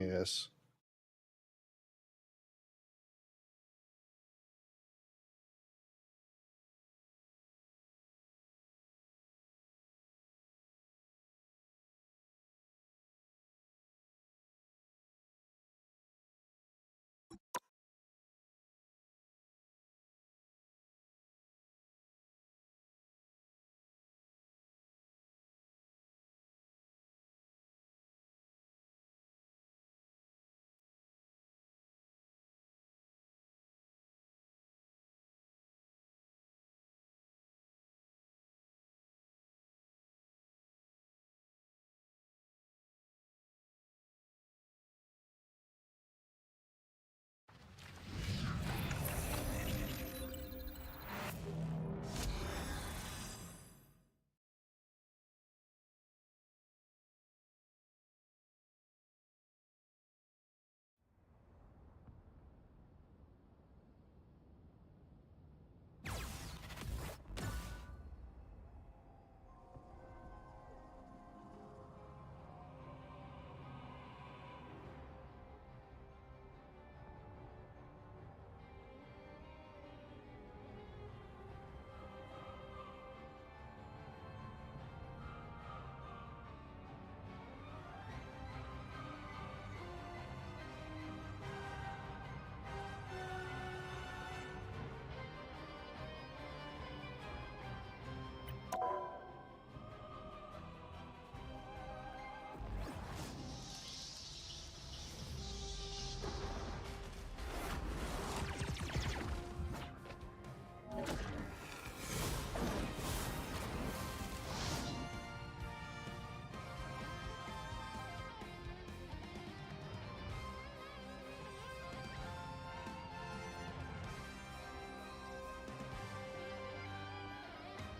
Yes.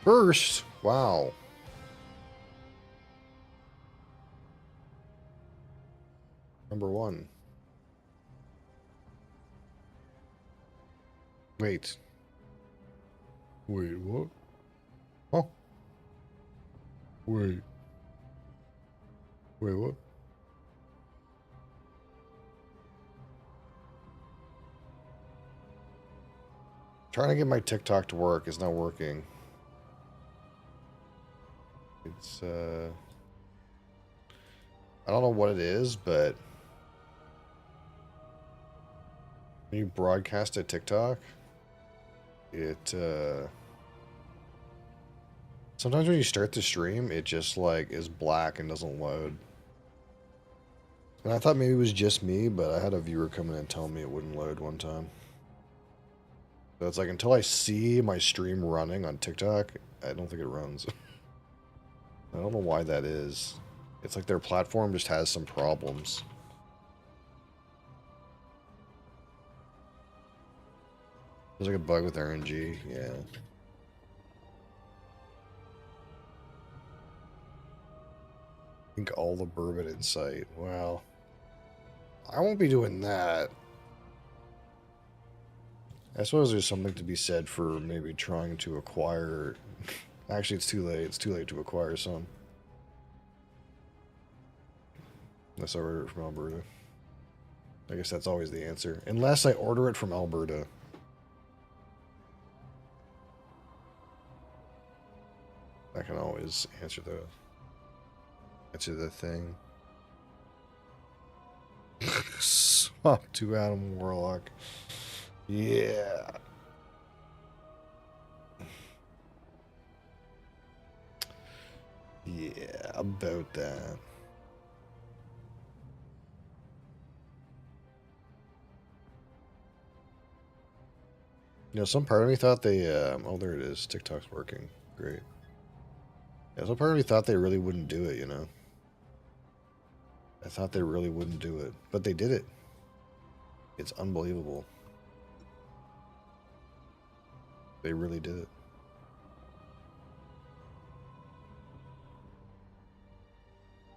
First, wow. Number one. Wait. Wait, what? Oh. Wait. Wait, what? Trying to get my TikTok to work. It's not working. It's, I don't know what it is, but when you broadcast a TikTok, it, sometimes when you start the stream, it just, like, is black and doesn't load. And I thought maybe it was just me, but I had a viewer come in and tell me it wouldn't load one time. So it's like, until I see my stream running on TikTok, I don't think it runs. I don't know why that is. It's like their platform just has some problems. There's like a bug with RNG, yeah. Drink all the bourbon in sight. Well, I won't be doing that. I suppose there's something to be said for maybe trying to acquire... Actually, it's too late. It's too late to acquire some. Unless I order it from Alberta. I guess that's always the answer. Unless I order it from Alberta. I can always answer the thing. Swap to Adam Warlock. Yeah. Yeah, about that. You know, some part of me thought they, oh, there it is. TikTok's working. Great. Yeah, some part of me thought they really wouldn't do it, you know? I thought they really wouldn't do it. But they did it. It's unbelievable. They really did it.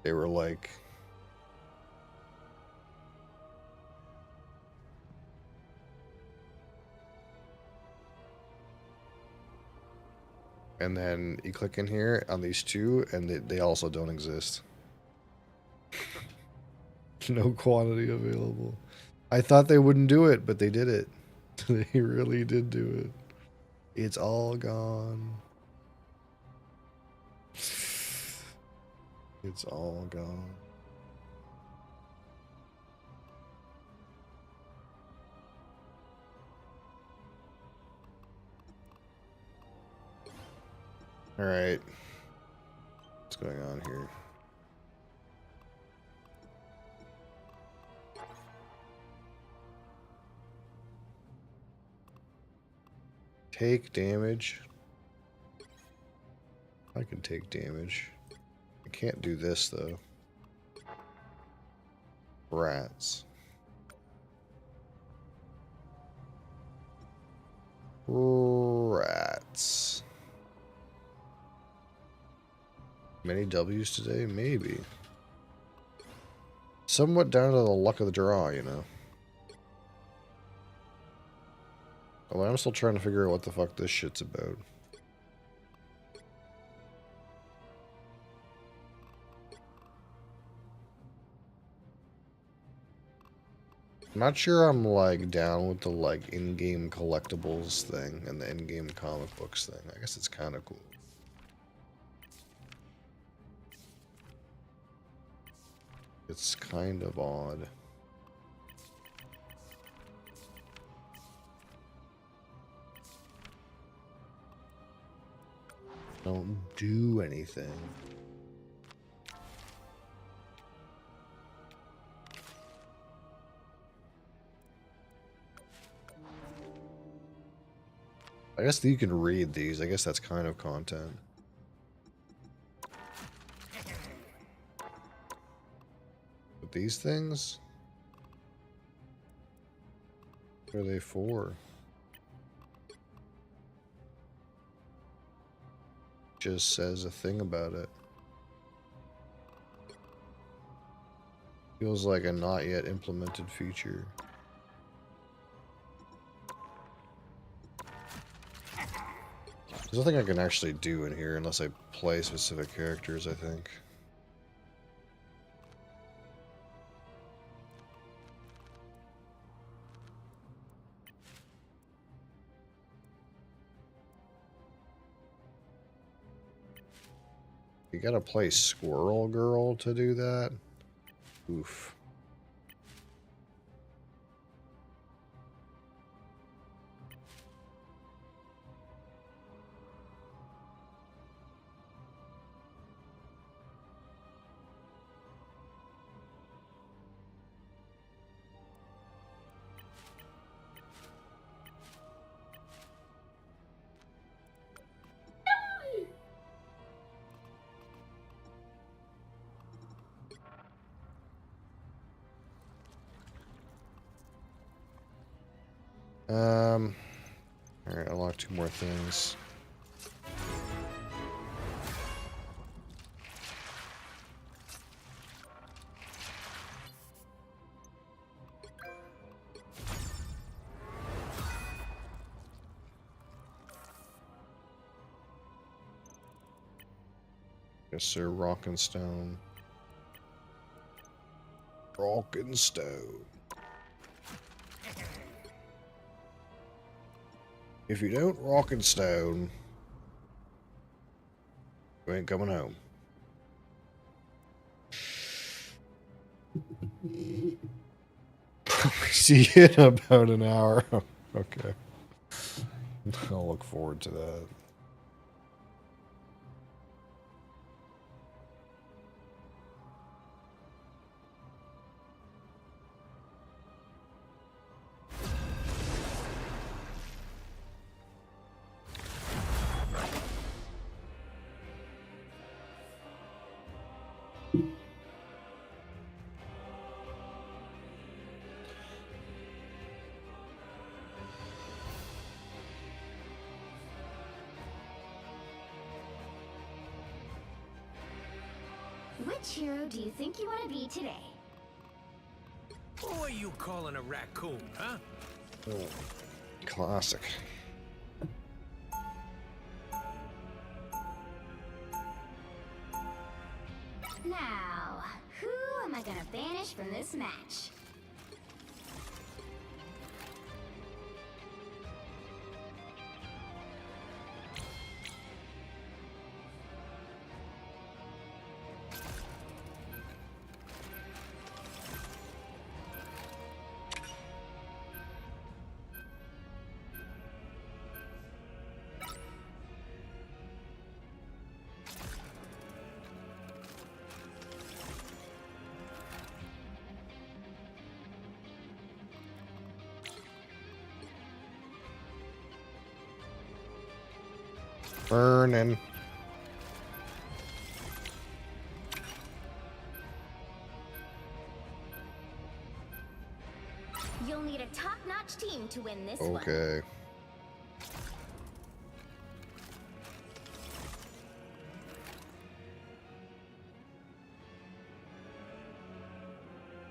They were like... And then you click in here on these two, and they also don't exist. No quantity available. I thought they wouldn't do it, but they did it. They really did do it. It's all gone. It's all gone. All right. What's going on here? Take damage. I can take damage. I can't do this though. Rats. Rats. Many W's today? Maybe. Somewhat down to the luck of the draw, you know. Although I'm still trying to figure out what the fuck this shit's about. I'm not sure I'm like down with the like in-game collectibles thing and the in-game comic books thing. I guess it's kind of cool. It's kind of odd. Don't do anything. I guess you can read these. I guess that's kind of content. But these things? What are they for? Just says a thing about it. Feels like a not yet implemented feature. There's nothing I can actually do in here unless I play specific characters, I think. You gotta play Squirrel Girl to do that? Oof. Alright, unlock 2 more things. Yes, sir, rock and stone. Rock and stone. If you don't rock and stone, you ain't coming home. See you in about an hour. Okay. I'll look forward to that. Which hero do you think you want to be today? Who are you calling a raccoon, huh? Oh, classic. Now, who am I gonna banish from this match? Burning. You'll need a top-notch team to win this one. Okay.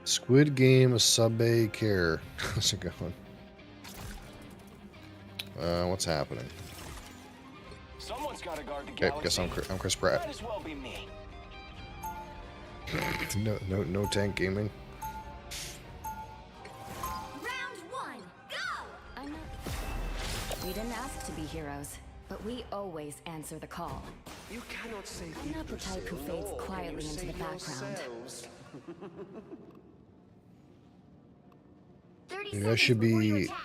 Squid Game Subway Care. How's it going? What's happening? Someone's got to guard the Okay, galaxy. guess I'm Chris Pratt. Might as well be me. No tank gaming. Round one, go! I'm not. We didn't ask to be heroes, but we always answer the call. You cannot say I'm not the type who fades quietly into the background. 30 Maybe I seconds should before you be- attack.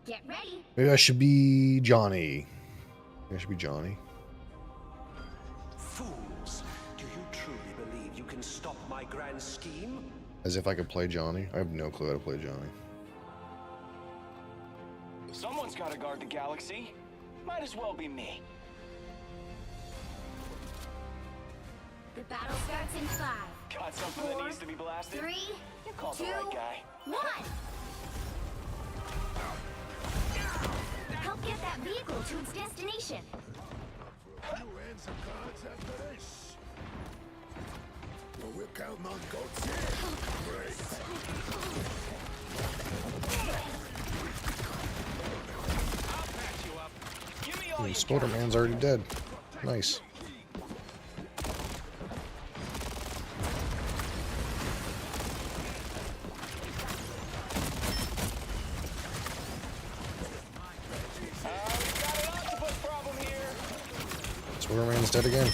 Get ready. Maybe I should be Johnny. Maybe I should be Johnny. Fools! Do you truly believe you can stop my grand scheme? As if I could play Johnny. I have no clue how to play Johnny. Someone's got to guard the galaxy. Might as well be me. The battle starts in 5, Got something that needs to be blasted? 3, You called 2, the right guy. 1. Help get that vehicle to its destination. Give me all you Spider Man's already dead. Nice. We've got an octopus problem here. Spider Man's dead again.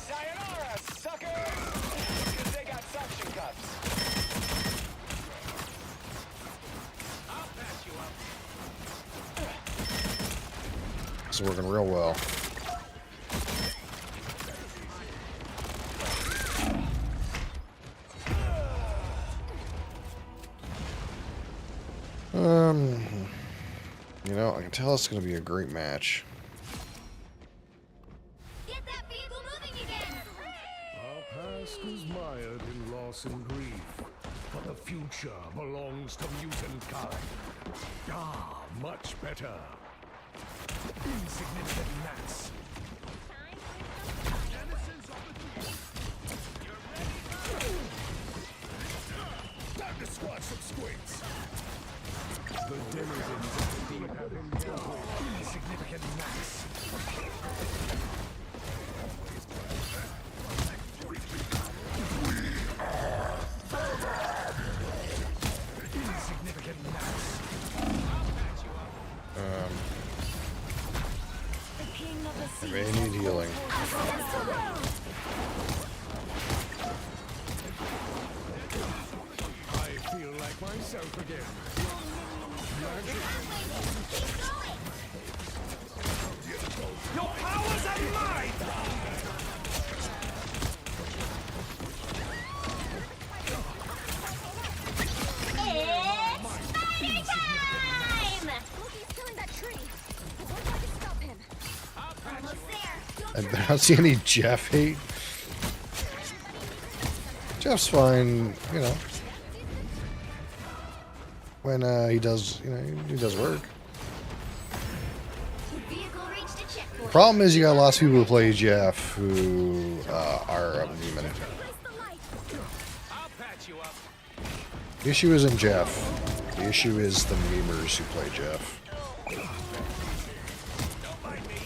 Sayonara, sucker! 'Cause they got suction cups. This is working real well. You know, I can tell it's going to be a great match. Get that vehicle moving again. Our past is mired in loss and grief, but the future belongs to mutant kind. Ah, much better. Insignificant gnats. Time to squash some squids. The denizens of the deep have been dealt with. Insignificant gnats. Insignificant gnats. The king of the sea. I may need healing. I feel like myself again. Your powers are mine! It's fighting time! Look, he's killing that tree. What if I can stop him? Almost there. I don't see any Jeff hate. Jeff's fine, you know. When he does, you know, he does work. Vehicle reached a checkpoint. Problem is, you got lots of people who play Jeff who are a meme. I'll patch you up. The issue isn't Jeff. The issue is the memers who play Jeff. Don't mind me.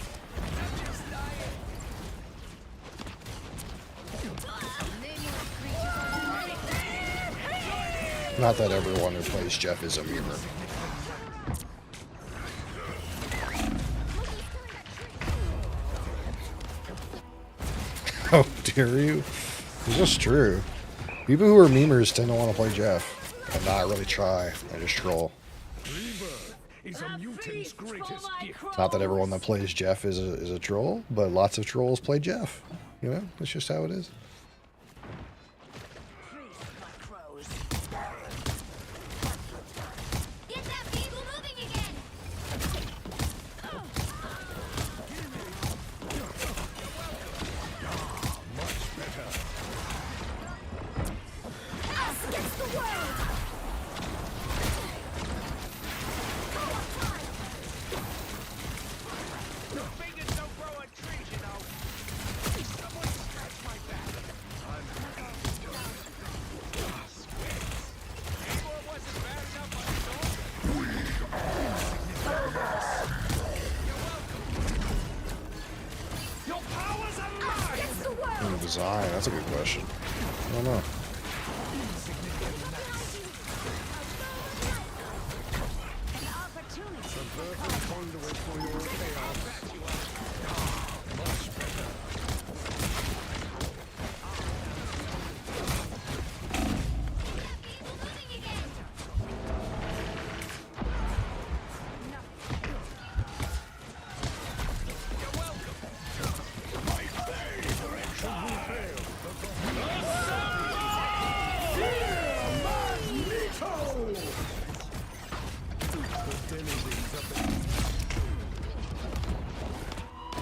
Not that everyone who plays Jeff is a meme. How dare you? It's just true. People who are memers tend to want to play Jeff and not really try. They just troll. Rebirth is a mutant's greatest gift. Not that everyone that plays Jeff is a troll, but lots of trolls play Jeff. You know, that's just how it is. Get that vehicle moving again! Us against the world! Fingers don't grow on trees, you know. Someone scratch my back. Igor wasn't bad enough on his own. You're welcome. Your powers are mine! Against the world! Design, that's a good question. I don't know.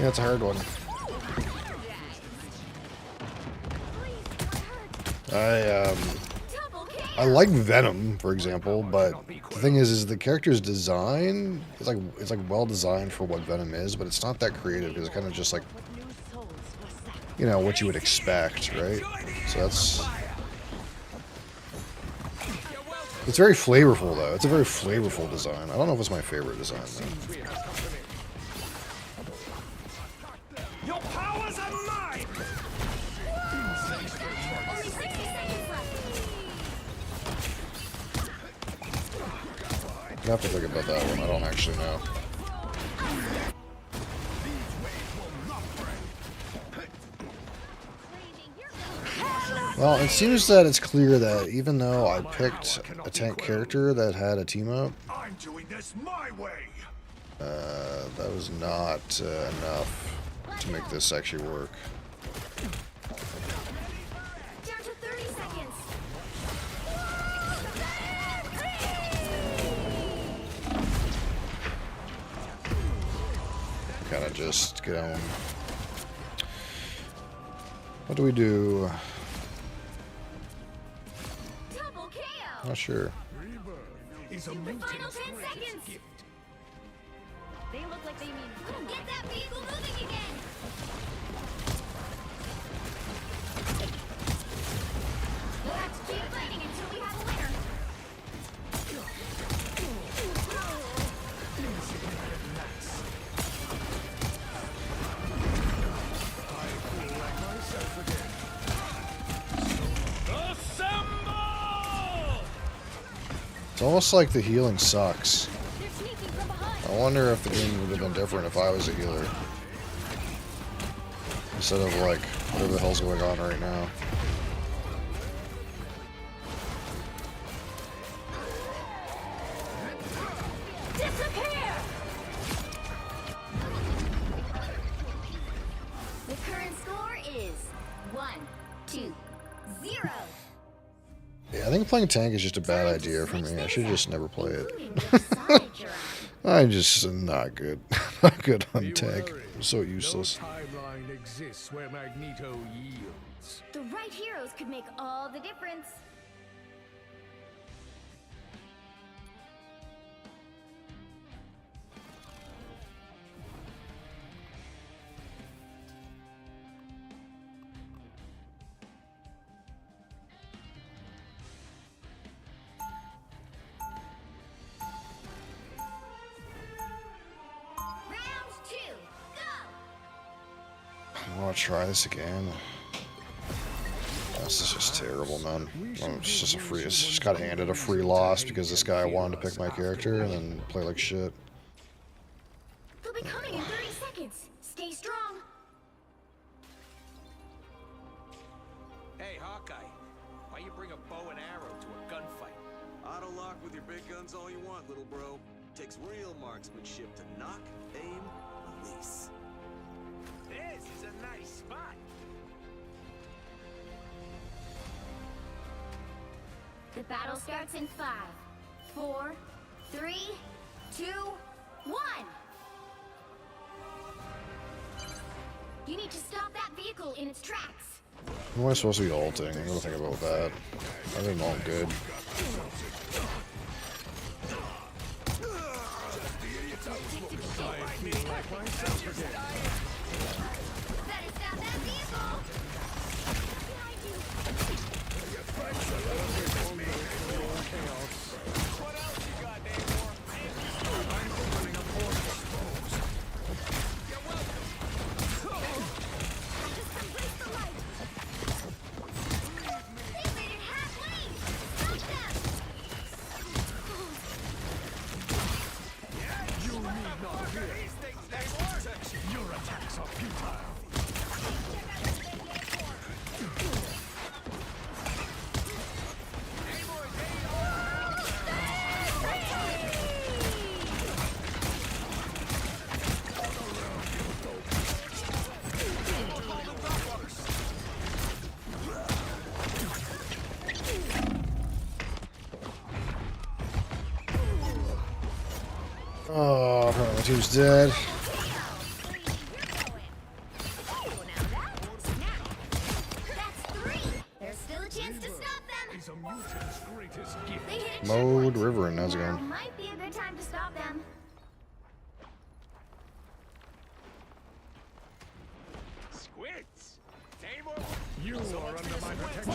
Yeah, it's a hard one. I like Venom, for example, but the thing is the character's design is like well designed for what Venom is, but it's not that creative. It's kind of just like, you know, what you would expect, right? So it's very flavorful though. It's a very flavorful design. I don't know if it's my favorite design though. Your powers are mine! Only 60 seconds left! I have to think about that one. I don't actually know. Well, it seems that it's clear that even though I picked a tank character that had a team up, I'm doing this my way. that was not enough to make this actually work. Down to 30 seconds! Kind of just get on. What do we do? Double KO! Not sure. Rebirth is a The final mutant's 10 greatest seconds! gift. They look like they mean get that vehicle moving again! We'll have to keep fighting until we have a winner! Assemble! It's almost like the healing sucks. They're sneaking from behind! I wonder if the game would have been different if I was a healer. Instead of like, whatever the hell's going on right now. Disappear! The current score is 1, 2, 0. Yeah, I think playing tank is just a bad idea for me. I should just never play it. Including which side you're on. I'm just not good. Not good on tank. I'm so useless. No timeline exists where Magneto yields. The right heroes could make all the difference. Round 2, go! I want to try this again. This is just terrible, man. It's just a free. It's just got handed a free loss because this guy wanted to pick my character and then play like shit. They'll be coming in 30 seconds. Stay strong. Hey, Hawkeye, why you bring a bow and arrow to a gunfight? Auto lock with your big guns all you want, little bro. Takes real marksmanship to knock, aim, release. This is a nice spot. The battle starts in 5, 4, 3, 2, 1. You need to stop that vehicle in its tracks. Who am I supposed to be ulting? I'm gonna think about that. I think I'm all good. Better stop that vehicle. Behind you. What else you got, Namor? I'm opening a portal. You're welcome. Just embrace the light. They made it halfway. Stop them. You need not fear. These things, Namor. Your attacks are futile. Oh, my team's dead. That's 3. There's still a chance to stop them. Is a mutant's greatest gift. They hit a Mode checkpoint. River, and how's it Now going? might be a good time to stop them. Squids. Namor. You are under my protection.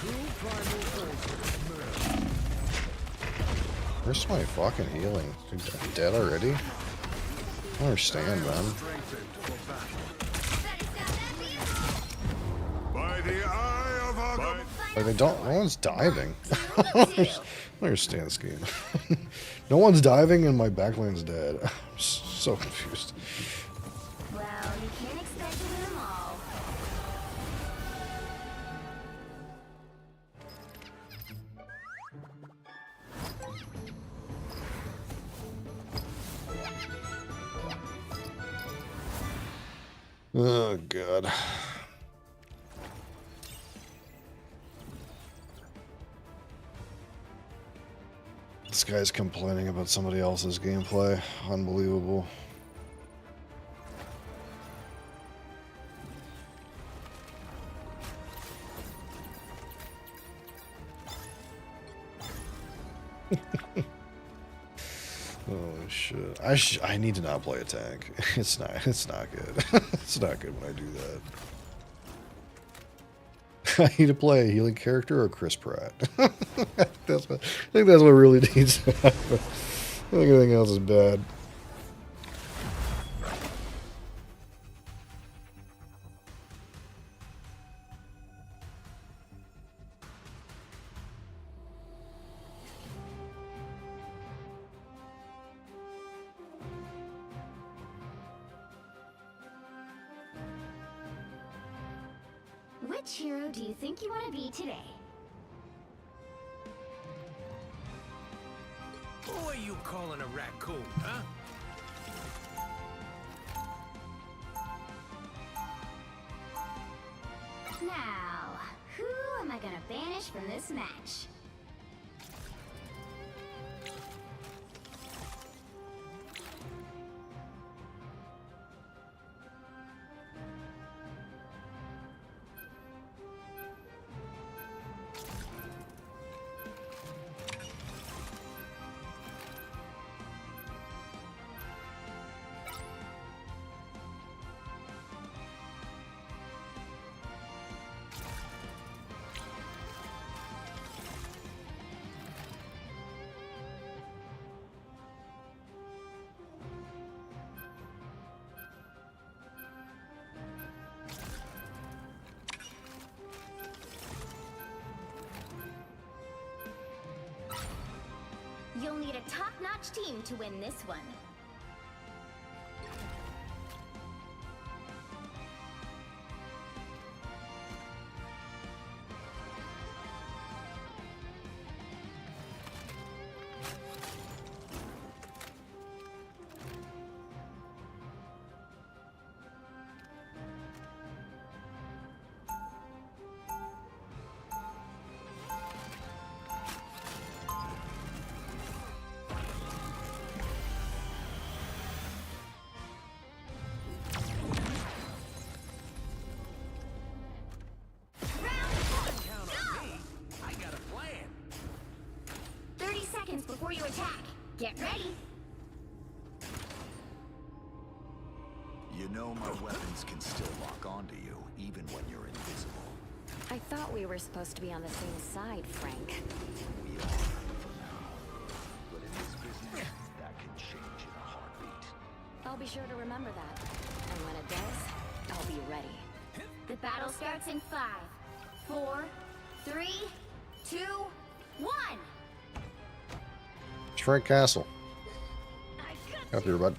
Two primal forces merge. Where's my fucking healing? Dude, I'm dead already? I don't understand, man. Strengthened for battle. Better stop that vehicle. By the eye of our Like, they don't. No one's diving. I don't understand this game. No one's diving and my backline's dead. I'm so confused. Well, you can't expect to win them all. Oh, God. This guy's complaining about somebody else's gameplay. Unbelievable. Oh shit! I need to not play a tank. It's not good. It's not good when I do that. I need to play a healing character or Chris Pratt. I think that's what really needs to happen. I think everything else is bad. Which hero do you think you want to be today? Who are you calling a raccoon, huh? Now, who am I gonna banish from this match? You'll need a top-notch team to win this one. Before you attack, get ready. You know my weapons can still lock onto you, even when you're invisible. I thought we were supposed to be on the same side, Frank. We are, for now. But in this business, that can change in a heartbeat. I'll be sure to remember that. And when it does, I'll be ready. The battle starts in 5, 4, 3, 2, 1. It's Frank Castle. Up here, bud.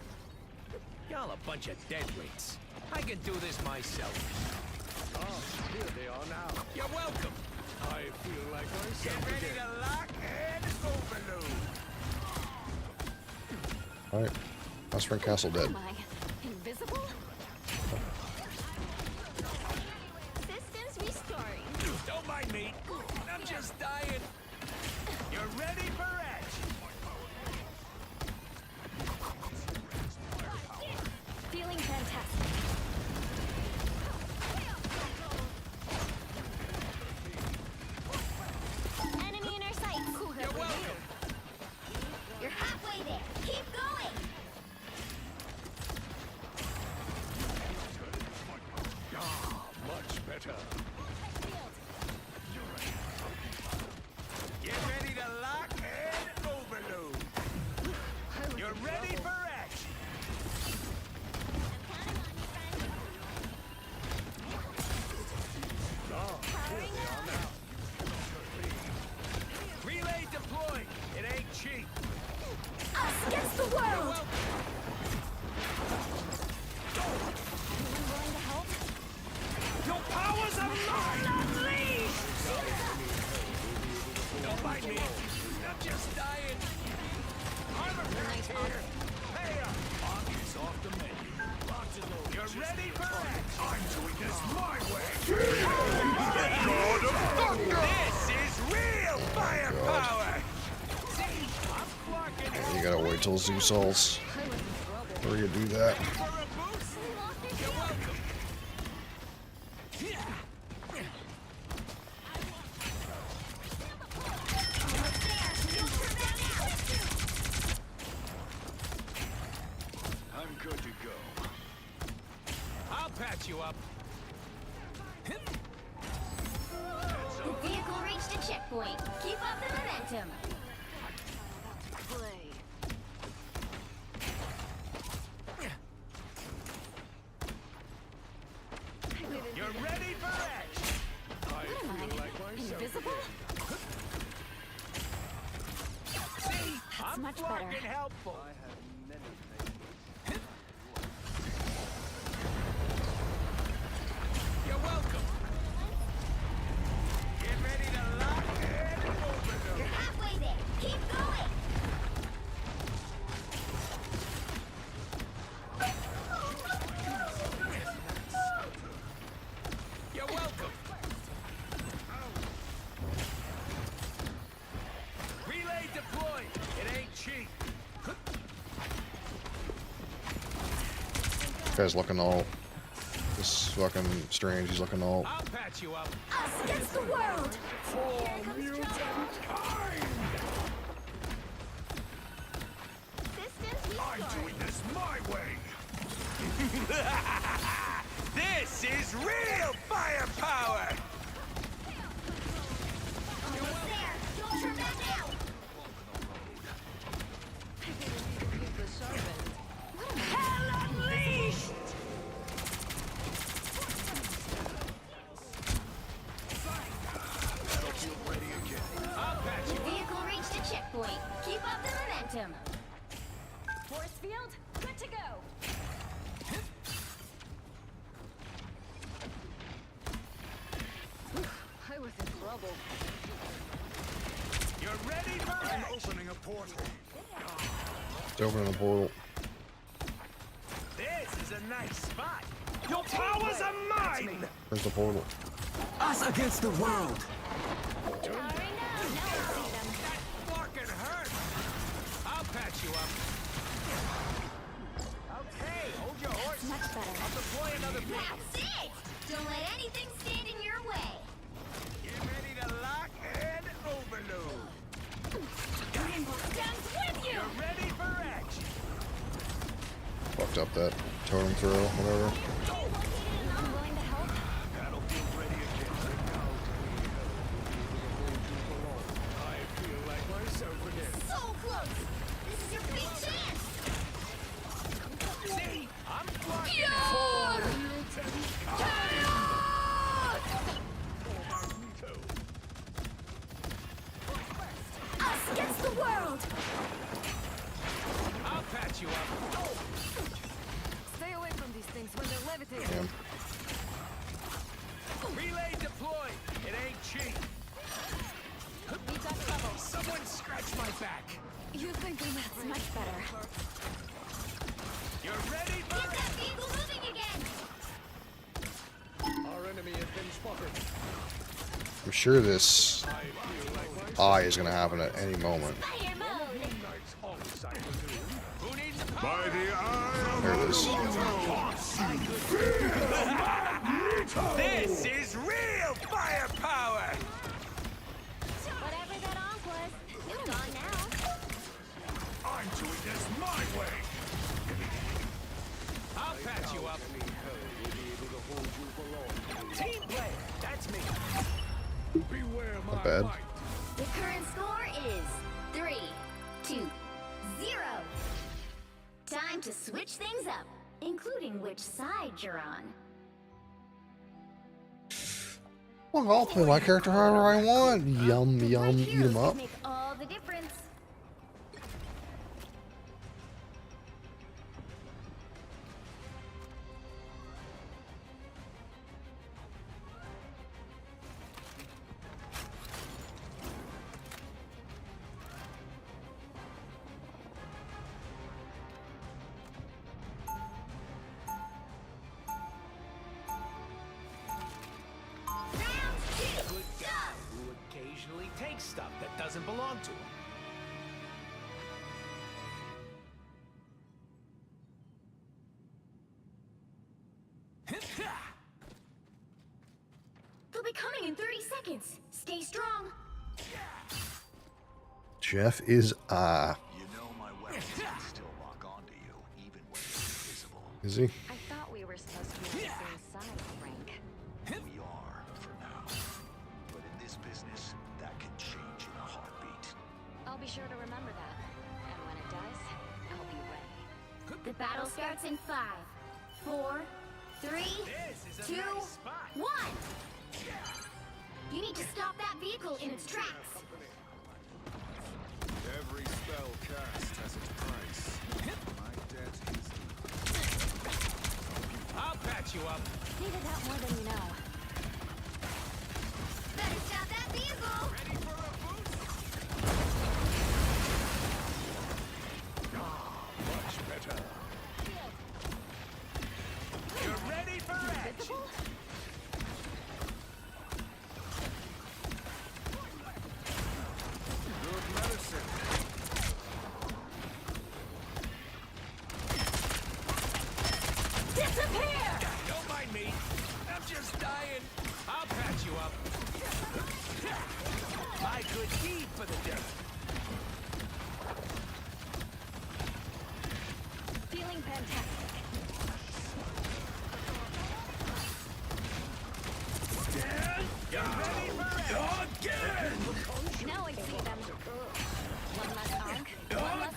Y'all a bunch of deadweights. I can do this myself. Ah, here they are now. You're welcome. I feel like myself Get ready again. to lock and overload. Alright. That's Frank Castle dead. Am I invisible? Systems restoring. Don't mind me. I'm just dying. You're ready for action. Feeling fantastic. Enemy in our sights. You're welcome. You're halfway there. Keep going. Ah, much better. Get ready to lock and overload. You're ready for action. Relay deployed. It ain't cheap. Us against the world. Anyone willing to help? Your powers of mine unleashed! Don't mind me. I'm just dying. Armor pack here. Hey up. Pockets off the menu. Boxes over. You're ready for action. I'm doing this my way. This is real firepower. See, I'm Clarking. You gotta wait till Zeus salts. Before you do that. For a boost? You're welcome. I'm good to go. I'll patch you up. The vehicle reached a checkpoint. Keep up the momentum. You're ready for action. I feel like myself Invisible? See, That's I'm much fucking better. helpful. You're welcome. Get ready to lock and overload. You're halfway there. Keep going. You're welcome. Relay deployed. It ain't cheap. Guy's looking all. This is fucking strange. He's looking all. I'll patch you up. Us against the world. Here comes trouble. Systems I'm restoring. doing this my way. This is real firepower. Almost there. Don't turn back now. Hell unleashed. Battlefield ready again. I'll patch you The up. vehicle reached a checkpoint. Keep up the Intercept him. Force field, good to go. I was in trouble. You're ready for I'm action. opening a portal. It's opening a portal. This is a nice spot. Your powers are mine. Where's the portal? Us against the world! Powering up. Now I see them. That fucking hurt. I'll patch you up. Okay, hold your horse. Much better. I'll deploy another beam. That's it! Don't let anything stand in your way. Get ready to lock and overload. Stands with you! You're ready for action. Fucked up that totem throw, whatever. I'm willing to help. Battlefield ready again. I feel like myself again. So close! This is your big chance! See, I'm blocking. Us against the world! I'll patch you up. Stay away from these things when they're levitating. Damn. Relay deployed. It ain't cheap. We got trouble. Someone scratch my back. You think that's much better. You're ready for Get that vehicle moving again! Our enemy has been spotted. I'm sure this eye is gonna happen at any moment. Fire mode! Nice on-site maneuver. who needs the By power? the eye There it is. This is real firepower. Whatever that onk was, it's gone now. I'm doing this my way. I'll patch you up. Team play. That's me. Beware my Not bad. might. The current score is 3-2-0. Time to switch things up, including which side you're on. Well, I'll play my character however I want. Yum, The yum, right eat heroes 'em can up. make all the difference. Round 2, Good guy go! who occasionally takes stuff that doesn't belong to him. They'll be coming in 30 seconds. Stay strong. Jeff is You know my weapons can still lock onto you, even when you're invisible. Is he? I thought we were supposed to be on the same side, Frank. We are, for now. But in this business, that can change in a heartbeat. I'll be sure to remember that. And when it does, I'll be ready. The battle starts in 5, 4, 3, This is a 2, nice spot. 1. You need to stop that vehicle in its tracks. Every spell cast has its price. My debt is I'll patch you up. Needed that more than you know. Better stop that vehicle. Ready for a boost? Much better. You're ready for action. good medicine. Disappear! Don't mind me. I'm just dying. I'll patch you up. My good deed for the dirt. Feeling fantastic. You're ready for action. Now I see them. One less arc, one less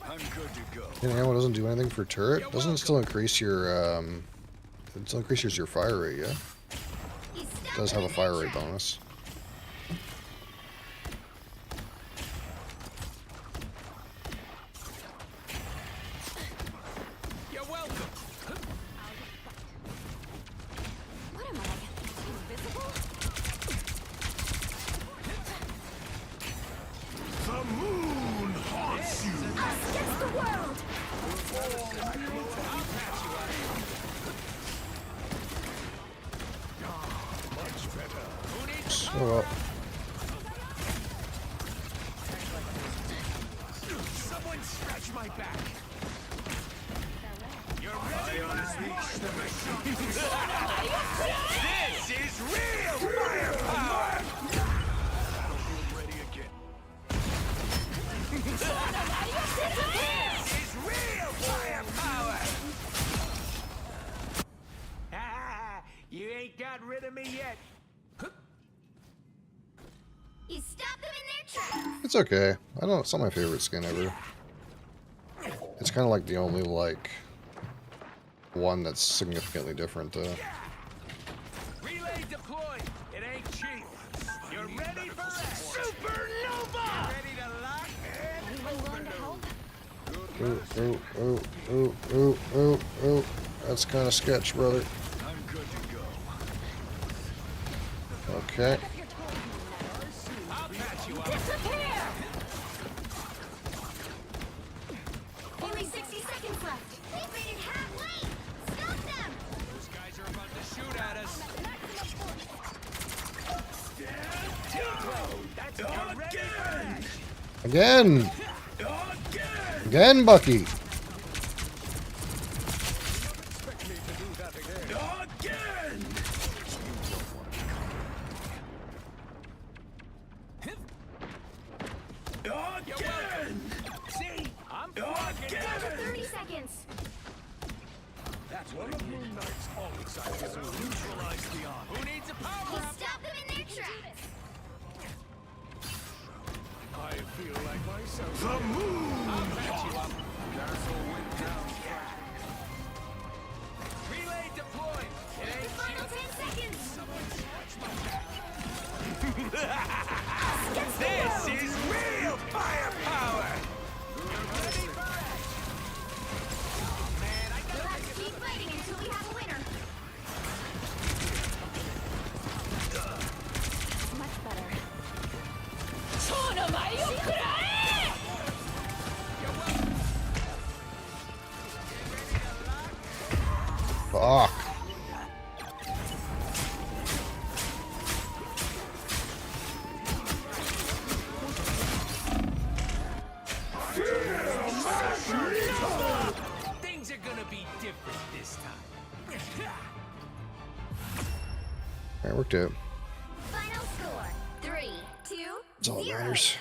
I'm good to go. And ammo doesn't do anything for turret? Doesn't it still increase your, it still increases your fire rate, yeah? He's stuck! does have a fire rate bonus. You're welcome. What am I? Invisible? The moon haunts you! Us against the world! Much better. So, Someone scratch my back. You're ready on his reach. This is real firepower. Battlefield ready again. This is real firepower. You ain't got rid of me yet. You stop them in their tracks! it's okay. I don't. It's not my favorite skin ever. It's kind of like the only like one that's significantly different though. Relay deployed. It ain't cheap. You're ready for that. Supernova. Ready to lock in? Ooh, ooh, ooh, ooh, ooh, ooh, ooh. That's kind of sketch, brother. I'm good to go. Okay. I'll patch you up. Disappear! Only 60 seconds left. They've made it halfway! Stop them! Those guys are about to shoot at us. That's Again! Again, Bucky! See? I'm fucking. Down to 30 seconds. That's one of Moon Knight's always ideas. Neutralize the arm. Who needs a power You up? stop them in their tracks. I feel like myself. The moon! I'll patch you up. Castle went down. Relay deployed. It The ain't final 10 seconds. This is real firepower! You're ready for it! Man, I We'll gotta have to keep fighting until we have a winner. Much better. Fuck. Things are gonna be different this time. Alright, worked out. Final score 3, 2, That's all that 0. matters.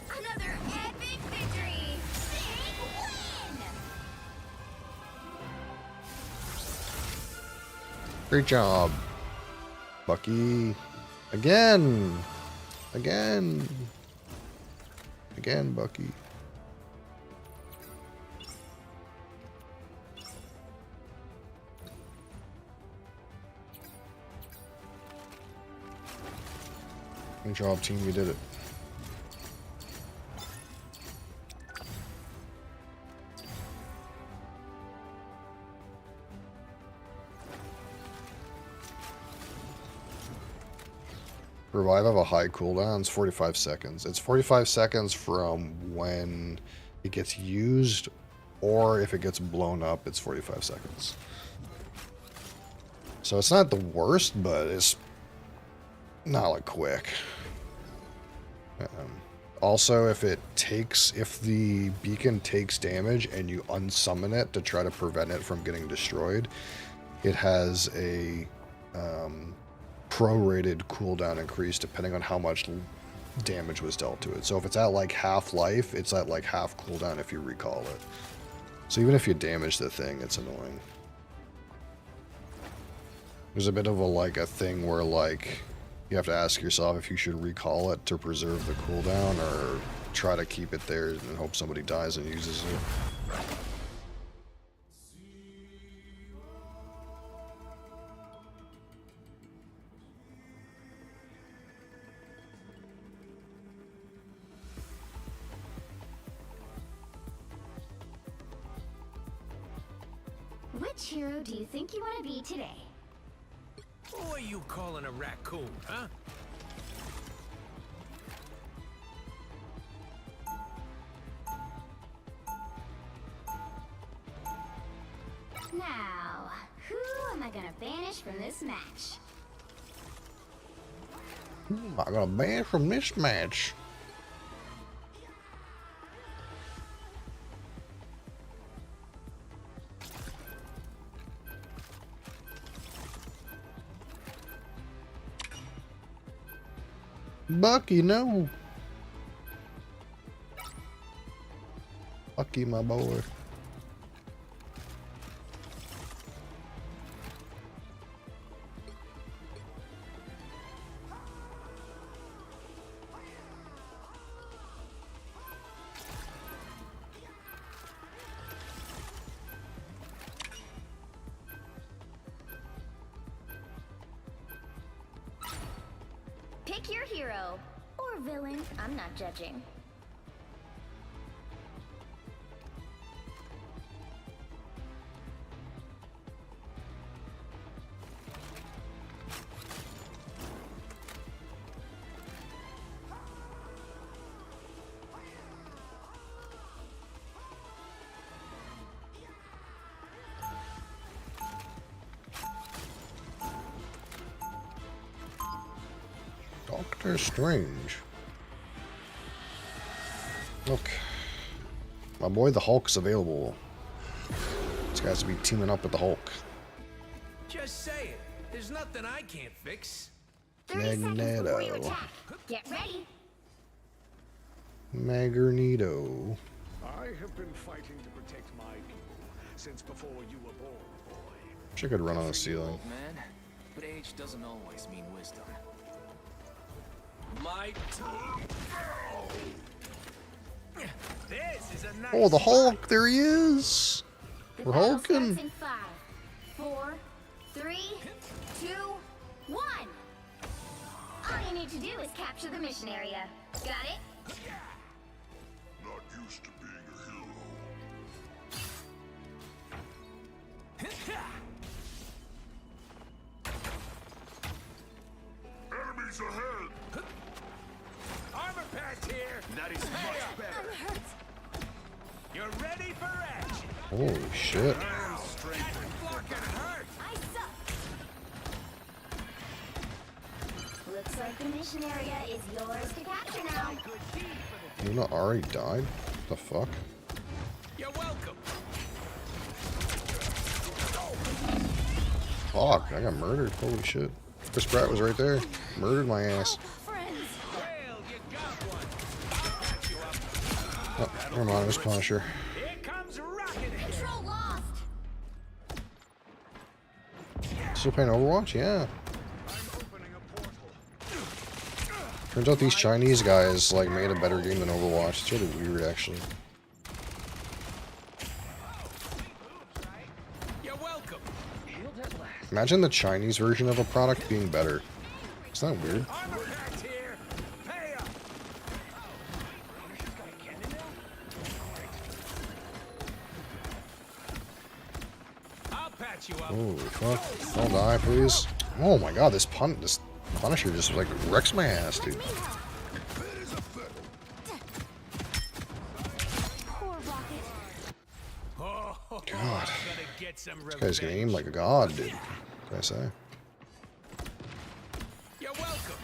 Another epic victory! Big win! Great job, Bucky. Again. Again. Again, Bucky. Good job, team. You did it. Revive have a high cooldown. It's 45 seconds. It's 45 seconds from when it gets used, or if it gets blown up, it's 45 seconds. So it's not the worst, but it's not like quick. Also, if the beacon takes damage and you unsummon it to try to prevent it from getting destroyed, it has a prorated cooldown increase depending on how much damage was dealt to it. So if it's at like half life, it's at like half cooldown if you recall it. So even if you damage the thing, it's annoying. There's a bit of a thing where like you have to ask yourself if you should recall it to preserve the cooldown or try to keep it there and hope somebody dies and uses it. Which hero do you think you want to be today? Who are you calling a raccoon, huh? Now, who am I gonna banish from this match? I got a ban from this match. Bucky, no. Bucky, my boy. Pick your hero. Or villain, I'm not judging. Doctor Strange. Look. My boy the Hulk's available. This guy's to be teaming up with the Hulk. Just say it. There's nothing I can't fix. 30 seconds before you Magneto. attack. Get ready. Magneto. I have been fighting to protect my people since before you were born, boy. Wish I could run on the ceiling. Old man, but age doesn't always mean wisdom. My This is a nice Oh, the Hulk! There he is! The We're battle hulking. starts in 5, 4, 3, 2, 1. All you need to do is capture the mission area. Got it? Not used to being a hero. Enemies ahead! armor patch here. That is much better. I'm hurt. You're ready for action. Holy shit. That fucking hurt. I suck. Looks like the mission area is yours to capture now. Luna already died? The fuck? You're welcome. Fuck, I got murdered. Holy shit. Chris Pratt was right there. Murdered my ass. Friends. Well, you got one. I'll patch you up. Oh, never mind, it was Punisher. Here comes rocketing. Control lost. Still playing Overwatch? Yeah. Turns out these Chinese guys like made a better game than Overwatch. It's really weird actually. You're welcome. Imagine the Chinese version of a product being better. Isn't that weird? Armor patch here. Pay up. I'll patch you up. Holy fuck. Don't die, please. Oh my god, this Punisher just like wrecks my ass, dude. Poor Rocket. Oh, God. gonna get some This guy's gonna aim revenge. like a god, dude. What can I say? You're welcome.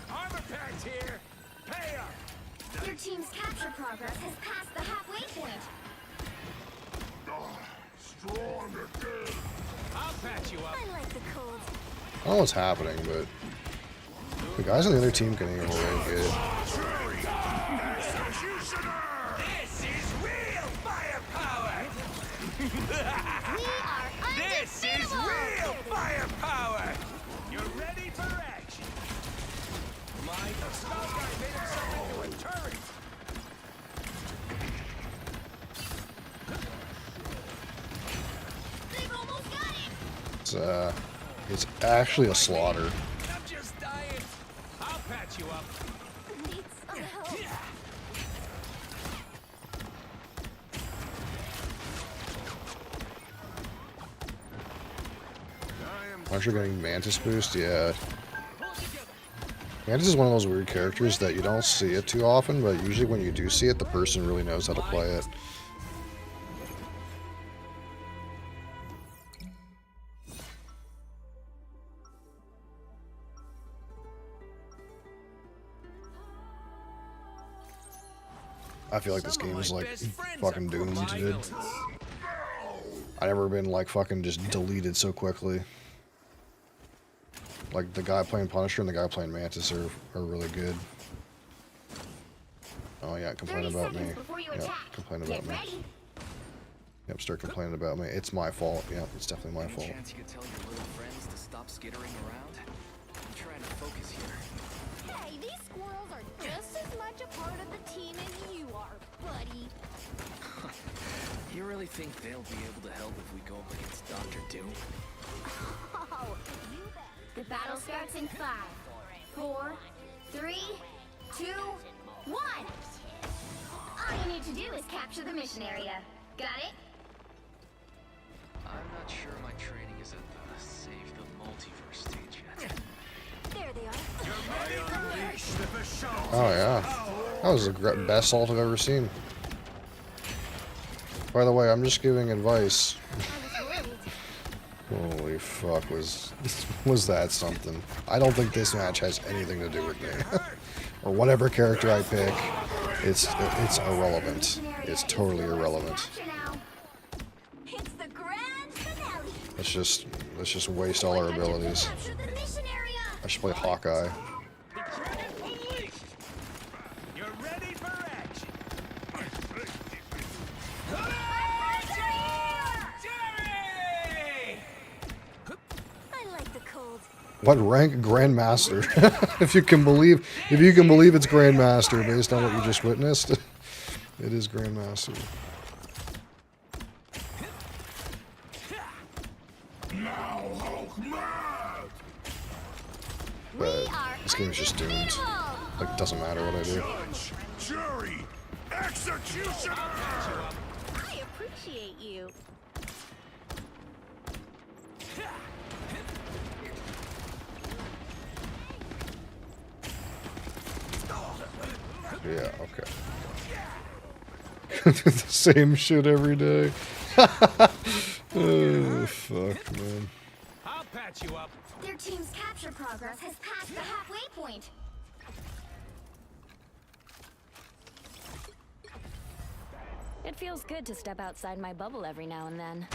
Armor patch here. Pay up. Your team's capture progress has passed the halfway point. Strong again! I'll patch you up. I like the cold. I don't know what's happening, but the guys on the other team can aim really good. This is real firepower. We are This is real firepower. You're ready for action. My spell guy made himself into a turret. They've almost got it. It's actually a slaughter. I'm just dying. I'll patch you up. Needs some help. Punisher getting Mantis boost, yeah. Mantis is one of those weird characters that you don't see it too often, but usually when you do see it, the person really knows how to play it. I feel like this game is like fucking doomed, dude. I've never been like fucking just deleted so quickly. Like the guy playing Punisher and the guy playing Mantis are really good. Oh yeah, complain about me. Yep, complain about me. Yep, start complaining about me. It's my fault. Yep, it's definitely my fault. Chance you could tell your little friends to stop skittering around? I'm trying to focus here. Hey, these squirrels are just as much a part of the team as you are, buddy. You really think they'll be able to help if we go up against Dr. Doom? Oh, you bet. The battle starts in 5, 4, 3, 2, 1. All you need to do is capture the mission area. Got it? I'm not sure my training is at the Save the Multiverse stage yet. There they are. Oh yeah, that was the best salt I've ever seen. By the way, I'm just giving advice. Holy fuck, was that something? I don't think this match has anything to do with me. Or whatever character I pick, it's irrelevant. It's totally irrelevant. It's the grand finale. Let's just waste all our abilities. Capture the mission area. I should play Hawkeye. You're ready for action. Jerry! I like the cold. What rank? Grandmaster. if you can believe it's Grandmaster based on what you just witnessed. It is Grandmaster. But this game is just doomed. Like, it doesn't matter what I do. Jury! Executioner! I appreciate you. Yeah, okay. The same shit every day. Oh, fuck, man. I'll patch you up. Their team's capture progress has passed the halfway point. It feels good to step outside my bubble every now and then.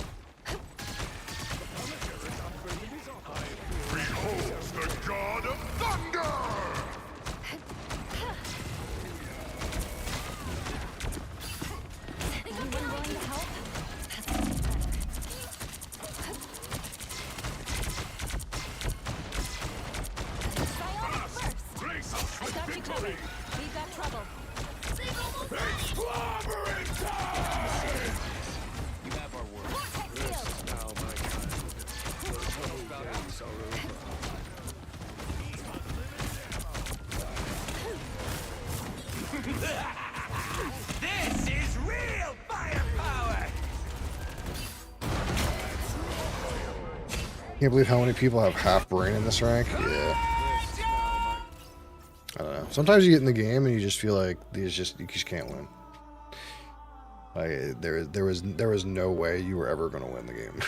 Behold the god of thunder! Anyone going to help? Try on it first. I got you covered. We've got trouble. Clobbering time! You have our word. Vortex field. Now my days are over. This is real firepower. Can't believe how many people have half brain in this rank. Yeah. I don't know. Sometimes you get in the game and you just feel like you just can't win. Like there was no way you were ever gonna win the game.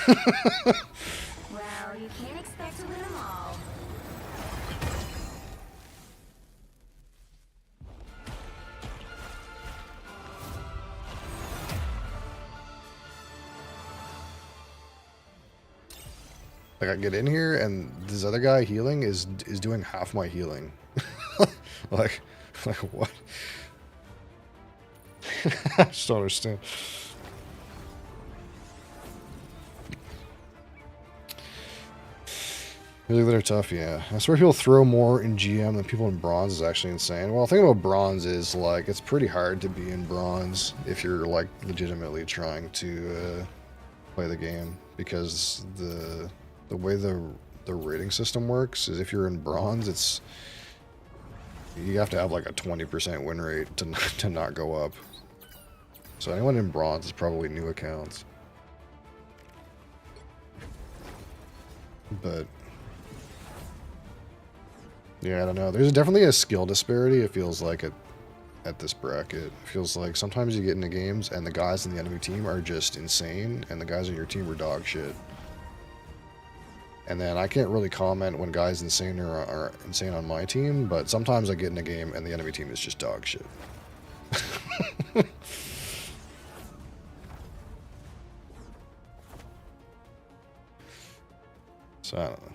Well, you can't expect to win them all. Like I get in here and this other guy healing is doing half my healing. like what? I just don't understand. Really that are tough, yeah. I swear people throw more in GM than people in bronze is actually insane. Well, the thing about bronze is like it's pretty hard to be in bronze if you're like legitimately trying to play the game, because the way the rating system works is if you're in bronze, you have to have like a 20% win rate to not go up. So anyone in bronze is probably new accounts. But Yeah, I don't know. There's definitely a skill disparity, it feels like, at this bracket. It feels like sometimes you get into games and the guys in the enemy team are just insane, and the guys on your team are dog shit. And then I can't really comment when guys insane are insane on my team, but sometimes I get in a game and the enemy team is just dog shit. So I don't know.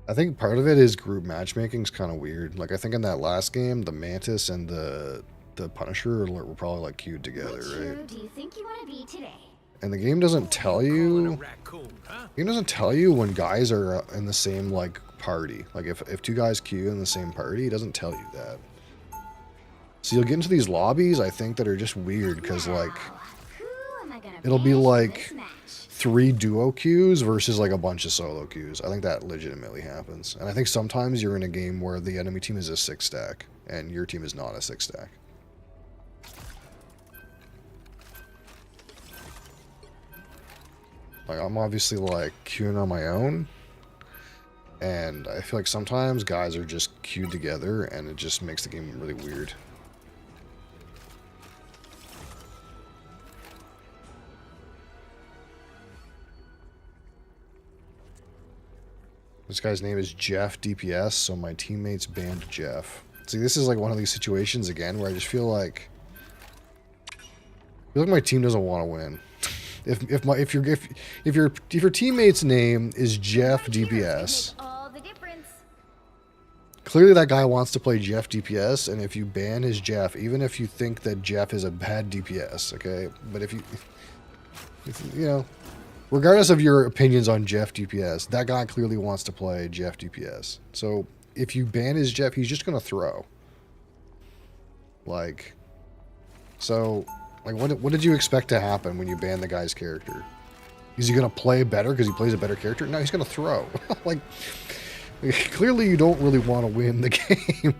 I think part of it is group matchmaking is kind of weird. Like I think in that last game, the Mantis and the Punisher were probably like queued together, Which right? hero do you think you want to be today? And the game doesn't tell you. Raccoon, huh? The game doesn't tell you when guys are in the same like party. Like if two guys queue in the same party, it doesn't tell you that. So you'll get into these lobbies, I think, that are just weird because like Who am I gonna it'll be ban for like this match? 3 duo queues versus like a bunch of solo queues. I think that legitimately happens. And I think sometimes you're in a game where the enemy team is a 6-stack and your team is not a 6-stack. Like I'm obviously like queuing on my own, and I feel like sometimes guys are just queued together and it just makes the game really weird. This guy's name is Jeff DPS, so my teammates banned Jeff. See, this is like one of these situations again where I just feel like my team doesn't want to win. If your teammate's name is Jeff DPS, All the difference. clearly that guy wants to play Jeff DPS, and if you ban his Jeff, even if you think that Jeff is a bad DPS, okay, but if you know. Regardless of your opinions on Jeff DPS, that guy clearly wants to play Jeff DPS. So if you ban his Jeff, he's just gonna throw. Like, so, like, what did you expect to happen when you ban the guy's character? Is he gonna play better because he plays a better character? No, he's gonna throw. like, clearly you don't really want to win the game.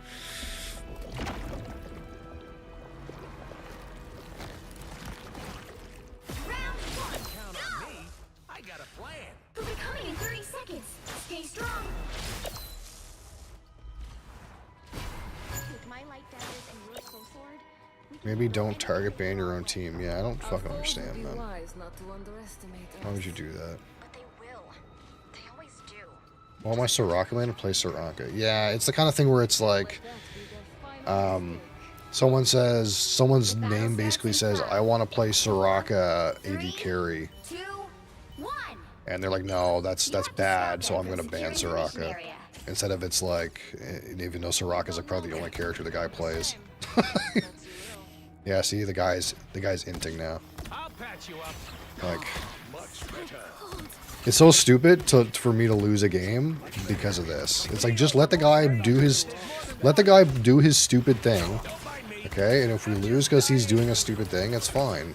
Maybe don't target ban your own team. Yeah, I don't fucking understand, man. Why would you do that? But they will. They always do. Well, my Soraka man play Soraka. Yeah, it's the kind of thing where it's like, someone's name basically says, I want to play Soraka AD carry. 2, 1. And they're like, no, that's bad, so I'm going to ban Soraka. Instead of it's like, even though Soraka's like probably the only character the guy plays. Yeah, see, the guy's inting now. I'll patch you up. Like, it's so stupid for me to lose a game because of this. It's like, just let the guy do his stupid thing, okay? And if we lose because he's doing a stupid thing, it's fine.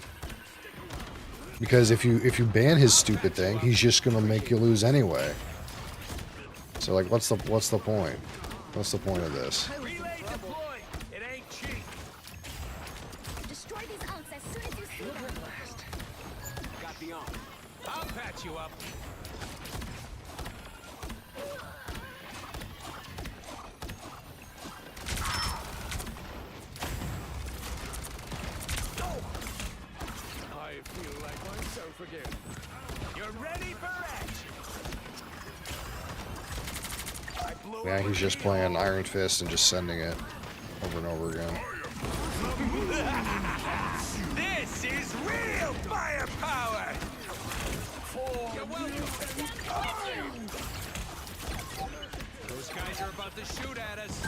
Because if you ban his stupid thing, he's just gonna make you lose anyway. So like, what's the point? What's the point of this? Relay deployed. It ain't cheap. Destroy these unks as soon as you see them. Got the arm. I'll patch you up. I feel like myself again. You're ready for action. I blew Yeah, he's just playing Iron Fist and just sending it over and over again. This is real firepower! You're welcome. Those guys are about to shoot at us.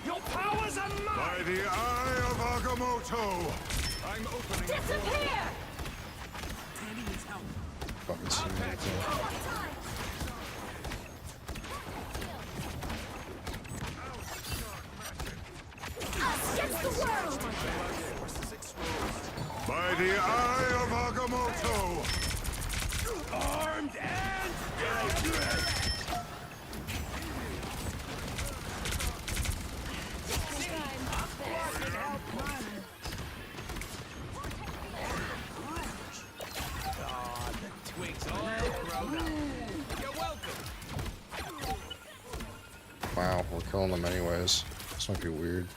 Your powers are mine! By the eye of Agamotto! I'm opening. Disappear! Fucking see anything. A Armed and dangerous! Twigs all grown up. You're welcome. Wow, we're killing them anyways. This might be weird.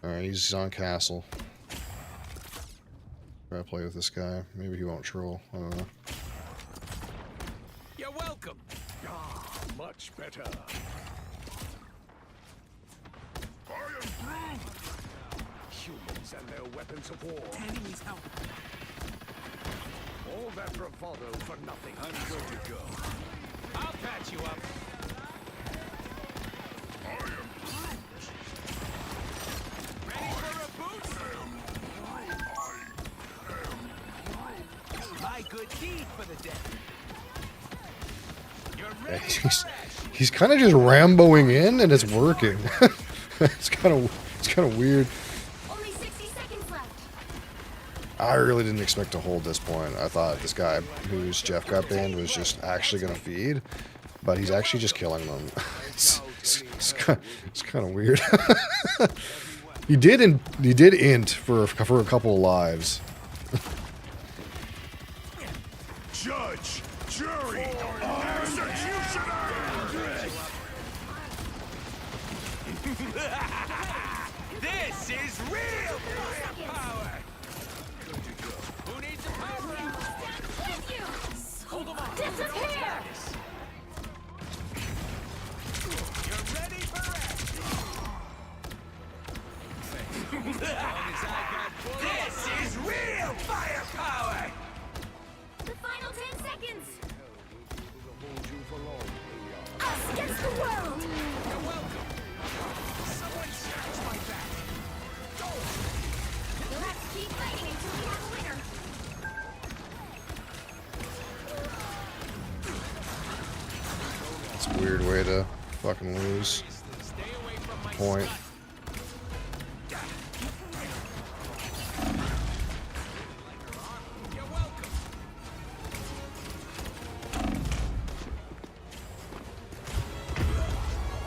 Alright, he's on castle. Gotta play with this guy. Maybe he won't troll. I don't know. You're welcome. Ah, much better. Humans and their weapons of war. Enemies out. All that bravado for nothing. I'm good to go. I'll patch you up. Ready for a boot? My good deed for the day. You're Yeah, ready he's kind of just Ramboing in, and it's working. it's kind of weird. Only 60 seconds left. I really didn't expect to hold this point. I thought this guy who's Jeff got banned was just actually gonna feed, but he's actually just killing them. it's kind of weird. he did int for a couple of lives. Judge, jury, executioner! This is real firepower! Who needs a power up? With you. Hold 'em up. Disappear. You're ready for action. This is real firepower! The final 10 seconds. Hold you for long, Us against the world. You're welcome. Someone scratch my back. You'll have to keep fighting until we have a winner. It's a weird way to fucking lose. Stay away from my Point. stunt. You're welcome.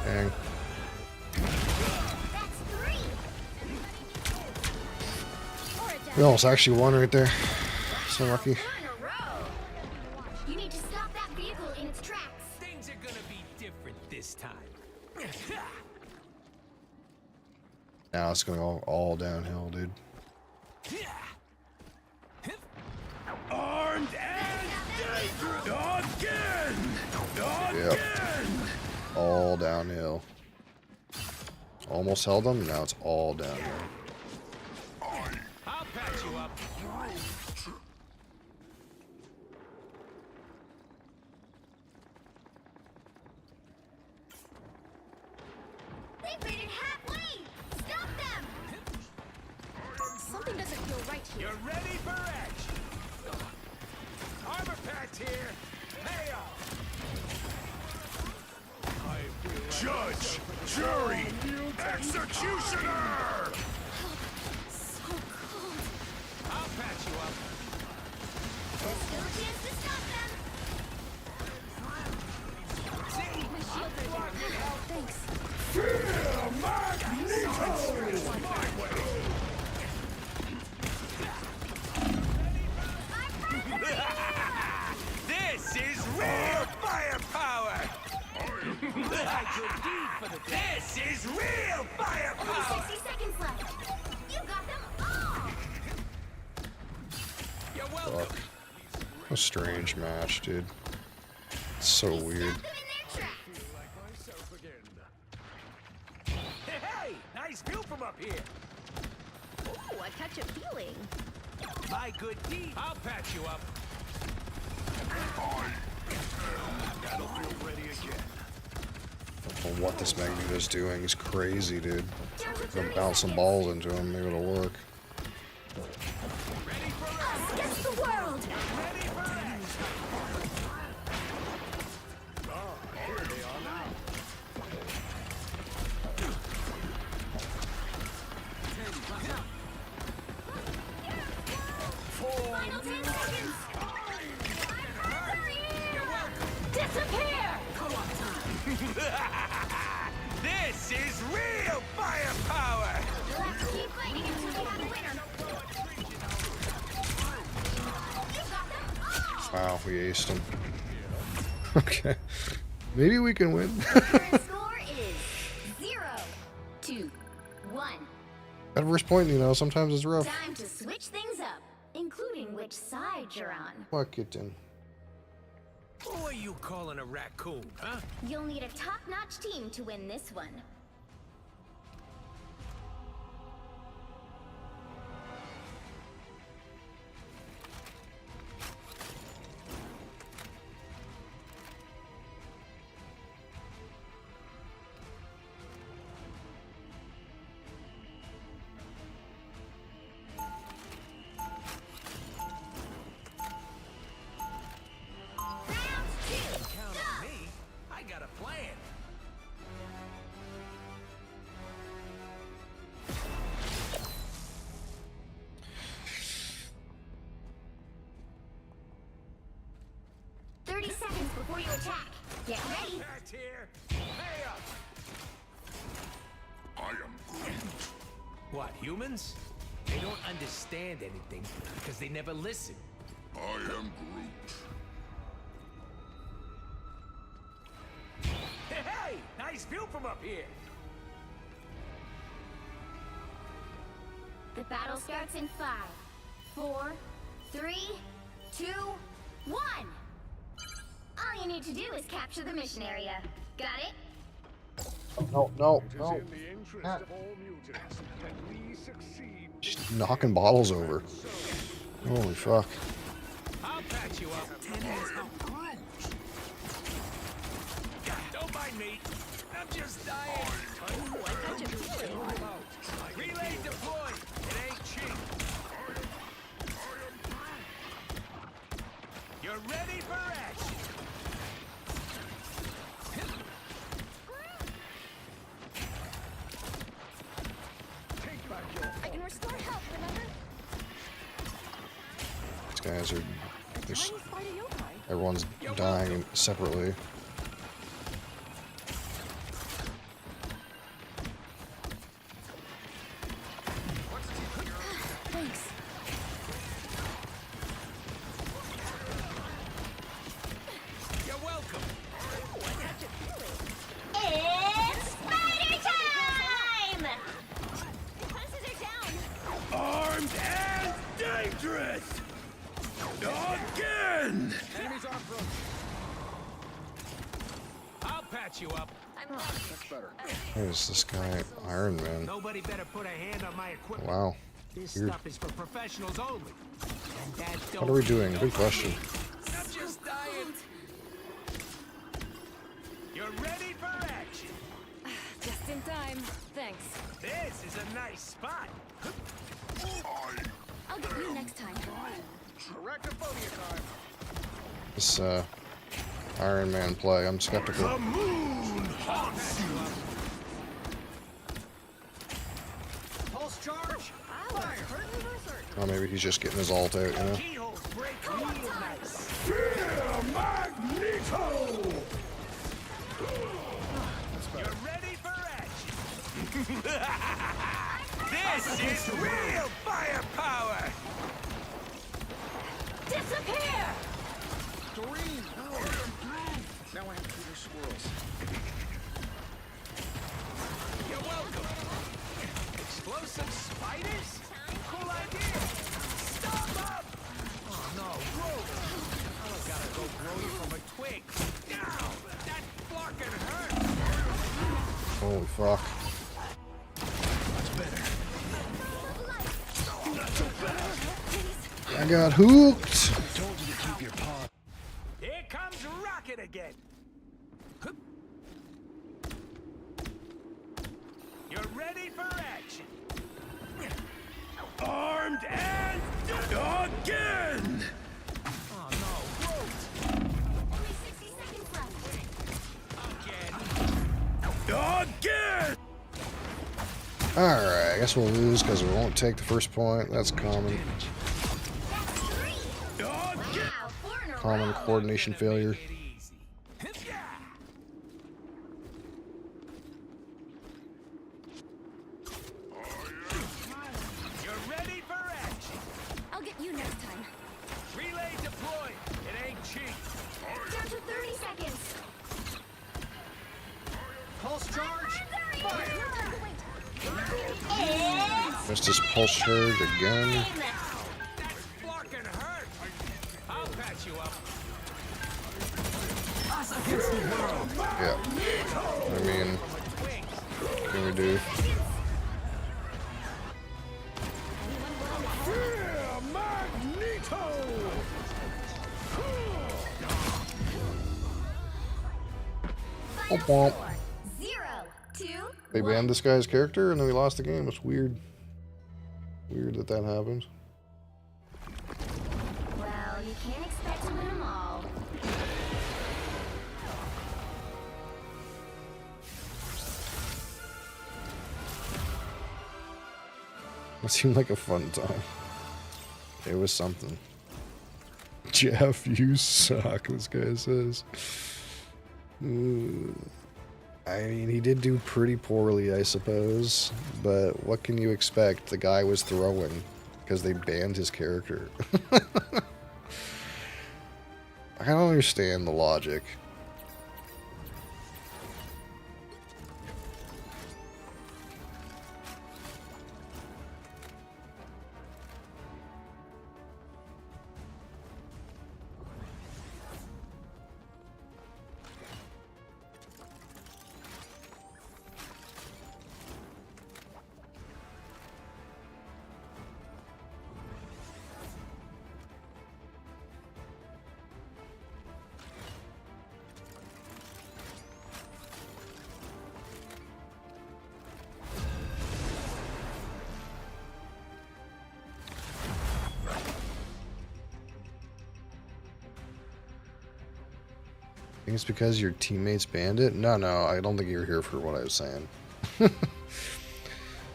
Dang. That's 3. We almost actually won right there. So lucky. In a row. You need to stop that vehicle in its tracks. Things are gonna be different this time. Now it's gonna go all downhill, dude. Armed and dangerous again! Yep. All downhill. Almost held them, now it's all downhill. I'll patch you up. They've made it halfway. Stop them. Something doesn't feel right here. You're ready for action. Armor patch here. Hey Judge, jury, executioner! So cold. I'll patch you up. There's still a chance to stop them. See? My shield right Thanks. This is real firepower! This is real Only firepower! 60 seconds left. You got them all. You're welcome. Fuck. What a strange match, dude. It's so weird. Stop them in their tracks. Hey, nice view from up here. Ooh, a touch of healing. My good deed. I'll patch you up. Battlefield ready again. I don't know what this Magneto's doing. He's crazy, dude. Down to Gonna 30 bounce some seconds. balls into him. Maybe it'll work. Ready for Us against the world. ready for action. Here they are now. We aced him. Okay. Maybe we can win. Current score is 0-1. At first point, you know, sometimes it's rough. Time to switch things up, including which side you're on. Fuck it then. Who are you calling a raccoon, huh? You'll need a top-notch team to win this one. Round 2. Count on me. I got a plan. Go. 30 seconds before you attack. Get ready. Pat here. Hey up. I am Groot. What, humans? They don't understand anything because they never listen. I am Groot. Hey, nice view from up here. The battle starts in 5, 4, 3, 2, 1. All you need to do is capture the mission area. Got it? No, no, It is no. in the interest of all mutants that we succeed. Just knocking bottles over. Holy fuck. I'll patch you up. Don't mind me. I'm just dying. Relay deployed. It ain't cheap. You're ready for action. Take back your I can restore health, remember? These guys are just, Tiny spider yokai. everyone's dying separately. Thanks. You're welcome. It's spider time! Defenses are down. Armed and dangerous. Again. Enemies on approach. I'll patch you up. I'm ready. That's better. Who is this guy? Iron Man. Nobody better put a hand on my equipment. Wow. This Weird. stuff is for professionals only. And that What are we doing? Good question. I'm just dying. You're ready for action. Just in time. Thanks. This is a nice spot. I'll get you next time. Arachnophobia time. This Iron Man play, I'm skeptical. moon haunts you. Pulse charge. Fire. Oh, maybe he's just getting his ult out, you know? Keyholes break real nice. Magneto! You're ready for action. This is real firepower. Disappear! Doreen. No. Now I have to do squirrels. You're welcome. Explosive spiders? Cool idea. Stop up! Oh no, growth. Now I gotta go grow you from a twig. Ow! That fucking hurt. Holy fuck. I got hooked! Here comes Rocket again. Hup. You're ready for action. Armed and again. Oh no, growth. Only 60 seconds left. Again. Alright, I guess we'll lose because we won't take the first point. That's common. That's 3. Wow, 4 in a Common row. coordination failure. Make it easy. Yeah. You're ready for action. I'll get you next time. Relay deployed. It ain't cheap. Missed his pulse charge again. Fucking hurt. I'll patch you up. Yeah. I mean, what can we do? Womp womp. 0-2. They banned this guy's character and then we lost the game. It's weird. Weird that that happened. Well, you can't expect to win them all. It seemed like a fun time. It was something. Jeff, you suck, this guy says. I mean, he did do pretty poorly, I suppose. But what can you expect? The guy was throwing because they banned his character. I don't understand the logic. I think it's because your teammates banned it? No, I don't think you're here for what I was saying.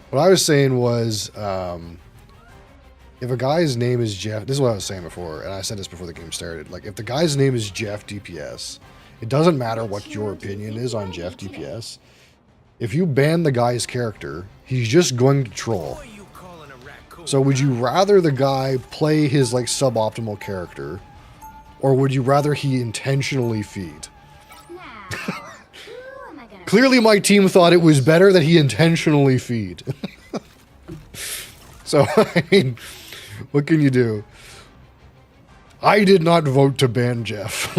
What I was saying was, if a guy's name is Jeff, this is what I was saying before, and I said this before the game started, like, if the guy's name is Jeff DPS, it doesn't matter what your opinion is on Jeff DPS. If you ban the guy's character, he's just going to troll. So would you rather the guy play his, like, suboptimal character, or would you rather he intentionally feed? Clearly my team thought it was better that he intentionally feed. So, I mean, what can you do? I did not vote to ban Jeff.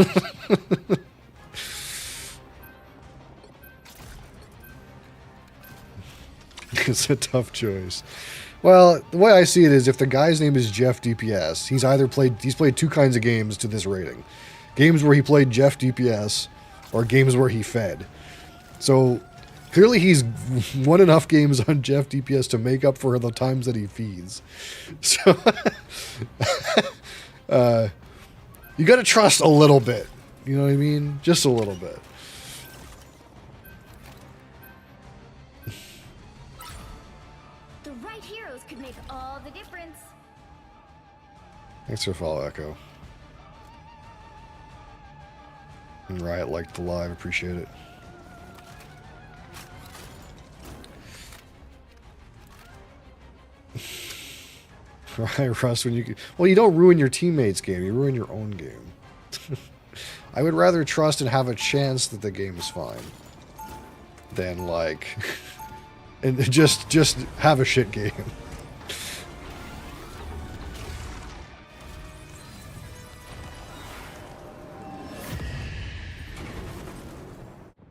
It's a tough choice. Well, the way I see it is if the guy's name is Jeff DPS, he's played two kinds of games to this rating. Games where he played Jeff DPS or games where he fed. So clearly he's won enough games on Jeff DPS to make up for the times that he feeds. So you got to trust a little bit. You know what I mean? Just a little bit. The right heroes could make all the difference. Thanks for follow, Echo. And Riot liked the live. Appreciate it. Right, Russ, when you... Well, you don't ruin your teammates' game. You ruin your own game. I would rather trust and have a chance that the game is fine than, like... and just have a shit game.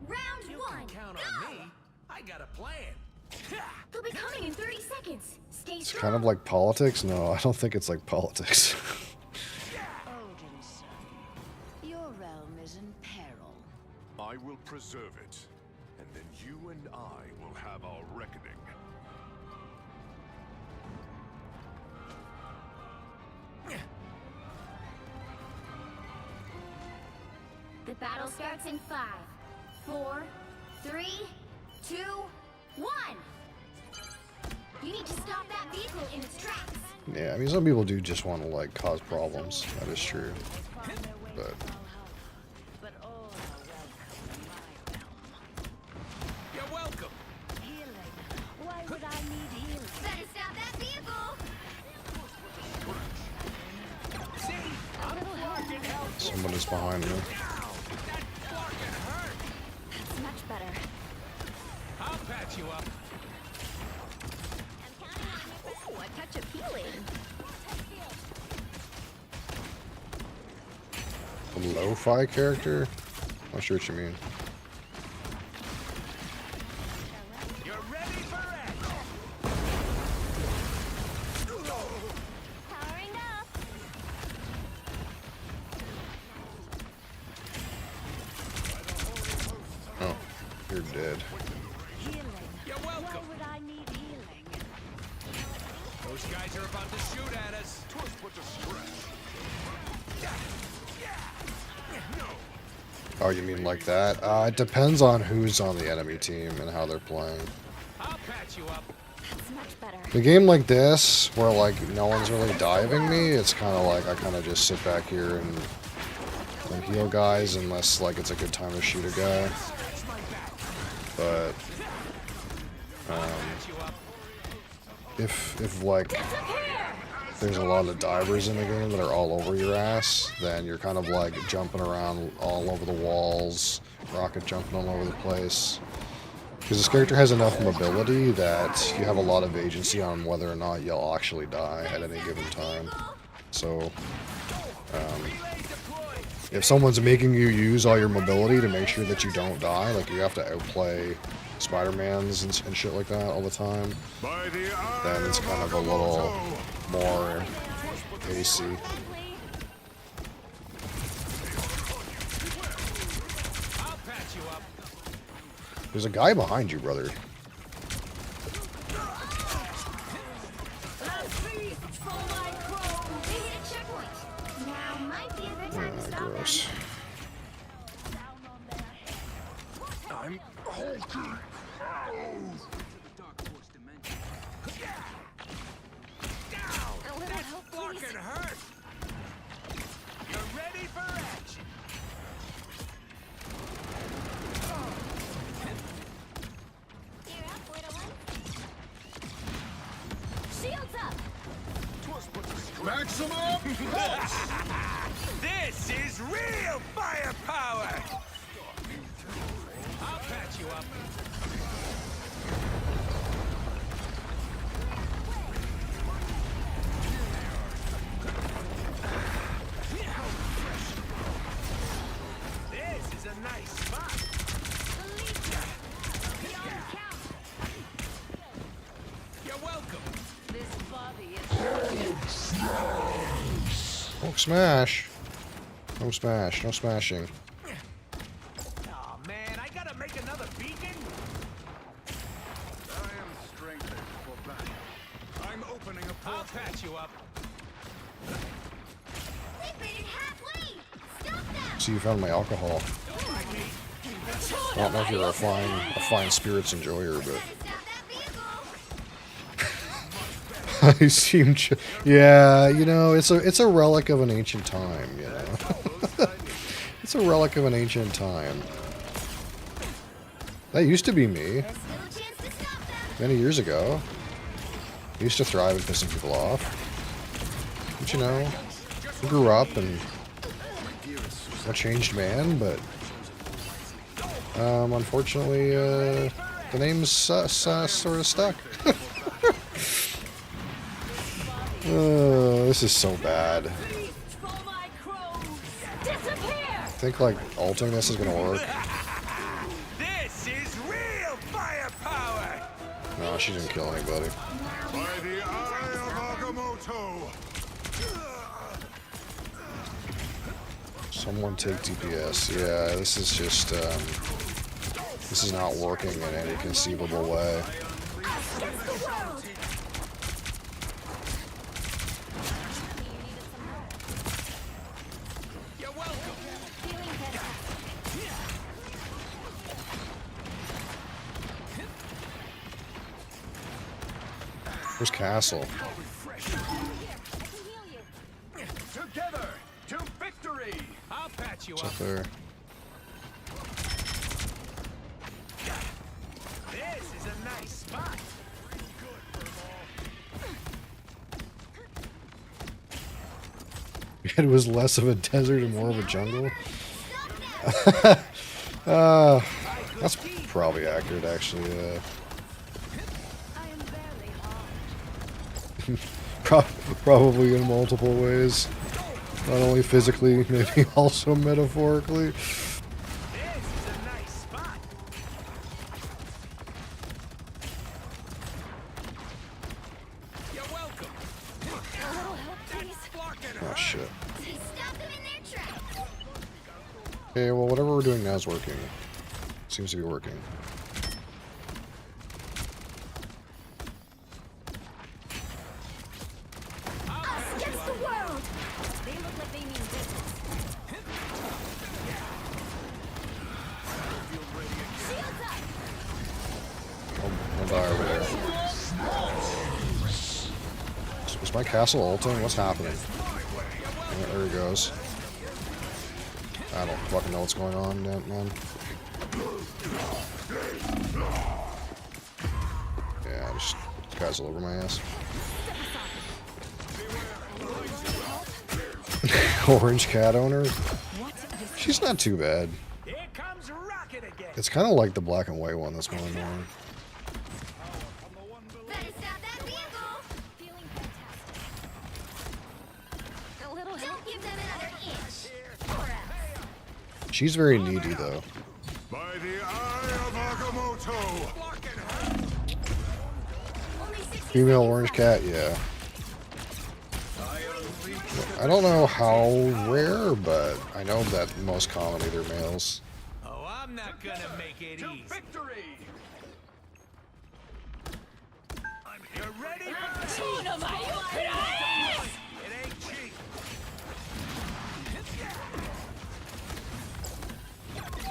Round one. Count on me. I got a plan. They'll be coming in 30 seconds. Stay It's strong. kind of like politics. No, I don't think it's like politics. Odin, son. Your realm is in peril. I will preserve it, and then you and I will have our reckoning. The battle starts in 5, 4, 3, 2, 1. You need to stop that vehicle in its tracks. Yeah, I mean, some people do just want to, like, cause problems. That is true. But... But all are welcome in my realm. You're welcome. Healing. Why would I need healing? Better stop that vehicle. someone is behind me. That's much better. I'll patch you up. I'm counting on you. A lo-fi character? Not sure what you mean. You're ready for action. Powering up. Oh, you're dead. You're welcome. Would I need healing? Those guys are about to shoot at us. Oh, you mean like that? It depends on who's on the enemy team and how they're playing. I'll patch you up. That's much better. The game like this, where like no one's really diving me, it's kind of like I kind of just sit back here and heal guys unless like it's a good time to shoot a guy. But if like there's a lot of divers in the game that are all over your ass, then you're kind of like jumping around all over the walls, rocket jumping all over the place. Because this character has enough mobility that you have a lot of agency on whether or not you'll actually die at any given time. So, if someone's making you use all your mobility to make sure that you don't die, like you have to outplay Spider-Mans and shit like that all the time, then it's kind of a little more AC. I'll patch you up. There's a guy behind you, brother. Gross. I'm hulking. That fucking hurt. You're ready for action. Shields up. Maximum pulse! This is real firepower. I'll patch you up. This is a nice spot. You're welcome. This body is Don't smash. No smash. No smashing. Oh man, I gotta make another beacon. I am strengthened for battle. I'm opening a I'll portal. patch you up. They made it halfway. Stop them. See, you found my alcohol. I don't know if you're a fine spirits enjoyer, but Stop that vehicle. I seem to. Yeah, you know, it's a relic of an ancient time. You know, it's a relic of an ancient time. That used to be me There's still a chance to stop them. many years ago. I used to thrive at pissing people off. But you know, I grew up and a changed man, but unfortunately, the name's sort of stuck. This is so bad. I think like ulting this is gonna work. This is real firepower. No, she didn't kill anybody. By the eye of Agamotto! Someone take DPS. Yeah, this is just this is not working in any conceivable way. You're welcome. Where's Castle? Together to victory! I'll patch you It's up. up there. This is a nice spot. It was less of a desert and more of a jungle. That's probably accurate, actually. Probably in multiple ways. Not only physically, maybe also metaphorically. This is a nice spot. You're welcome. That's blocking her. Oh shit. Stop them in their tracks. Okay, well whatever we're doing now is working. Seems to be working. Us against the world. They look like they mean business. Shields up. I'll die over there. Is my castle ulting? What's happening? Yeah, there he goes. I don't fucking know what's going on, man. Yeah, just guys all over my ass. Orange cat owner? She's not too bad. Here comes Rocket again. It's kind of like the black and white one that's going on. Better stop that vehicle. Feeling fantastic. A little help. Don't give them another inch. Or else. She's very needy, though. By the eye of Agamotto! Only 60 Female seconds orange left. cat, yeah. I don't know how rare, but I know that most commonly they're males. Oh, I'm not gonna make it easy. Victory! I'm here ready for this. It ain't cheap.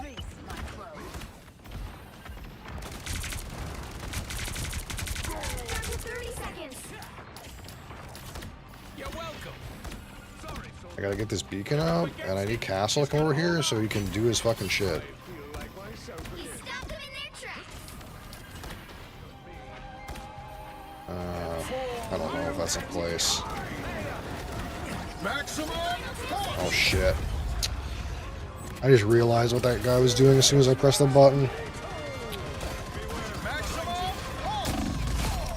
Grease my clothes. Down to 30 seconds. You're welcome. Sorry, I gotta get this beacon out, and I need Castle to come over here so he can do his fucking shit. You stop them in their tracks. I don't know if that's in place. Maximum! Oh shit. I just realized what that guy was doing as soon as I pressed the button.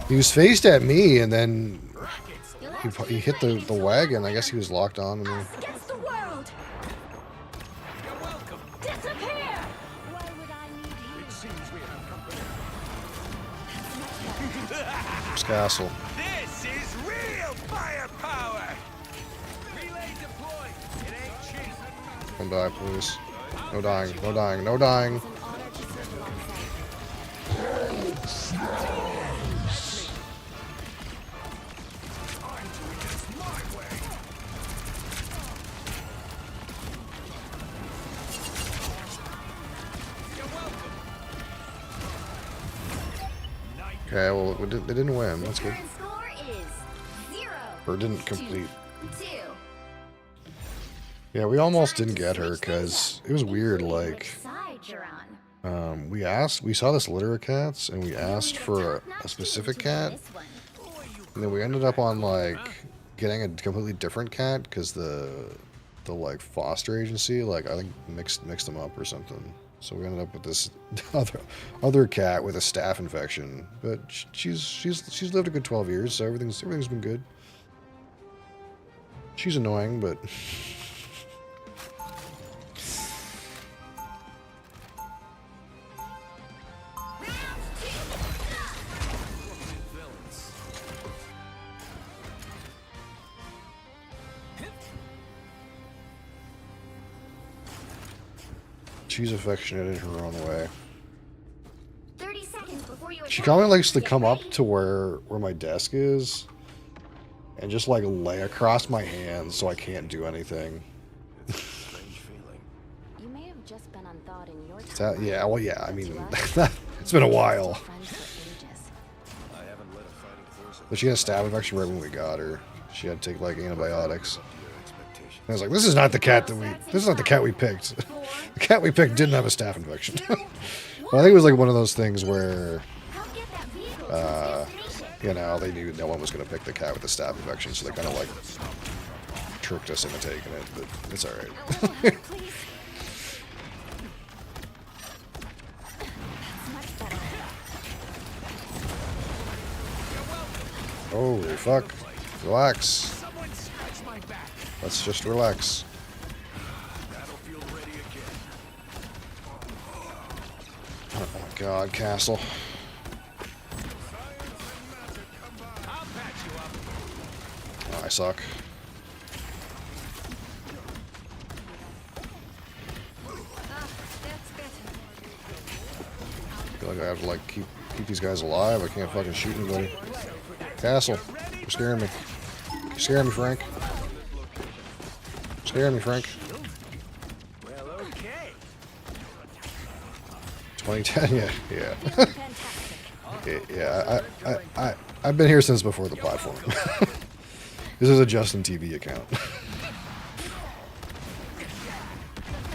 He was faced at me, and then he hit the wagon. I guess he was locked on to me. Us against the world. you're welcome. Disappear. Why would I need you? It's Castle. This is real firepower. Relay deployed. It ain't cheap. Don't die, please. No dying, no dying, no dying. It's an honor to serve your consent. Okay, well, they didn't win. That's good. Current score is 0. Or didn't complete. 2. Yeah, we almost didn't get her because it was weird. Including Like, which side you're on. we saw this litter of cats, and we asked for a specific cat, This one. and then we ended up on like getting a completely different cat because the like foster agency, like I think mixed them up or something. So we ended up with this other cat with a staph infection, but she's lived a good 12 years, so everything's been good. She's annoying, but she's affectionate in her own way. 30 seconds before you She attack. kind of likes to Get come up ready. to where my desk is and just like lay across my hands so I can't do anything. You may have just been unthawed in your Is that, time. yeah, well, yeah, I mean, To us, it's been a while. friends for ages. I haven't led a fighting force But she had a staph infection right when we got her. She had to take like antibiotics. up to your expectations. I was like, this is not the cat we picked. The cat we picked didn't have a staph infection. Well, I think it was like one of those things where, Help get that vehicle to its destination. you know, they knew no one was going to pick the cat with the staph infection, so they kind of like tricked us into taking it, but it's alright. A little help, please. That's much better. Holy fuck. Relax. Someone scratch my back. Let's just relax. Battlefield ready again. Oh my god, Castle. I'll patch you up. Oh, I suck. I feel like I have to like keep these guys alive. I can't fucking shoot anybody. Castle, you're scaring me. You're scaring me, Frank. You're scaring me, Frank. Well, okay. 2010, yeah. Yeah, I've been here since before the platform. This is a Justin TV account.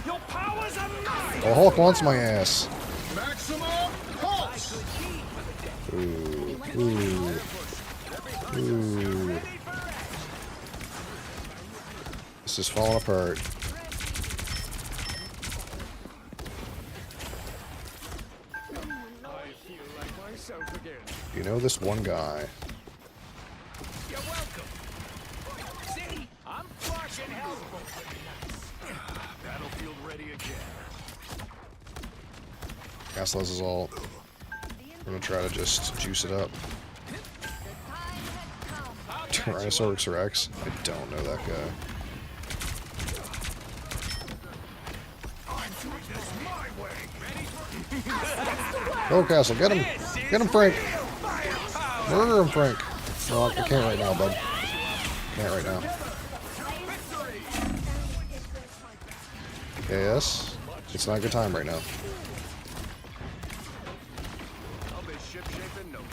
Your powers are mine. Oh, Hulk wants my ass. Maximum pulse! Ooh, ooh, ooh. This is falling apart. You know this one guy. You're welcome. See, I'm flushing hell. Battlefield ready again. Castle has his ult. I'm gonna try to just juice it up. Tyrannosaurus Rex? I don't know that guy. Go, Castle, get him! Get him, Frank! Murder him, Frank! No, I can't right now, bud. Can't right now. Yes? It's not a good time right now. I'll be shipshape in no time.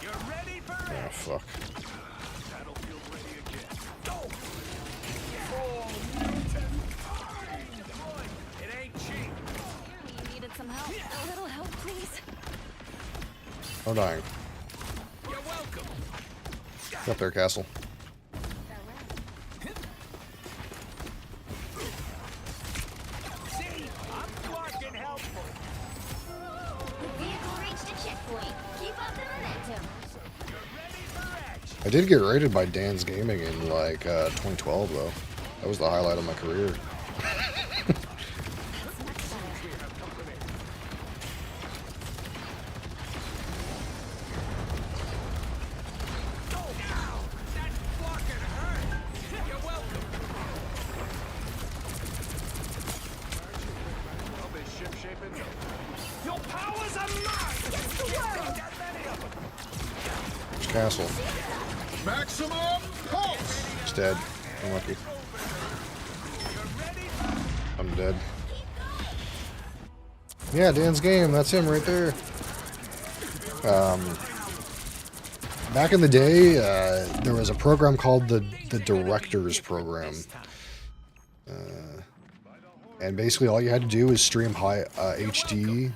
You're ready for Oh, fuck. battlefield ready again. Go! It ain't cheap. You needed some help. A little help, please. I'm dying. You're welcome. Get up there, Castle. See, I'm flushing helpful. The vehicle reached a checkpoint. Keep up the momentum. I did get rated by Dan's Gaming in like 2012 though. That was the highlight of my career. That fucking hurt. You're welcome. I'll be shipshape in no time. Your powers are mine. Get to work. That many of them. There's Castle. Maximum pulse! He's dead. Unlucky. I'm dead. Yeah, Dan's Game. That's him right there. Back in the day, there was a program called the Directors Program. And basically all you had to do was stream high HD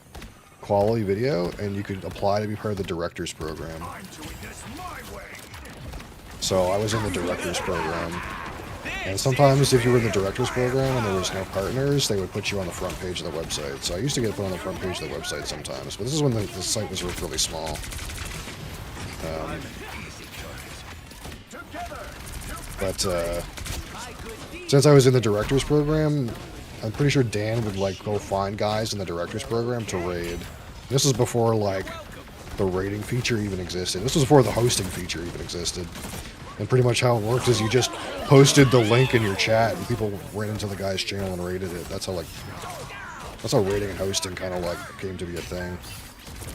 quality video, and you could apply to be part of the Directors Program. I'm doing this my way. So I was in the Directors Program. And sometimes if you were in the Directors Program and there was no partners, they would put you on the front page of the website. So I used to get put on the front page of the website sometimes. But this is when the site was really small. Since I was in the Directors Program, I'm pretty sure Dan would like go find guys in the Directors Program to raid. This was before like the raiding feature even existed. This was before the hosting feature even existed. And pretty much how it worked is you just posted the link in your chat and people ran into the guy's channel and raided it. That's how raiding and hosting kind of like came to be a thing.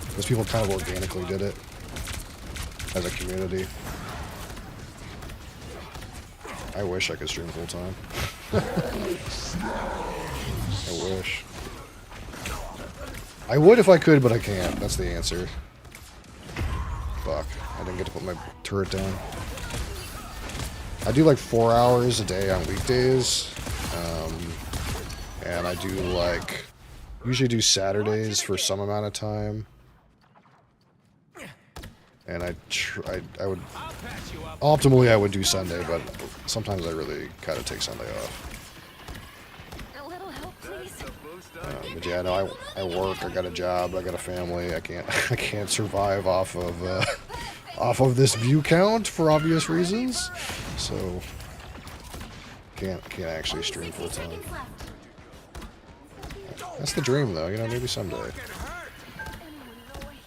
Because people kind of organically did it as a community. I wish I could stream full time. I wish. I would if I could, but I can't. That's the answer. Fuck. I didn't get to put my turret down. I do like 4 hours a day on weekdays. And I do like... usually do Saturdays for some amount of time. And I would... optimally, I would do Sunday, but sometimes I really kind of take Sunday off. A little help, please. But yeah, no, I work. I got a job. I got a family. I can't survive off of this view count for obvious reasons. So can't actually stream full time. That's the dream, though. You know, maybe someday.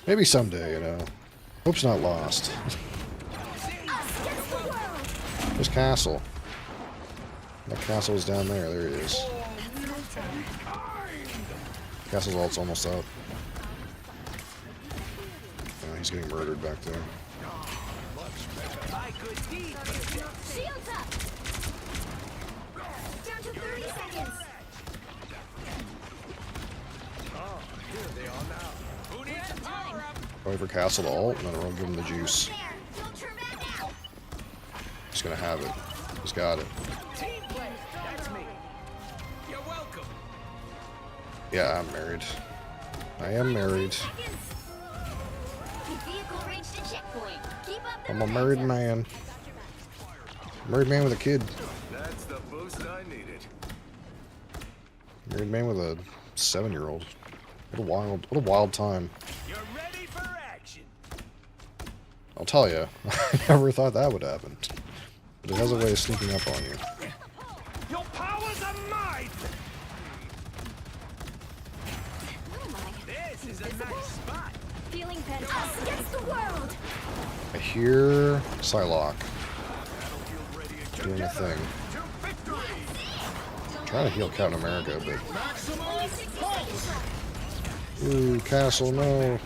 Maybe someday. You know, hope's not lost. There's Castle. That castle is down there. There he is. Castle's ult's almost up. Oh, he's getting murdered back there. Shields up. Down to 30 seconds. Wait for Castle to ult, and then we'll give him the juice. There. Don't turn back now. He's gonna have it. He's got it. Team play. That's me. You're welcome. Yeah, I'm married. I am married. The vehicle reached a checkpoint. Keep up the I'm a married momentum. man. Married man with a kid. That's the boost I needed. Married man with a 7-year-old. What a wild time. You're ready for action. I'll tell you, I never thought that would happen. But it has a way of sneaking up on you. Your powers are mine. This is a nice spot. Feeling better. Us against the world. I hear Psylocke doing a thing. I'm trying to heal Captain America, but... Only 60 seconds left. Ooh, Castle, no.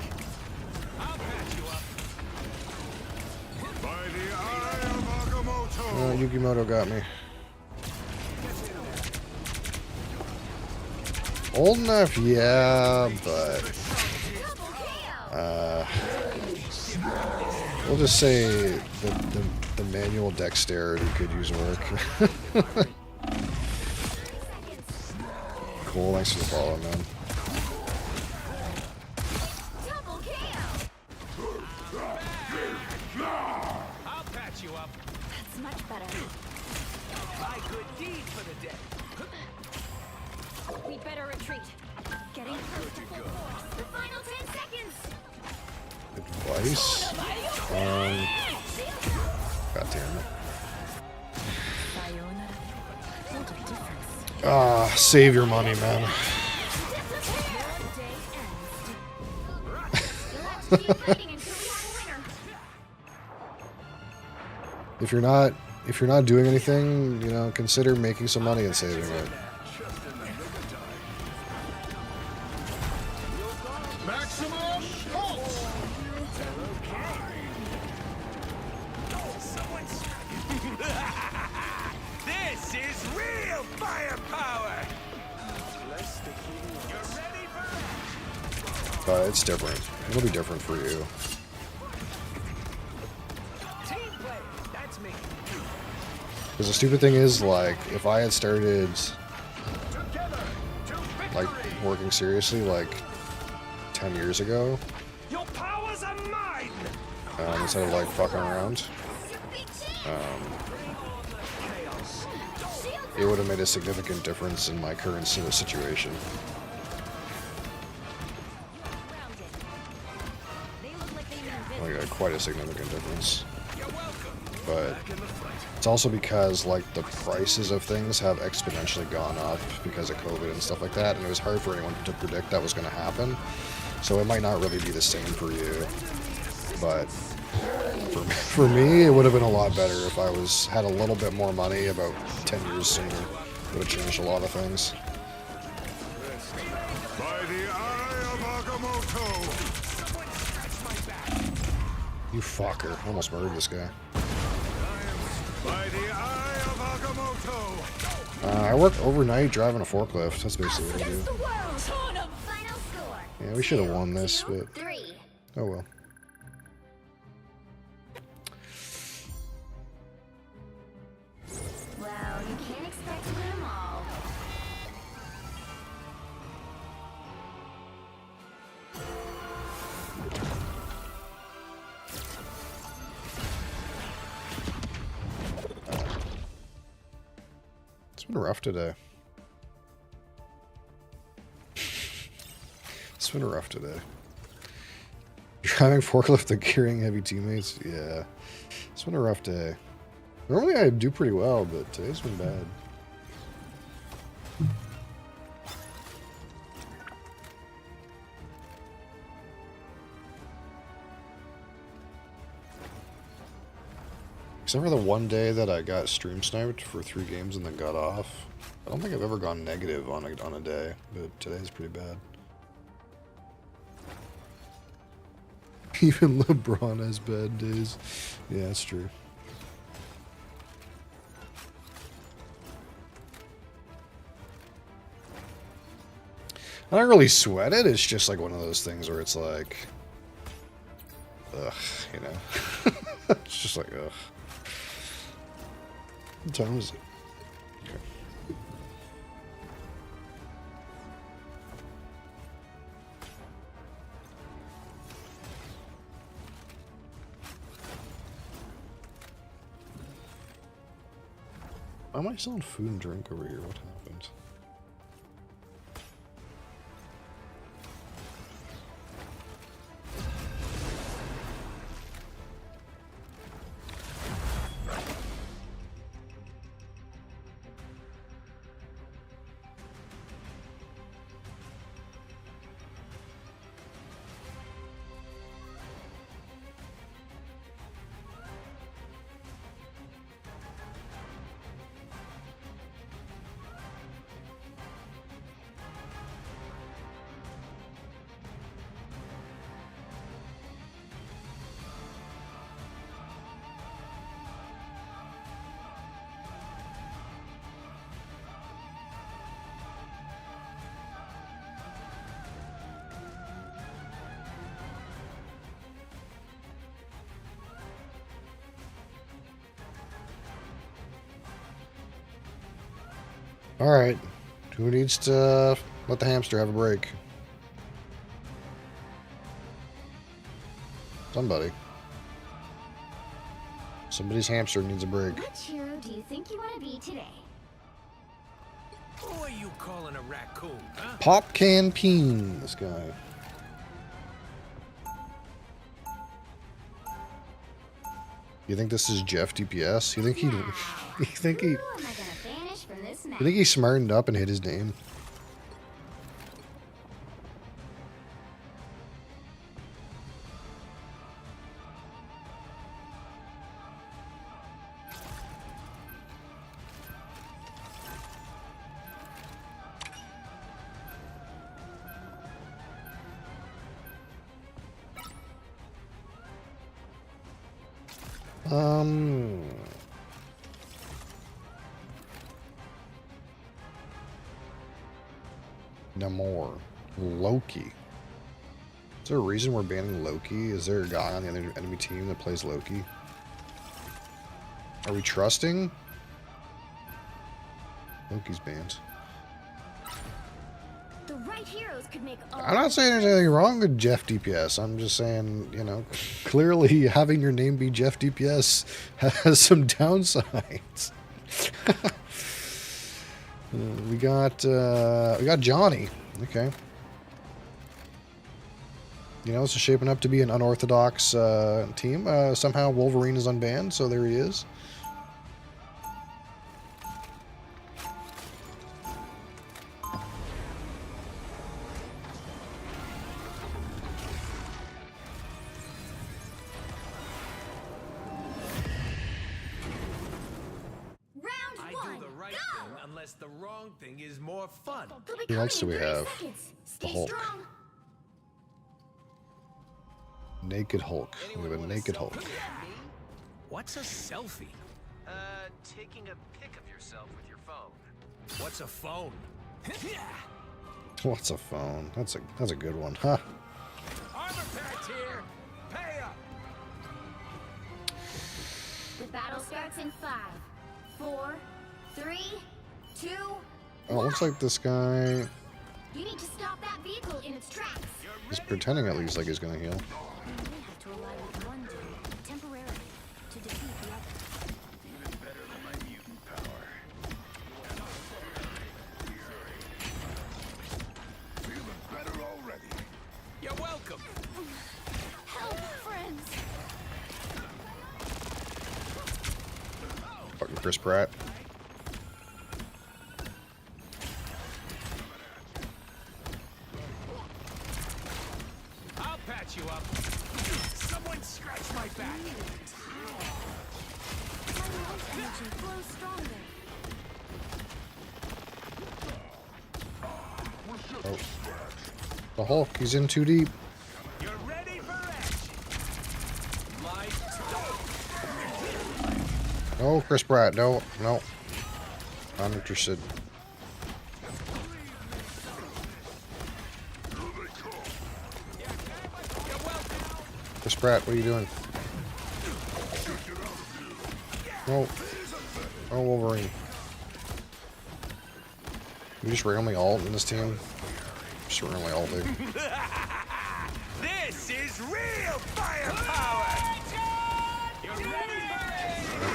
By the eye of Agamotto. Yukimoto got me. Old enough, yeah, but... we'll just say the manual dexterity could use work. Cool, thanks for the follow, man. Double kill. I'll patch you up. That's much better. My good deed for the day. We better retreat. Getting close to full force. The final 10 seconds. Advice? God damn it. Ah, save your money, man. If you're not doing anything, you know, consider making some money and saving it. Maximum pulse. This is real firepower. You're ready for But it's different. It'll be different for you. team play. That's me. Because the stupid thing is, like, if I had started, like, working seriously, like, 10 years ago, Your powers are mine. instead of, like, fucking around, it would have made a significant difference in my current situation. Like, quite a significant difference. But it's also because, like, the prices of things have exponentially gone up because of COVID and stuff like that, and it was hard for anyone to predict that was going to happen. So it might not really be the same for you, but for me, it would have been a lot better if I had a little bit more money about 10 years sooner. It would have changed a lot of things. By the eye of Agamotto. You fucker. I almost murdered this guy. By the eye of Agamotto. I work overnight driving a forklift. That's basically what I do. The world. Final score. Yeah, we should have won this, but 3. oh well. Well, you can't expect to win them all. It's been rough today. It's been rough today. Driving forklift and carrying heavy teammates? Yeah. It's been a rough day. Normally I do pretty well, but today's been bad. Except for the one day that I got stream sniped for 3 games and then got off. I don't think I've ever gone negative on a day, but today's pretty bad. Even LeBron has bad days. Yeah, that's true. I don't really sweat it. It's just like one of those things where it's like, ugh, you know. It's just like, ugh. What time is it? Okay. Why am I selling food and drink over here? What happened? Alright. Who needs to let the hamster have a break? Somebody. Somebody's hamster needs a break. Which hero do you think you want to be today? Who are you calling a raccoon, huh? Pop Can Peen, this guy. You think this is Jeff DPS? You think he? You think he? Who am I gonna banish from this map? You think he smartened up and hit his name? No more. Loki. Is there a reason we're banning Loki? Is there a guy on the other enemy team that plays Loki? Are we trusting? Loki's banned. The right heroes could make all I'm not saying there's anything wrong with Jeff DPS. I'm just saying, you know, clearly having your name be Jeff DPS has some downsides. We got Johnny. Okay. You know, this is shaping up to be an unorthodox team. Somehow Wolverine is unbanned, so there he is. The wrong thing is more fun. Who else do we have? The Hulk. Naked Hulk. We have a naked Hulk. What's a selfie? Taking a pic of yourself with your phone. What's a phone? What's a phone? That's a good one, huh? Armor packs here. Pay up. The battle starts in 5, 4, 3, 2. Oh, looks like this guy You need to stop that vehicle in its tracks. is pretending at least like he's gonna heal. You may have to ally with one dude temporarily to defeat the other. Even better than my mutant power. Feeling better already. Chris Pratt. I'll patch you up. Someone scratch my back. Energy flows stronger. Oh. The Hulk, he's in too deep. You're ready for action. No, Chris Pratt, no, no. Not interested. Chris Pratt, what are you doing? No. Oh, Wolverine. You just randomly ult in this team? Just randomly ulting. This is real firepower.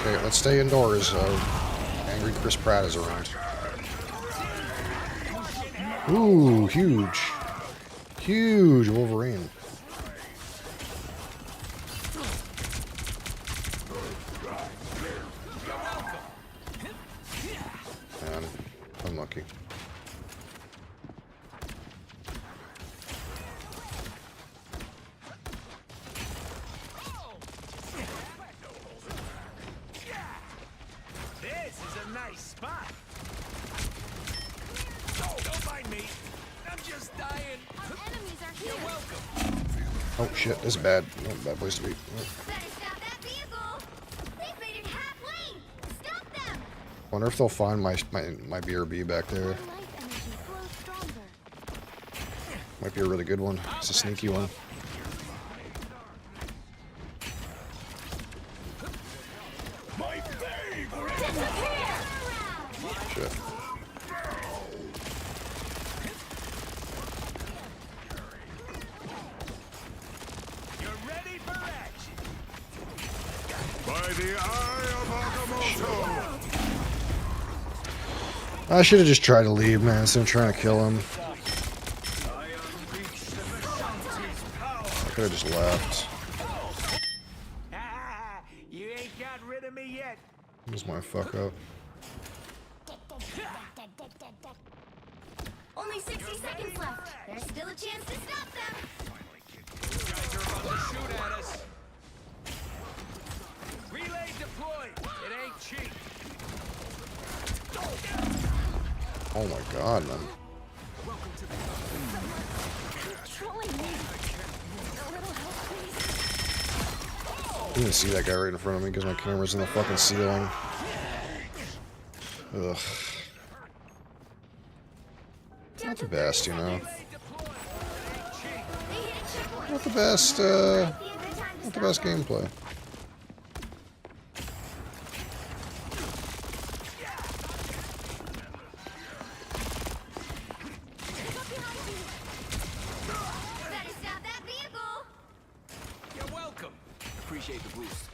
Okay, let's stay indoors. Angry Chris Pratt is around. Ooh, huge. Huge Wolverine. Man, unlucky. This is a nice spot. Don't mind me. I'm just dying. Enemies are here. You're welcome. Oh shit, this is bad. Oh, bad place to be. Better stop that vehicle. They've made it half lane. Stop them. Wonder if they'll find my BRB back there. Life energy flows stronger. Might be a really good one. It's a sneaky one. My favorite! Shit. You're ready for action. By the eye of Agamotto! I should have just tried to leave, man. Instead of trying to kill him. I could have just left. You ain't got rid of me yet. This is my fuck up. Only 60 seconds left. There's still a chance to stop them. These guys are about to shoot at us. Relay deployed. It ain't cheap. Oh my god, man. Trolling me. A little help, please. I didn't see that guy right in front of me because my camera's in the fucking ceiling. Ugh. Not the best, you know. Not the best, not the best gameplay. Better stop that vehicle. You're welcome. Appreciate the boost.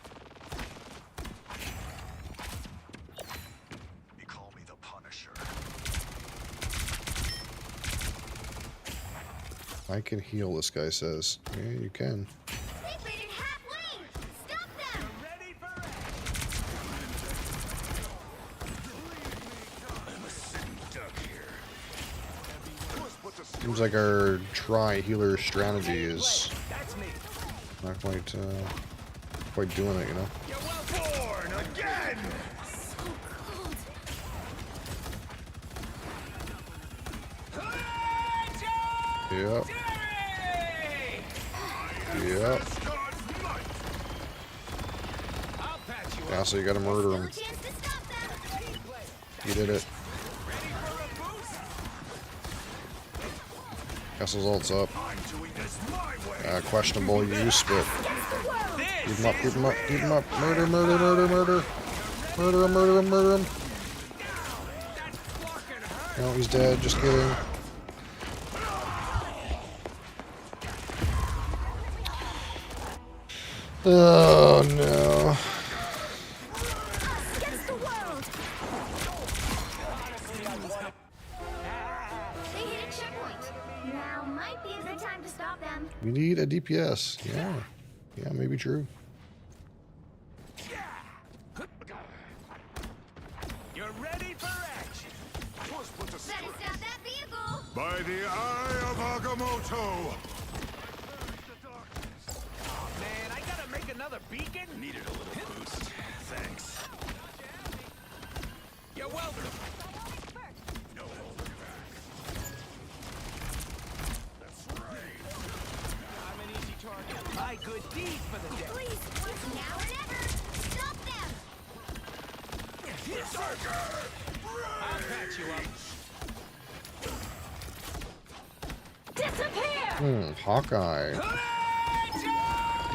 You call me the Punisher. I can heal, this guy says. Yeah, you can. They've made it half lane. Stop them. Ready for action. Seems like our tri-healer strategy is That's me. not quite doing it, you know? You're born again. So cold. Yep. Yep. I'll patch you Yeah, up. so you gotta murder Still him. a chance to stop them. You did it. Ready for a boost? Castle's ult's up. I'm doing this my way. Questionable use, but This keep him up, is keep him up, keep him up. real Murder, murder, murder, murder. Murder him, murder him, murder him. That fucking hurt. No, he's dead, just kidding. Oh no. Against the world. They hit a checkpoint. Now might be a good time to stop them. We need a DPS. Yeah. Yeah, maybe true. By the eye of Agamotto! Oh man, I gotta make another beacon? Needed a little boost. Thanks. You're welcome. No holding back. That's right. I'm an easy target. My good deed for the day. Please, it's now or never. Stop them. I'll patch you up. Disappear. Hawkeye.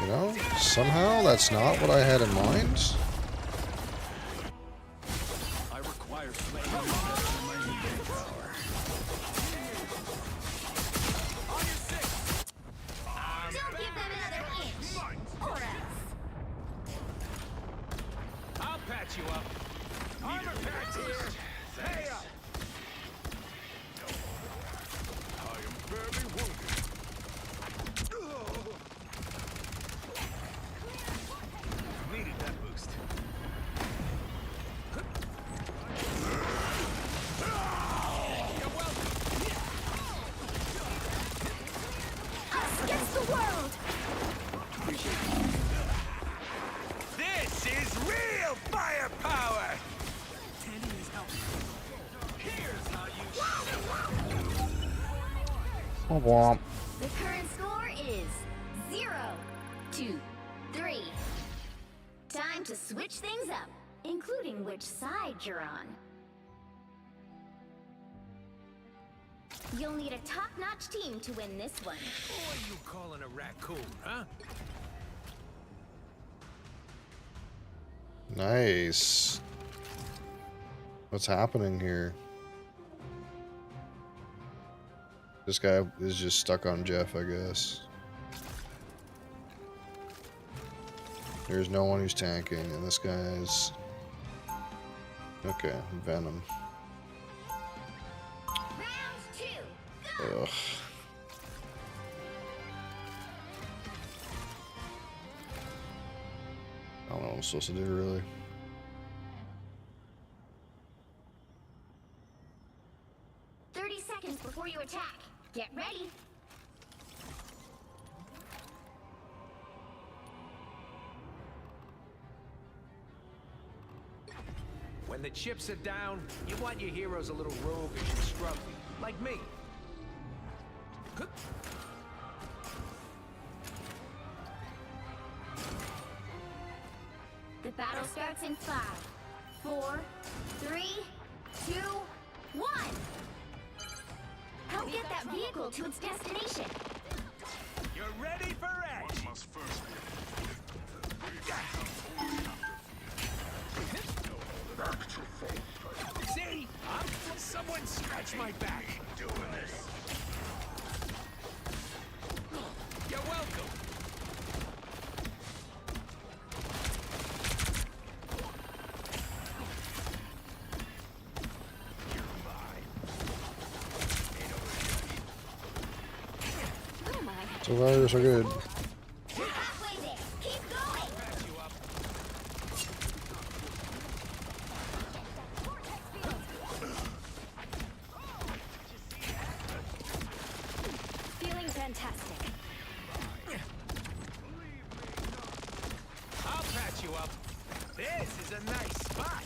You know, somehow that's not what I had in mind. I require flame to invest in my healing power. Don't give them another inch. Or else. I'll patch you up. Armor patch here. Hey up. I am barely wounded. Needed that boost. You're welcome. Us against the world. This is real firepower. Here's how you Womp womp. The current score is 0-3. Time to switch things up, including which side you're on. You'll need a top-notch team to win this one. Who are you calling a raccoon, huh? Nice. What's happening here? This guy is just stuck on Jeff, I guess. There's no one who's tanking, and this guy's... Okay, Venom. Round 2, go! Ugh. I don't know what I'm supposed to do, really. Seconds before you attack. Get ready. When the chips are down, you want your heroes a little roguish and scruffy, like me. The battle starts in 5, 4, 3, 2, 1. Help get that vehicle to its destination. You're ready for edge. One must first See? Someone scratch my back. doing this. You're welcome. Survivors are good. You're halfway there. Keep going. Patch you up. Feeling fantastic. I'll patch you up. This is a nice spot.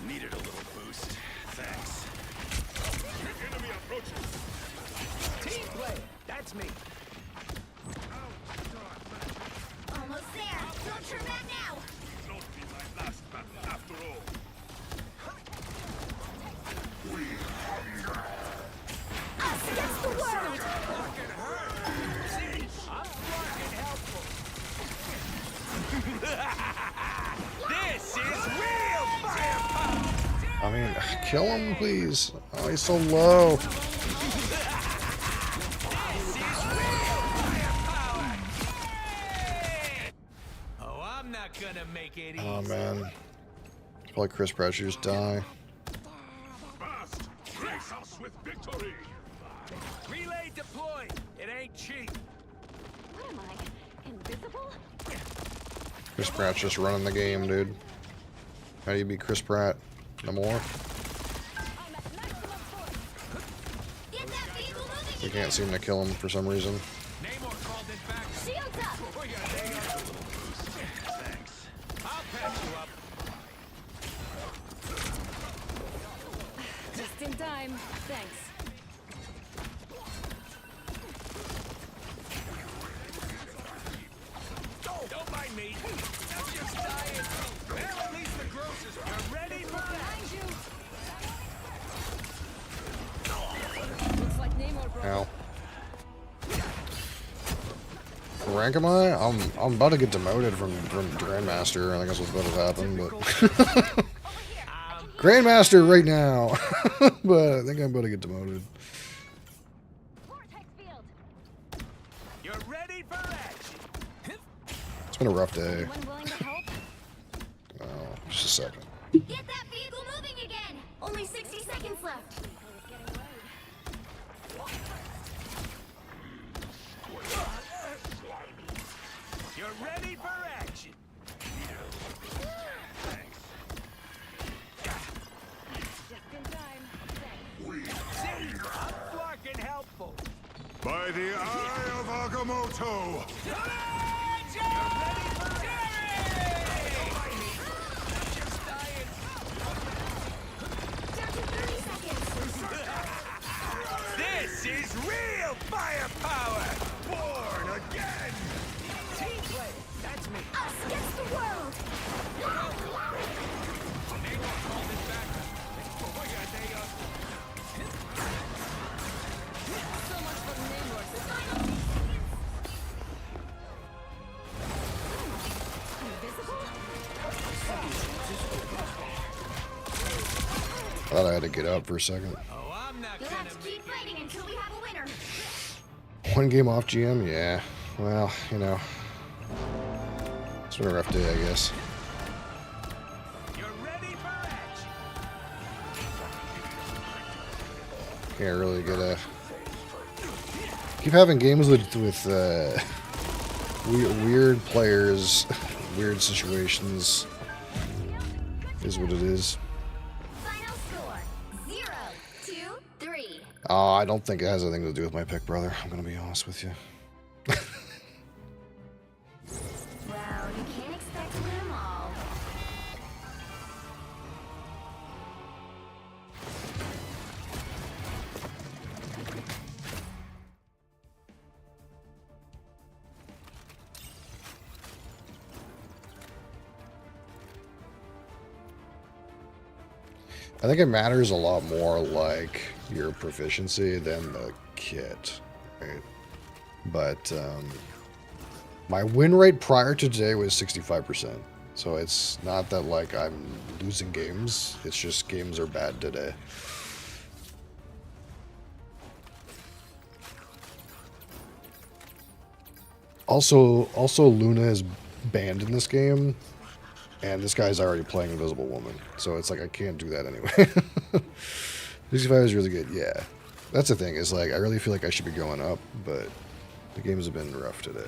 Needed a little boost. Thanks. Enemy approaching. Team play. That's me. Almost there. Don't turn back now. Not be my last battle after all. Us against the world. See? I'm fucking helpful. This is real firepower. I mean, kill him, please. Oh, he's so low. Oh, I'm not gonna make it easy. Oh, man. Probably Chris Pratt should just die. Fast! Grace us with victory! Relay deployed. It ain't cheap. What am I? Invisible? Chris Pratt's just running the game, dude. How do you beat Chris Pratt? No more? We can't seem to kill him for some reason. Namor called it back. Shields up! Oh, yeah, there you go. Thanks. I'll patch you up. Just in time. Thanks. Don't mind me. I'm just dying. Well, at least the grocer's are ready for Behind you. Looks like Namor broke. Ow. What rank am I? I'm about to get demoted from Grandmaster. I think that's what's about to happen, but Grandmaster right now. But I think I'm about to get demoted. Vortex field! You're ready for action. It's been a rough day. Anyone willing to help? Oh, just a second. Get that vehicle moving again! Only 60 seconds left. You're ready for action. Thanks. Just in time. See, I'm fucking helpful. By the eye of Agamotto! You're ready for action. Just dying. Down to 30 seconds. This is real firepower. Born again. Team play. That's me. Us against the world! Namor called it back. Oh, yeah, there you go. So much for Namor. Thought I had to get up for a second. Oh, I'm not You'll gonna have to keep fighting until we have a winner. One game off GM? Yeah. Well, you know. It's been a rough day, I guess. You're ready for action. Can't really get a... Keep having games with weird players, weird situations. Is what it is. Final score 0-2-3. I don't think it has anything to do with my pick, brother. I'm gonna be honest with you. Well, you can't expect to win them all. I think it matters a lot more, like, your proficiency than the kit, right? But, my win rate prior to today was 65%. So it's not that, like, I'm losing games. It's just games are bad today. Also, Luna is banned in this game. And this guy's already playing Invisible Woman. So it's like, I can't do that anyway. 65 is really good, yeah. That's the thing, is like, I really feel like I should be going up, but the games have been rough today.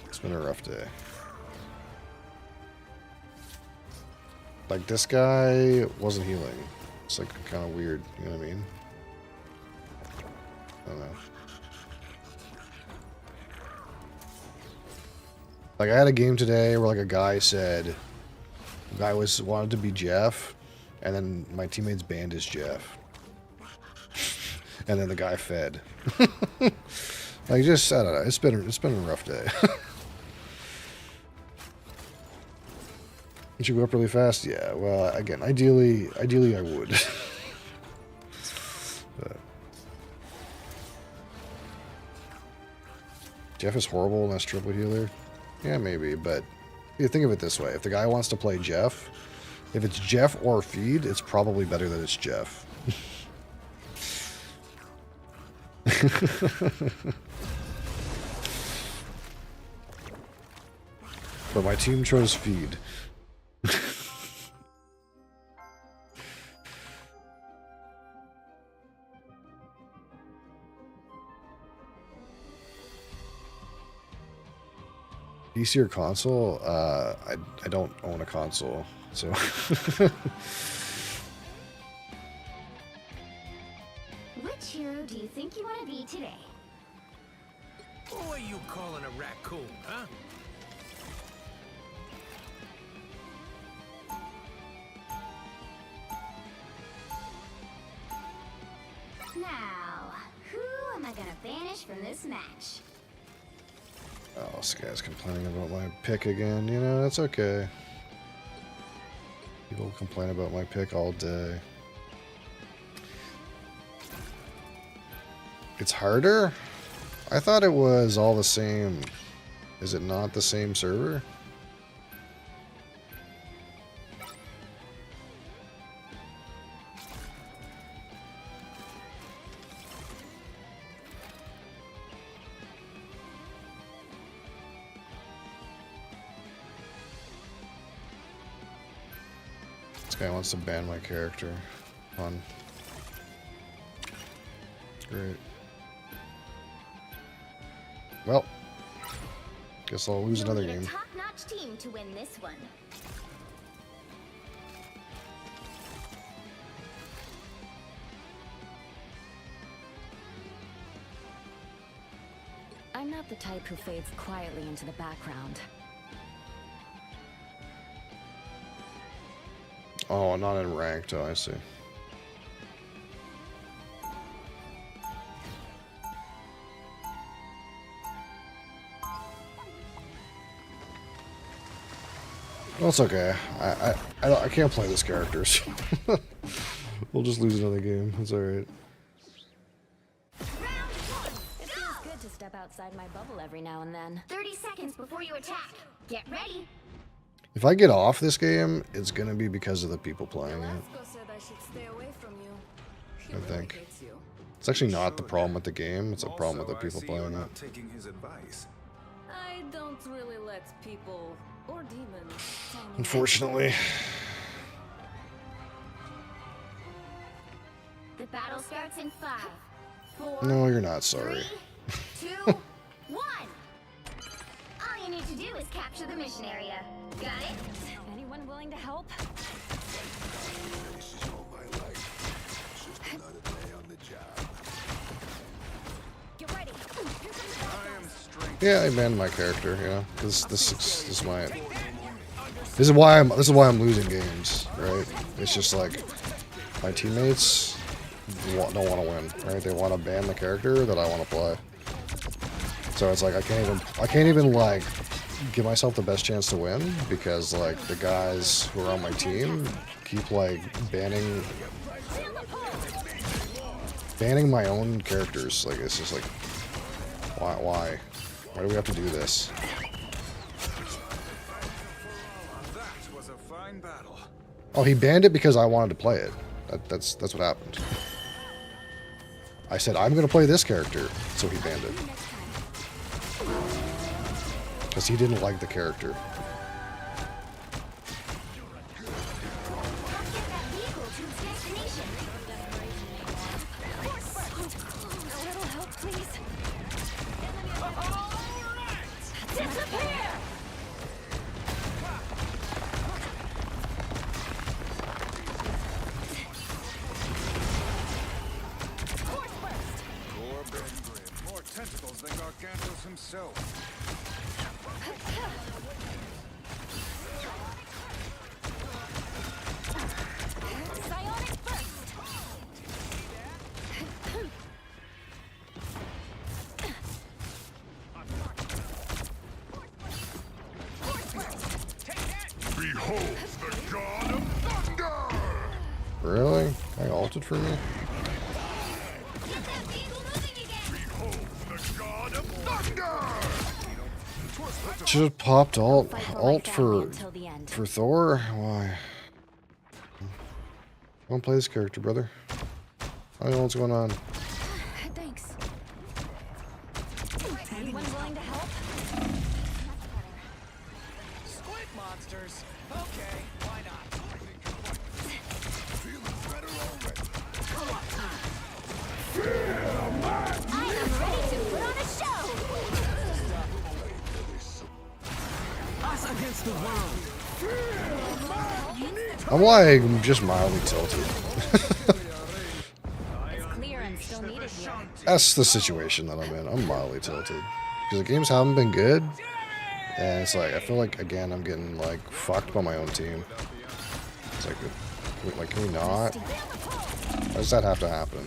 It's been a rough day. Like, this guy wasn't healing. It's like kind of weird, you know what I mean? I don't know. Like, I had a game today where, like, a guy wanted to be Jeff, and then my teammates banned as Jeff. And then the guy fed. Like, just, I don't know, it's been a rough day. You should go up really fast? Yeah, well, again, ideally I would. But Jeff is horrible and that's triple healer? Yeah, maybe, but you think of it this way. If the guy wants to play Jeff, if it's Jeff or Feed, it's probably better that it's Jeff. But my team chose Feed. PC or console? I don't own a console, so. Which hero do you think you want to be today? Who are you calling a raccoon, huh? Now, who am I gonna banish from this match? Oh, this guy's complaining about my pick again. You know, that's okay. People complain about my pick all day. It's harder? I thought it was all the same. Is it not the same server? This guy wants to ban my character. Fun. Great. Well, guess I'll lose another game. Top-notch team to win this one. I'm not the type who fades quietly into the background. Oh, not in ranked. Oh, I see. Well, it's okay. I can't play this character. So we'll just lose another game. It's alright. It feels good to step outside my bubble every now and then. 30 seconds before you attack. Get ready. If I get off this game, it's gonna be because of the people playing it. I think. It's actually not the problem with the game, it's a problem with the people playing it. Taking his advice. I don't really let people or demons. Unfortunately. The battle starts in 5, 4. No, you're not sorry. 3, 2, 1. All you need to do is capture the mission area. Got it? Anyone willing to help? This is all my life. It's just another day on the job. Get ready. Yeah, I banned my character, you know, because this is my this is why I'm losing games, right? It's just like my teammates don't want to win, right? They want to ban the character that I want to play. So it's like I can't even like give myself the best chance to win because like the guys who are on my team keep like banning my own characters. Like it's just like why do we have to do this? That was a fine battle. Oh, he banned it because I wanted to play it. That's what happened. I said I'm gonna play this character, so he banned it. Because he didn't like the character. More tentacles than Gargantos himself. Behold the god of thunder! Really? I ulted for me? Behold the god of thunder! Should have popped alt for Thor? Why? I want to play this character, brother. I don't know what's going on. Thanks. Anyone willing to help? Squid monsters. Okay, why not? Feeling better already. I am ready to put on a show. Us against the world. I'm like just mildly tilted. It's clear I'm still needed. That's the situation that I'm in. I'm mildly tilted because the games haven't been good, and it's like I feel like again I'm getting like fucked by my own team. It's like can we not? Why does that have to happen?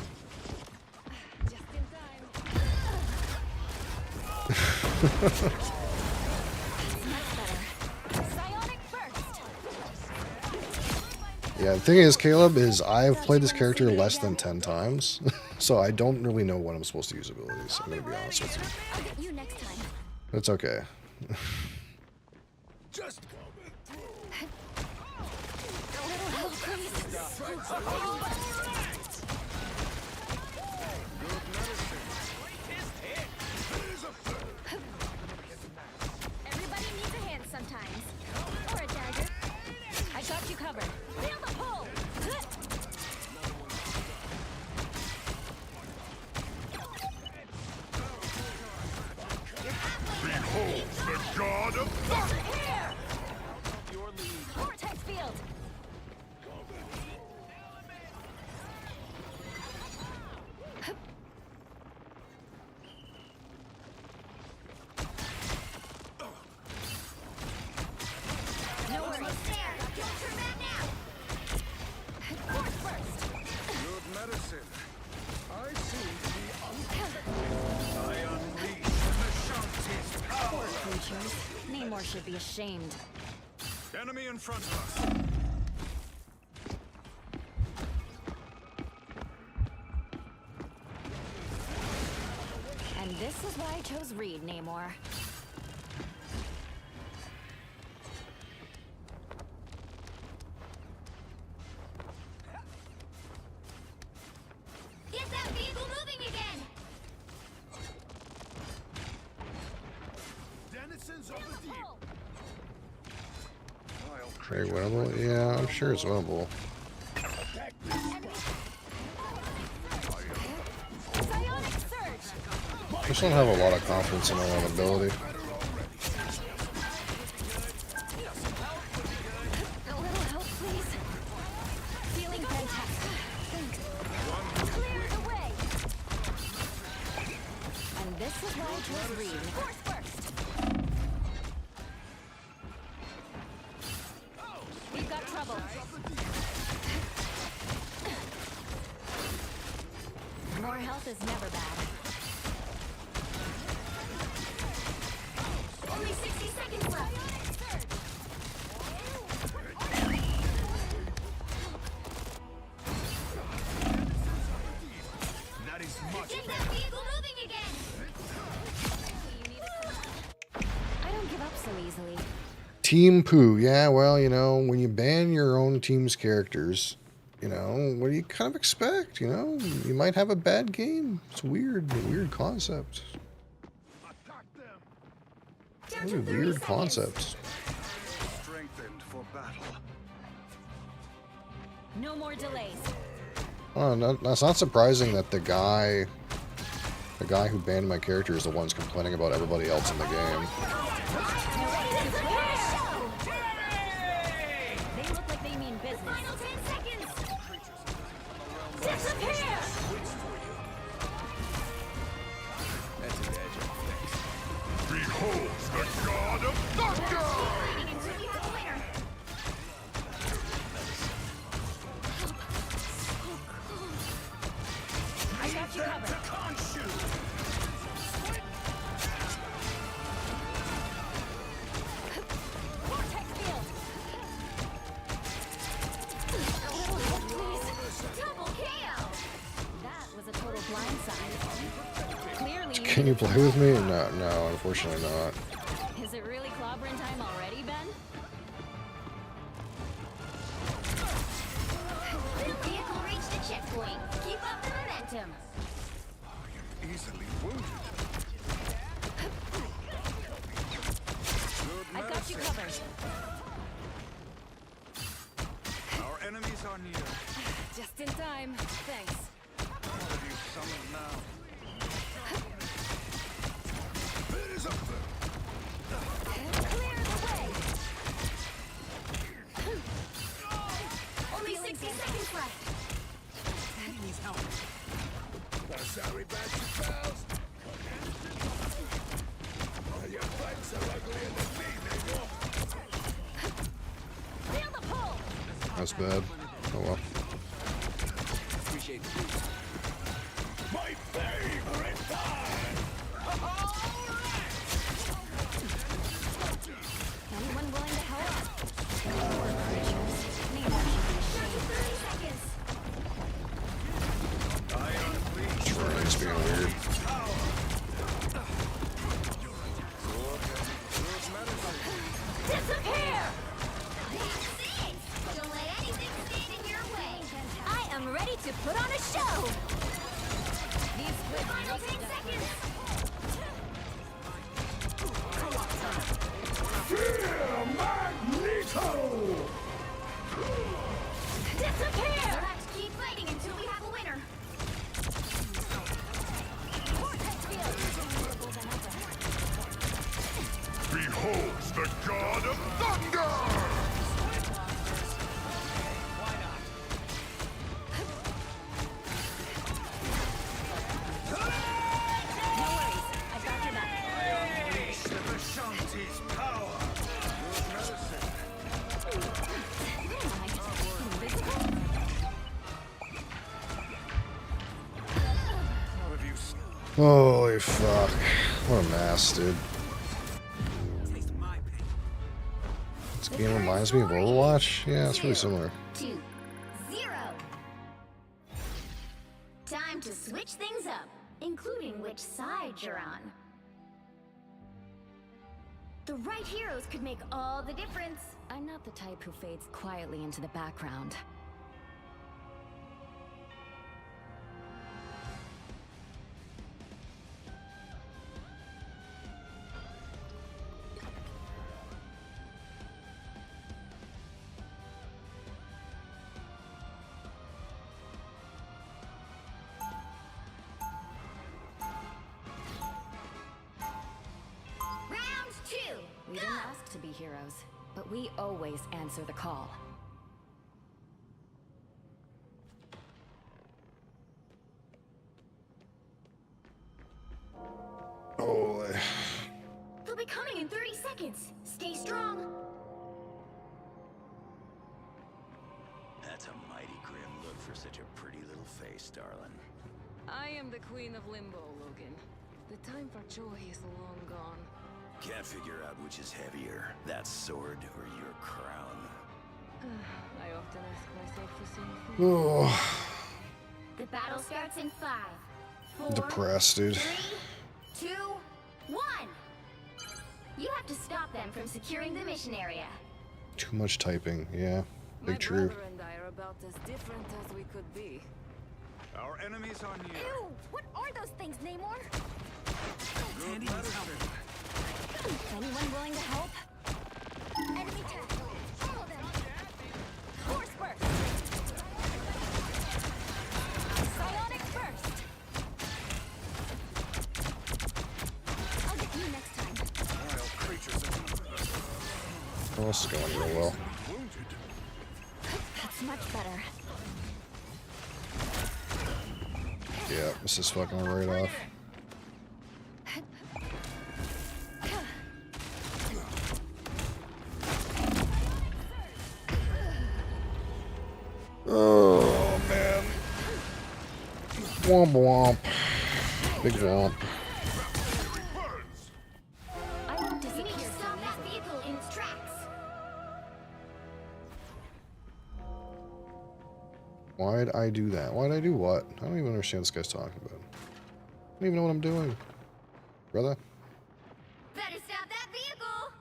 Yeah, the thing is, Caleb, is I've played this character less than 10 times, so I don't really know when I'm supposed to use abilities. I'm gonna be honest with you. I'll get you next time. It's okay. Just A little help, please. Everybody needs a hand sometimes. Or a dagger. I got you covered. Feel the pull! behold the god of thunder! Vortex field! No worries. There! Don't turn back now! Force burst! Good medicine. I seem to be I unleash the Shanty's Poor power. creatures. Namor should be ashamed. Enemy in front of us. And this is why I chose Reed, Namor. Get that vehicle moving again! Denizens of the deep. Very winnable? Yeah, I'm sure it's winnable. Psionic surge! I just don't have a lot of confidence in my own ability. A little help, please. Feeling fantastic. Thanks. Clear the way! And this is why I chose Reed. Force burst! We've got trouble. More health is never bad. Only 60 seconds left. That is much. Get that vehicle moving again! I don't give up so easily. Team poo. Yeah, well, you know, when you ban your own team's characters, you know, what do you kind of expect? You know, you might have a bad game. It's weird. A weird concept. Down Really to 30 weird seconds. concept. Strengthened for battle. No more delays. Oh, no, that's not surprising that the guy who banned my character is the one's complaining about everybody else in the game. They look like they mean business. Final 10 seconds! Disappear! That's an edge of things. Behold the god of thunder! Fighting until you have a winner. I got you covered. Vortex field! A little help, please. Double KO! That was a total blindside. Clearly, Can you play with me? No, no, unfortunately not. Is it really clobbering time already, Ben? The vehicle reached the checkpoint. Keep up the momentum. Easily wounded. Good I got you medicine. covered. Our enemies are near. Just in time. Thanks. All of you summoned now. Clear the way! Only 60 seconds left. He needs help. Sorry about your pals. Your fights are uglier than me, nigga. Feel the pull! That's bad. Oh well. Appreciate the My favorite time! Anyone willing to help? Poor creatures. Neither should be ashamed. 30 seconds. It's being weird. Disappear! That's it! Don't let anything stand in your way. I am ready to put on a show! These final 10 seconds. Magneto! Disappear! We'll have to keep fighting until we have a winner. Behold the god of thunder! No worries. I've got your back. Unleash the Vishanti's power! Holy fuck. What a mess, dude. Taste my pain. This game reminds me of Overwatch. Yeah, it's really similar. 2, 0. Time to switch things up, including which side you're on. The right heroes could make all the difference. I'm not the type who fades quietly into the background. Round 2. We didn't ask to be heroes, but we always answer the call. Holy. They'll be coming in 30 seconds. Stay strong. That's a mighty grim look for such a pretty little face, darling. I am the queen of limbo, Logan. The time for joy is long gone. Can't figure out which is heavier, that sword or your crown. I often ask myself the same thing. Oh, The battle starts in 5, 4, depressed, dude. 3, 2, 1. You have to stop them from securing the mission area. Too much typing. Yeah, My big true. brother and I are about as different as we could be. Our enemies are near. Ew! What are those things, Namor? Tandy needs help. Anyone willing to help? Enemy tag. Follow them. Force burst! Psionic burst! I'll get you next time. Wild creatures Oh, this is going real well. That's much better. Yeah, this is fucking right off. Oh man. Womp womp. Big womp. I won't You need disappear. to stop that vehicle in its tracks. Why'd I do that? Why'd I do what? I don't even understand what this guy's talking about. I don't even know what I'm doing. Brother? Better stop that vehicle.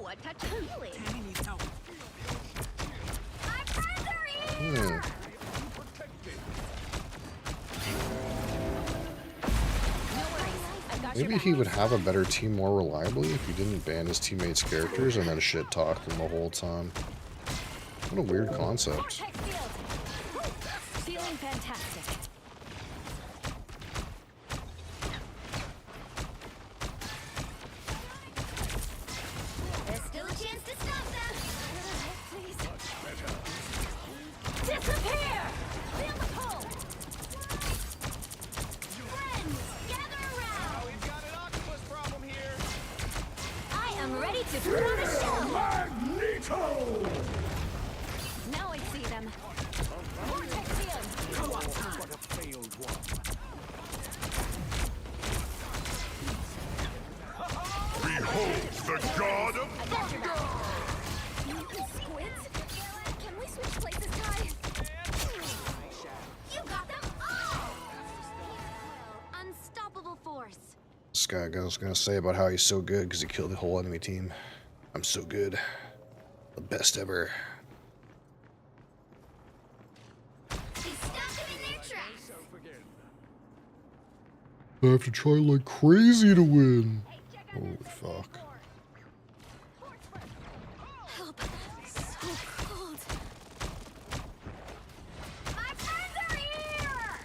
Ooh, a touch of healing. Tandy needs help. My friends are here. No worries. I've got Maybe your he back. would have a better team more reliably if he didn't ban his teammates' characters and then shit talk them the whole time. What a weird concept. Vortex field. Feeling fantastic. There's still a chance to stop them. Disappear! him. Vortex field. But a failed one. Behold the god of thunder! Squids? Can we switch places, Ty? You got them all! Unstoppable force. This guy was gonna say about how he's so good because he killed the whole enemy team. I'm so good. The best ever. He stuck them in their tracks. I have to try like crazy to win. Holy fuck. Help. So cold. My friends are here!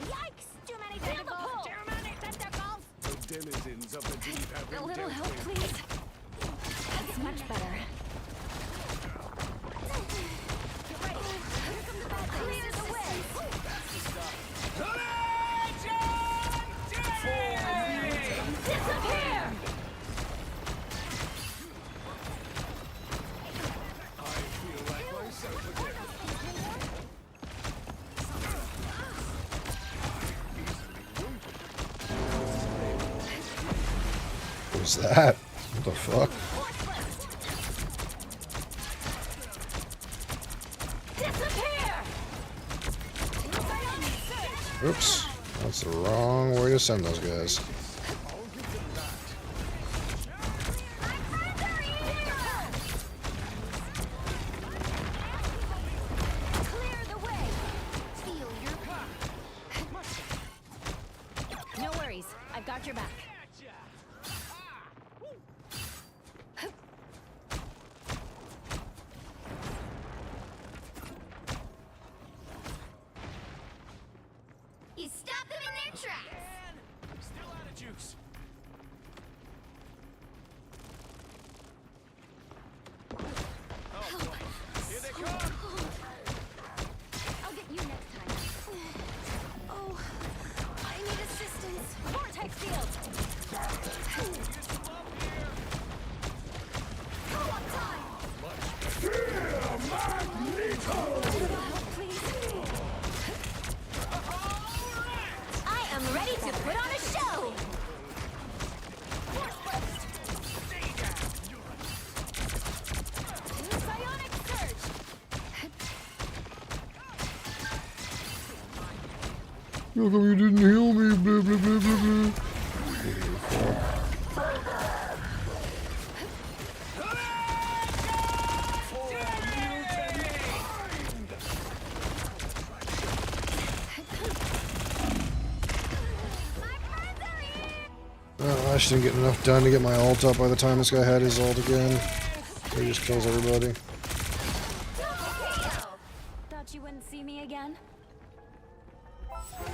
Yikes! Too many tentacles! Too many tentacles! The denizens of the deep have A been little dealt help, with. please. That's much better. Get ready. Here come the bad things. Clear the way. Disappear! I feel like myself again. What was that? What the fuck? Disappear! Oops. That's the wrong way to send those guys. Clear the way. Feel your No worries. I've got your back. You stop them in their tracks. Still out of juice. Here they come. I'll get you next time. Oh, I need assistance. Vortex field. Co-op time. I am ready to put on a show. Psionic surge. How come you didn't heal me? Blah, blah, blah, blah, blah. I just didn't get enough done to get my ult up by the time this guy had his ult again. He just kills everybody. Thought you wouldn't see me again?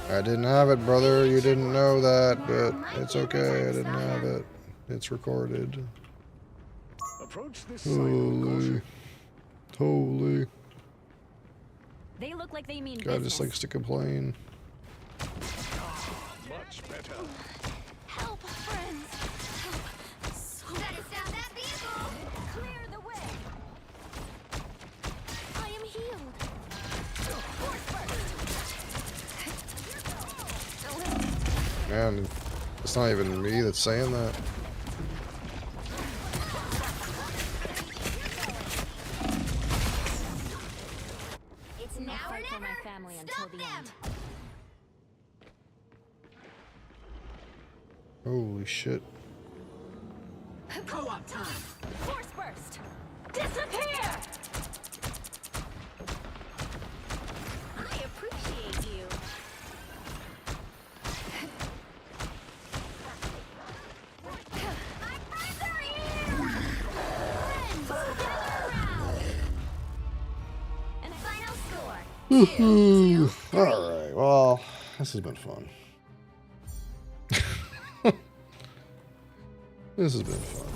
I didn't have it, brother. You didn't know that, but it's okay. I didn't have it. It's recorded. Approach this side with caution. Holy. They look like they mean Guy business. just likes to complain. Much better. Help, friends. Help. So better stop that vehicle. Clear the way. I am healed. Man, it's not even me that's saying that. It's I'll now or fight for my never. family until Stop the them. end. Holy shit. Co-op time. Force burst. Disappear. I appreciate you. My friends are here. Friends, gather around. And final score. Alright, well, this has been fun. This has been fun.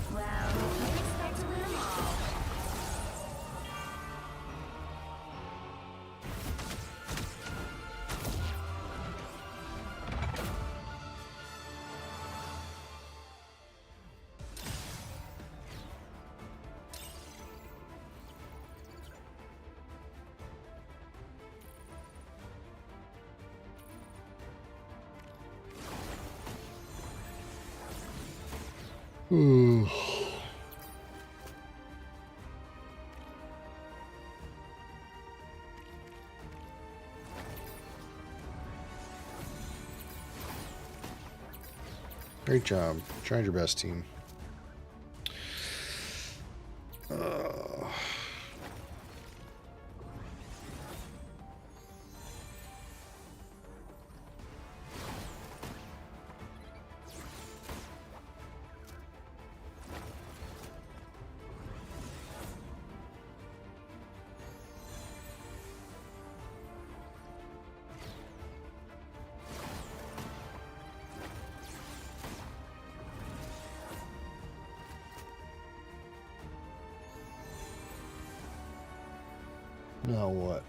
Ooh. Great job. Tried your best, team. Now what?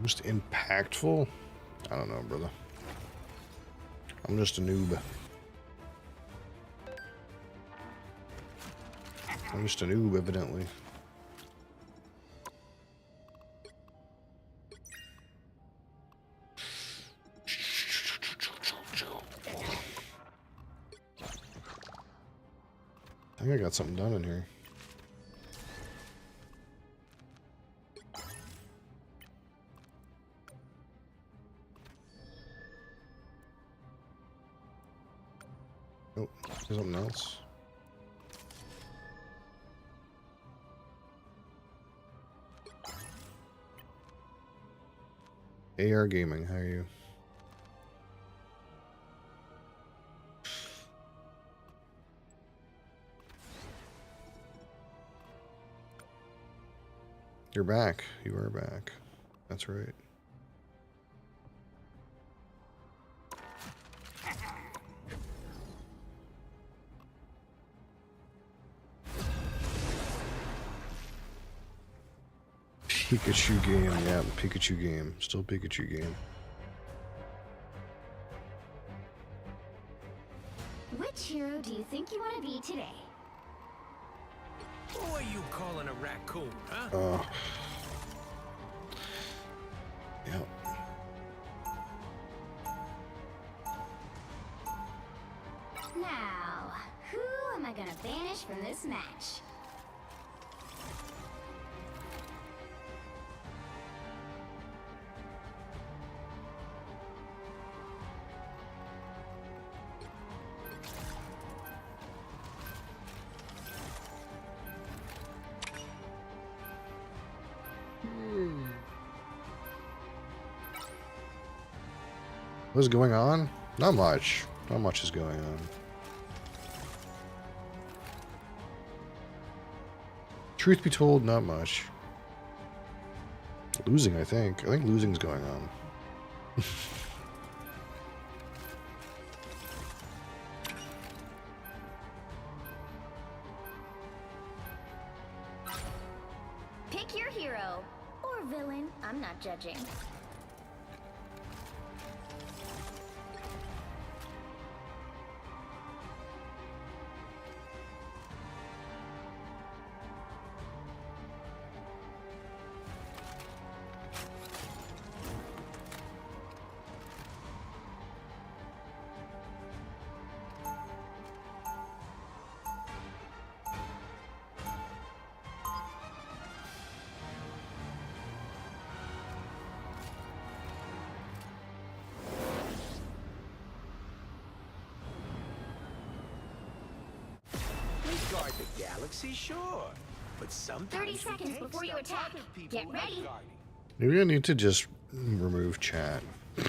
Most impactful? I don't know, brother. I'm just a noob. I'm just a noob, evidently. I think I got something done in here. Oh, there's something else. AR Gaming, how are you? You're back. You are back. That's right. Pikachu game, yeah, Pikachu game. Still Pikachu game. Which hero do you think you want to be today? Who are you calling a raccoon, huh? Yep. Now, who am I gonna banish from this match? What's going on? Not much. Not much is going on. Truth be told, not much. Losing, I think. I think losing's going on. Pick your hero. Or villain. I'm not judging. We guard the galaxy, sure. But 30 sometimes seconds before you attack. Get ready. Maybe I need to just remove chat.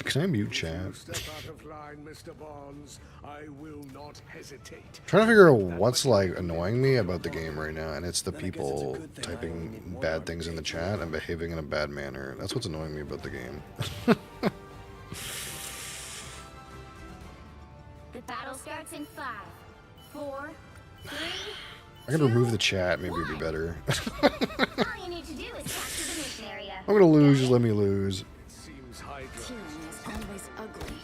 Can I mute chat? Step out of line, Mr. Barnes. I will not hesitate. Trying to figure out what's like annoying me about the game right now, and it's the people typing bad things in the chat and behaving in a bad manner. That's what's annoying me about the game. The battle starts in 5, 4, 3. I can remove the chat, maybe it'd be better. All you need to do is capture the mission area. I'm gonna lose, just let me lose. It seems Hydra. Tyranny is always ugly.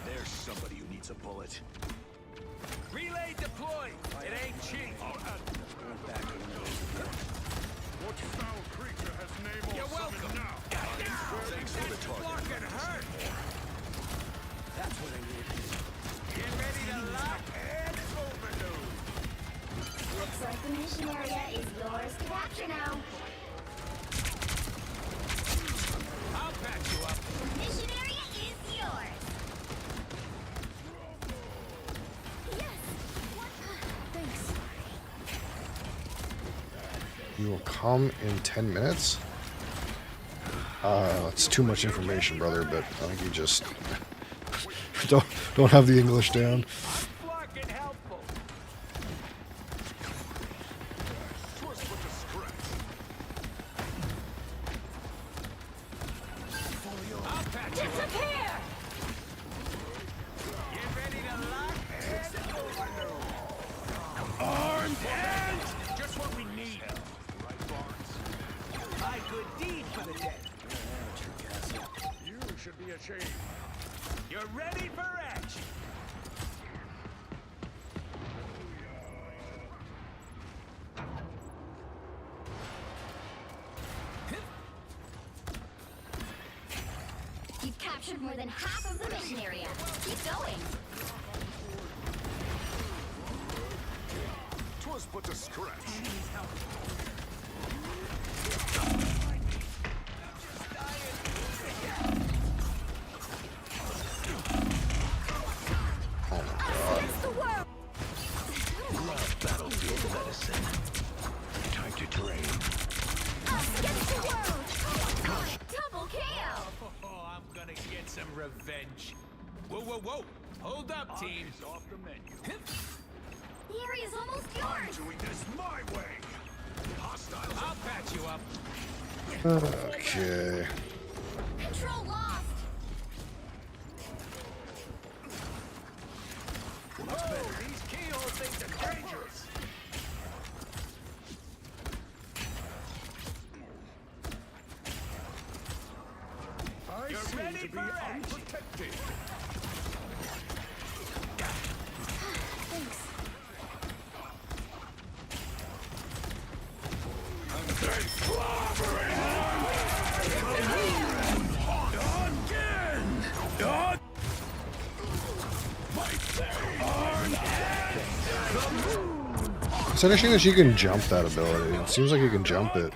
There's somebody who needs a bullet. relay deployed. It ain't cheap. What foul creature has name You're welcome. now? That's fucking hurt. That's what I need. Get ready to lock and overload. Looks like the mission area is yours to capture now. I'll patch you up. Mission area is yours. Yes. Thanks. You will come in 10 minutes? It's too much information, brother, but I think you just don't have the English down. Fucking helpful. I'll patch you up. Disappear! Get ready to lock and overload. Armed and just what we need. My good deed for the dead. You should be ashamed. You're ready for action. You've captured more than half of the mission area. Keep going. Twas but a scratch. Against the world! Battlefield medicine. Time to drain. Us against the world! Double kill! Oh, I'm gonna get some revenge. Whoa, whoa, whoa! Hold up, team. Off the menu. The area's almost yours! Doing this my way. Hostiles. I'll patch you up. Okay. Control lost! Oh, these keyhole things are dangerous. I You're seem ready to be for action. unprotected. Thanks. It's interesting that you can jump that ability. It seems like you can jump it.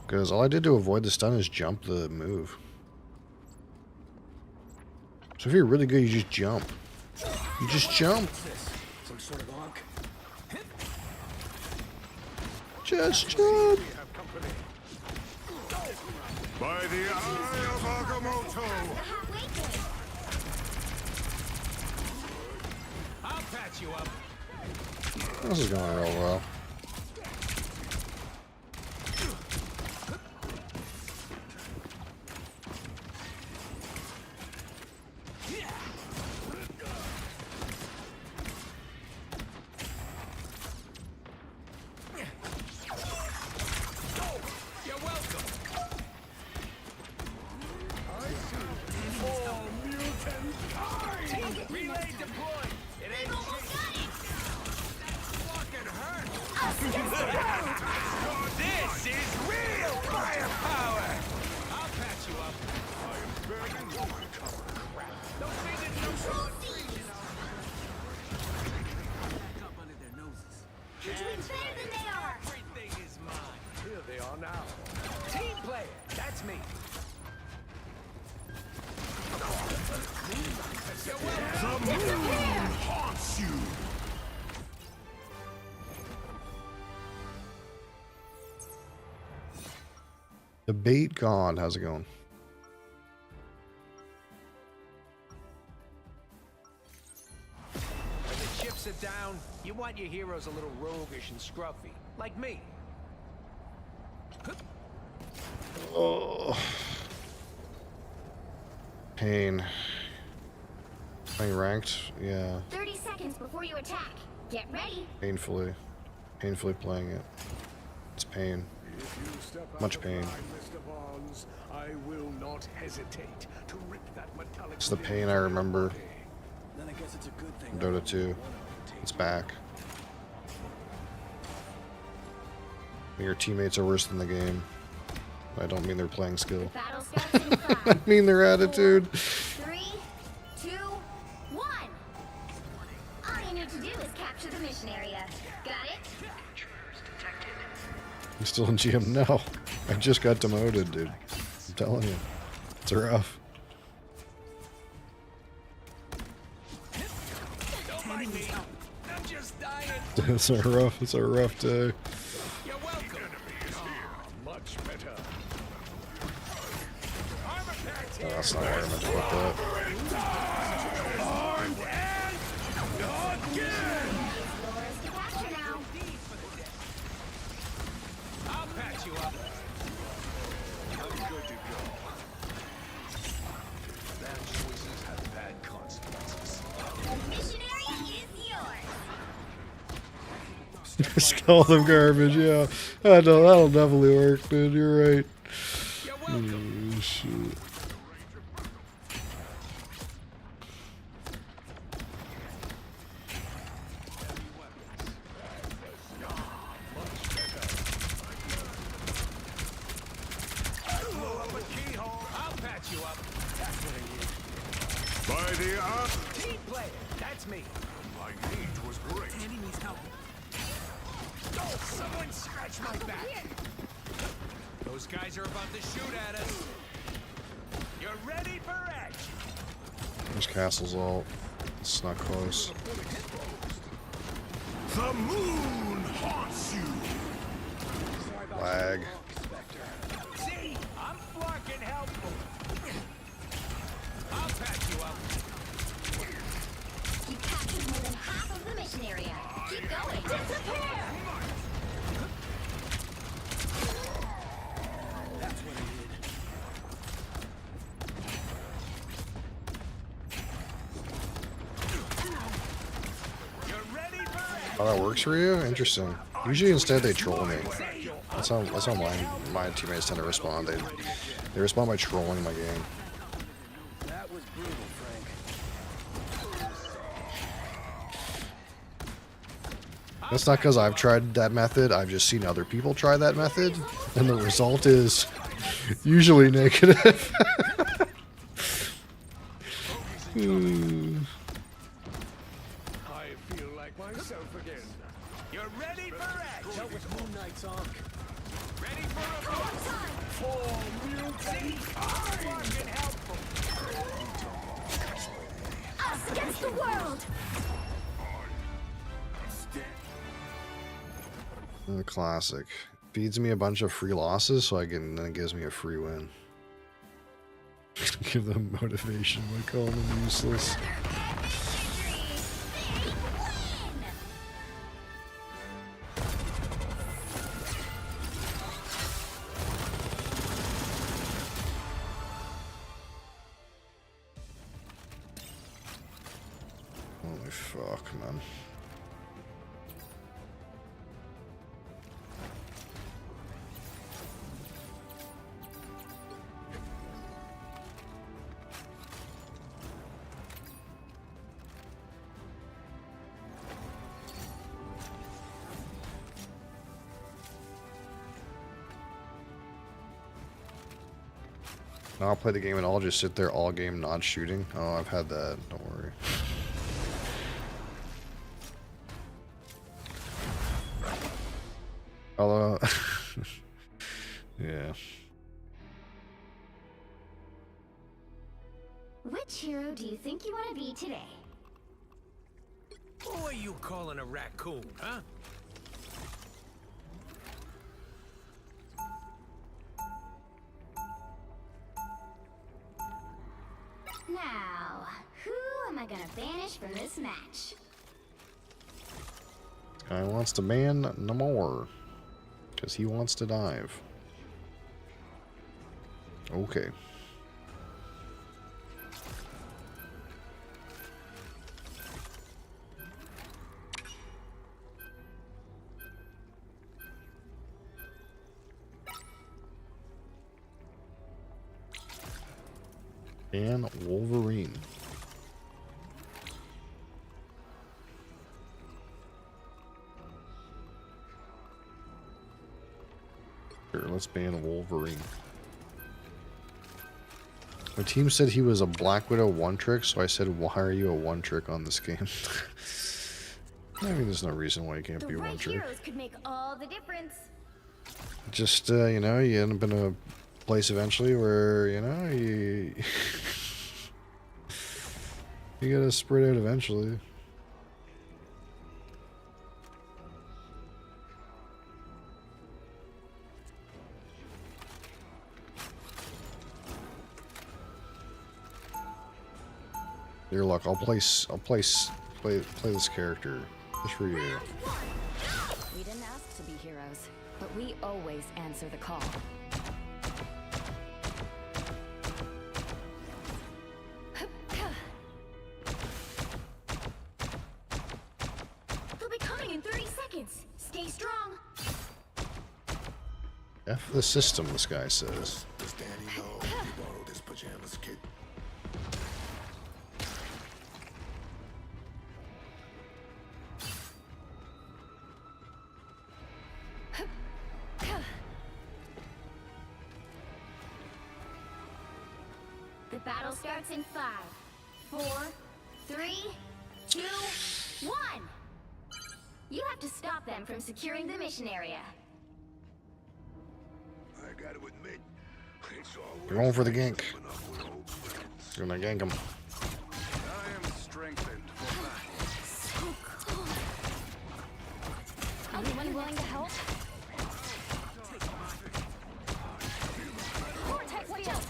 Because all I did to avoid the stun is jump the move. So if you're really good, you just jump. You just jump. Some sort of arc? Just jump. By the eye of Agamotto. Halfway point! I'll patch you up. This is going real well. You're welcome. Relay deployed. It ain't cheap. Fucking hurt. This is real firepower. I'll patch you up. Don't think it's no back up under their noses. You're doing better than they are! Everything is mine. Here they are now. Team player, that's me. The moon haunts you. Debate God, how's it going? When the chips are down, you want your heroes a little roguish and scruffy, like me. Oh. Pain. Playing ranked? Yeah. 30 seconds before you attack. Get ready. Painfully. Painfully playing it. It's pain. Much pain. I will not hesitate to rip that metallic. It's the pain I remember. Then I guess it's a good thing. Dota 2. It's back. Your teammates are worse than the game. I don't mean they're playing skill. Battle starts in I 5, mean their attitude. 3, 2, 1. All you need to do is capture the mission area. Got it? I'm still in GM? No. I just got demoted, dude. I'm telling you. It's rough. Don't mind me. I'm just dying. It's a rough day. You're welcome. Much better. Armor pack's Oh, here. that's not where I meant to put that. Armed and again. Yours to capture now. I'll patch you up. I'm good to go. Bad choices have bad consequences. The mission area is yours. Just call them garbage, yeah. I know, that'll definitely work, dude. You're right. You're welcome. Oh, shit. Blow up a keyhole. I'll patch you up. That's what I need. By the Team player. That's me. my need was great. Andy needs help. Oh, someone scratch my back. Those guys are about to shoot at us. You're ready for action. There's Castle's ult. It's not close. The moon haunts you. Lag. See? I'm fucking helpful. I'll patch you up. You captured more than half of the mission area. Keep going. Disappear! That's what I did. You're ready for action. Oh, that works for you? Interesting. Usually instead they troll me. That's how my teammates tend to respond. They respond by trolling my game. That was brutal, Frank. That's not because I've tried that method. I've just seen other people try that method, and the result is usually negative. I feel like myself again. You're ready for action. Dealt with Moon Knight's arc. Ready for a boss. See? I'm fucking helpful. Us against the world! Classic. Feeds me a bunch of free losses, so then it gives me a free win. Give them motivation by calling them useless. Holy fuck, man. I'll play the game and I'll just sit there all game not shooting. Oh, I've had that. Don't worry. Although, yeah. Which hero do you think you want to be today? Who are you calling a raccoon, huh? Now, who am I gonna banish from this match? This guy wants to ban Namor. Because he wants to dive. Okay. And Wolverine. Here, let's ban Wolverine. My team said he was a Black Widow one-trick, so I said, why are you a one-trick on this game? I mean, there's no reason why you can't be a one-trick. Heroes could make all the difference. Just, you know, you end up in a place eventually where, you know, you gotta spread out eventually. Your luck. I'll play this character just for you. We didn't ask to be heroes, but we always answer the call. They'll be coming in 30 seconds. Stay strong. F the system, this guy says. Does Danny know he borrowed his pajamas kit? The battle starts in 5, 4, 3, 2, 1. You have to stop them from securing the mission area. I gotta admit, it's always You're going for the gank. coming up with old friends. You're gonna gank him. I am strengthened for battle. Anyone willing to help? Vortex jump!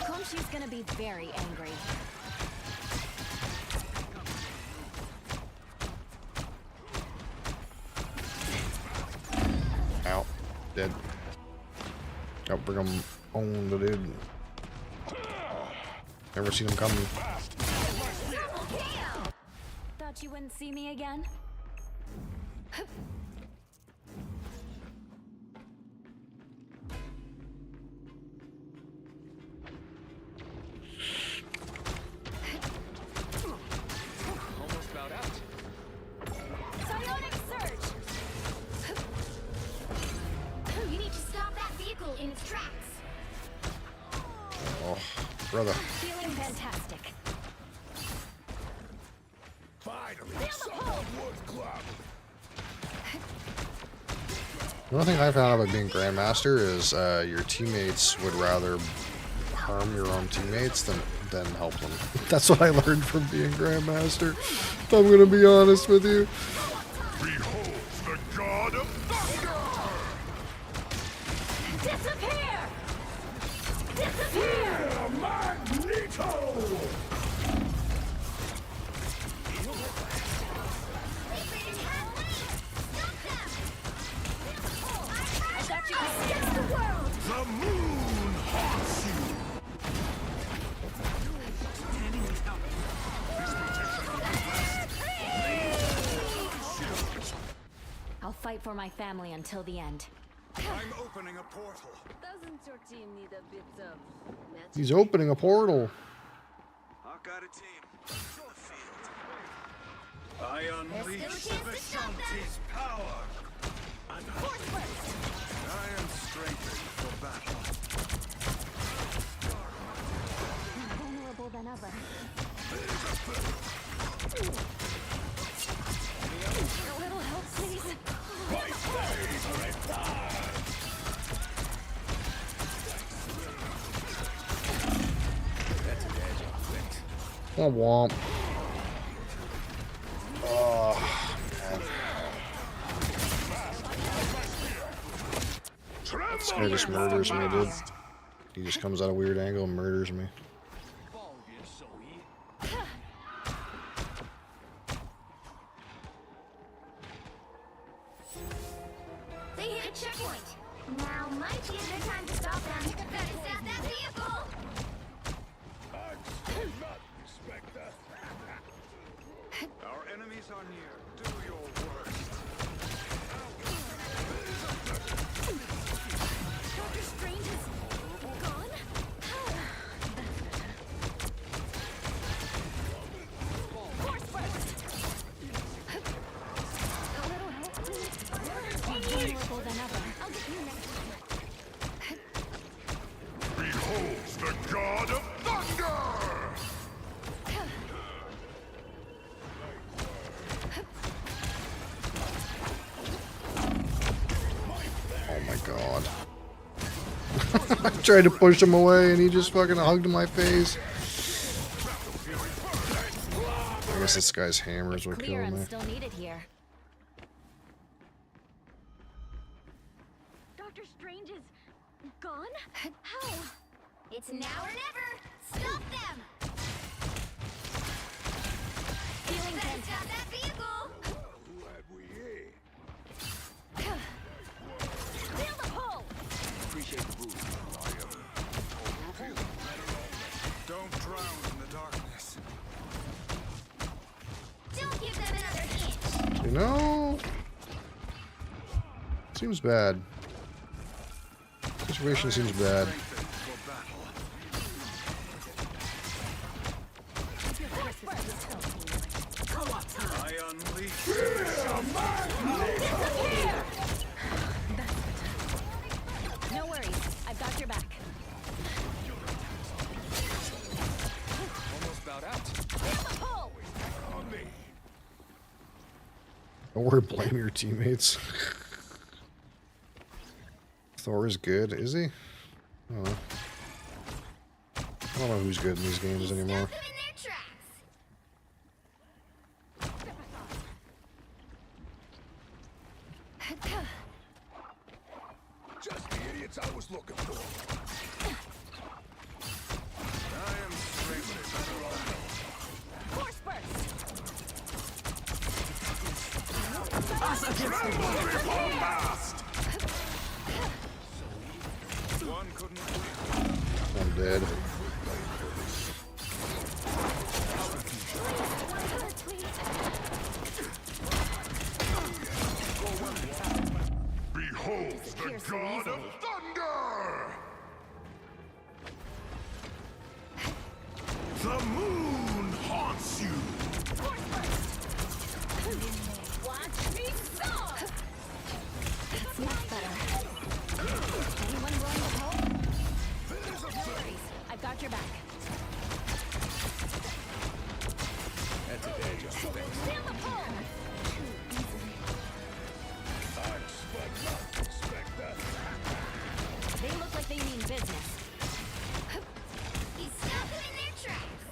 Khonshu's gonna be very angry. Out. Dead. Oh, bring him on the dude. Never seen him coming. Thought you wouldn't see me again? Almost about out. Psionic surge! You need to stop that vehicle in its tracks. Oh, brother. Feeling fantastic. Finally, someone worth club. The only thing I found out about being Grandmaster is your teammates would rather harm your own teammates than help them. That's what I learned from being Grandmaster. If I'm gonna be honest with you. Behold the god of thunder! Disappear! Disappear! Magneto! I got you against the world! The moon haunts you! I'll fight for my family until the end. I'm opening a portal. Doesn't your team need a bit of magic? He's opening a portal. I've got a team. In the field. I unleash There's still a chance to stop them. Vishanti's power. Force burst! I am strengthened for battle. More vulnerable than ever. A little help, please. Womp womp. Oh, man. This guy just murders me, dude. He just comes at a weird angle and murders me. here. Do your worst. Doctor Strange is gone? Force burst! A little help, please. More vulnerable than ever. I'll get you next time. Behold the god of thunder! Oh my god. I tried to push him away and he just fucking hugged my face. I guess this guy's hammers were Clear, killing I'm me. still needed here. Doctor Strange is gone? How? It's now or never! Stop them! Feeling Better fantastic. stop that vehicle! Who have we here? Feel the pull! Appreciate the boost. Don't drown in the darkness. Don't give them another inch! You know? Seems bad. Situation seems bad. For battle. I unleash. No worries, I've got your back. Almost bowed out. Feel the pull! On me. Don't worry, blame your teammates. Thor is good, is he? I don't know who's good in these games anymore. Stop them in their tracks! Just the idiots I was looking for. I am strengthened. Force burst! One couldn't I'm dead. Behold the so god of easily. thunder! The moon haunts you! Watch me soar! That's much better. Anyone willing to help? No worries, I've got your back. That's a day job. Feel the pull! They look like they mean business. You stop them in their tracks!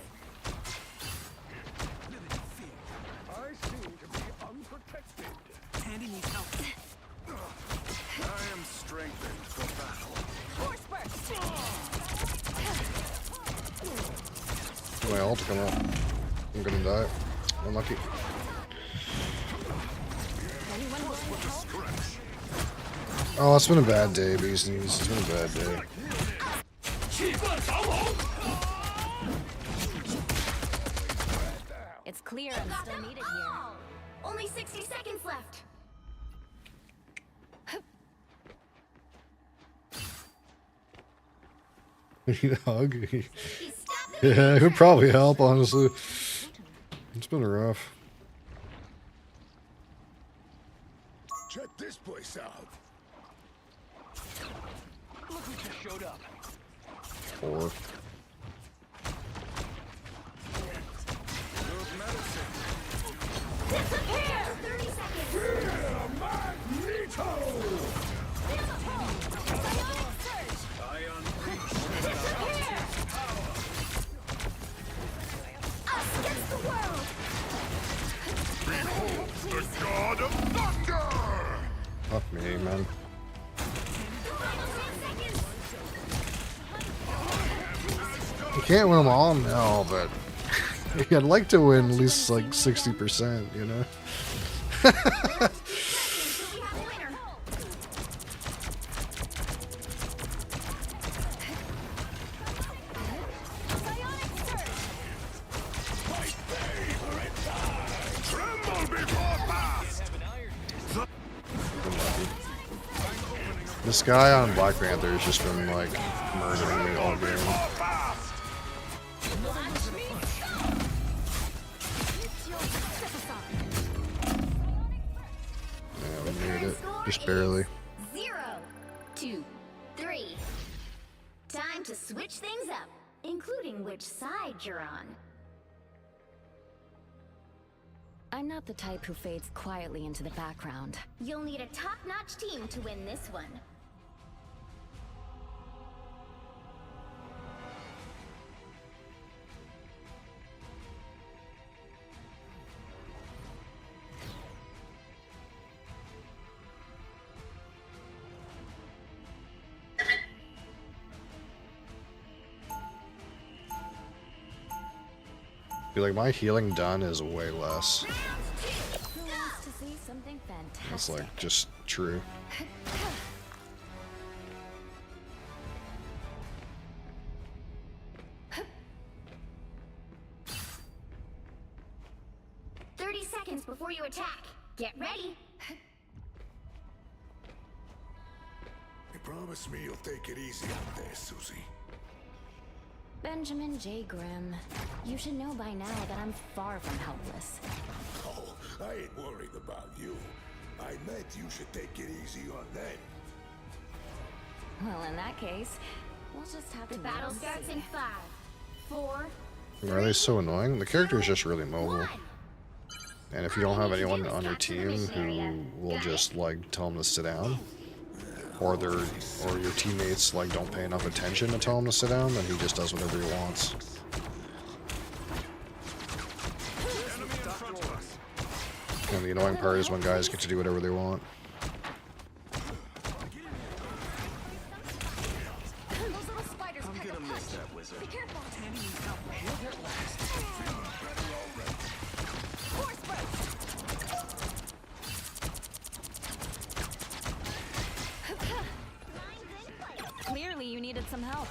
I seem to be unprotected. Tandy needs help. I am strengthened for battle. Force burst! My ult come up. I'm gonna die. Unlucky. Anyone willing to help? Oh, it's been a bad day, Beasties. It's been a bad day. It's clear I'm Got still them needed here. all! Only 60 seconds left! You need a hug? You stop them in Yeah, it would probably help, honestly. It's been rough. Check this place out. Look who just showed up. 4. Good medicine. Disappear! 30 seconds! Magneto! Feel the pull! Bionic surge! I unleash. Disappear! Us against the world! Behold the god of thunder! Fuck me, man. Final 10 seconds! You can't win them all now, but I'd like to win at least like 60%, you know? We have a winner! Bionic surge! Tremble This guy on Black Panther has just been like murdering me all game. Yeah, we made it. Just barely. 0, 2, 3. Time to switch things up, including which side you're on. I'm not the type who fades quietly into the background. You'll need a top-notch team to win this one. Be like, my healing done is way less. Who wants to see something fantastic? That's like just true. Seconds before you attack. Get ready. You promise me you'll take it easy out there, Susie. Benjamin J. Grimm, you should know by now that I'm far from helpless. Oh, I ain't worried about you. I meant you should take it easy on them. Well, in that case, we'll just have to The battle starts in 5, 4. Are they so annoying? The character is just really mobile. And if you don't have anyone on your team who will just like tell them to sit down, or your teammates like don't pay enough attention to tell him to sit down, then he just does whatever he wants. And the annoying part is when guys get to do whatever they want. I'm gonna miss that wizard. Be careful. Clearly you needed some help.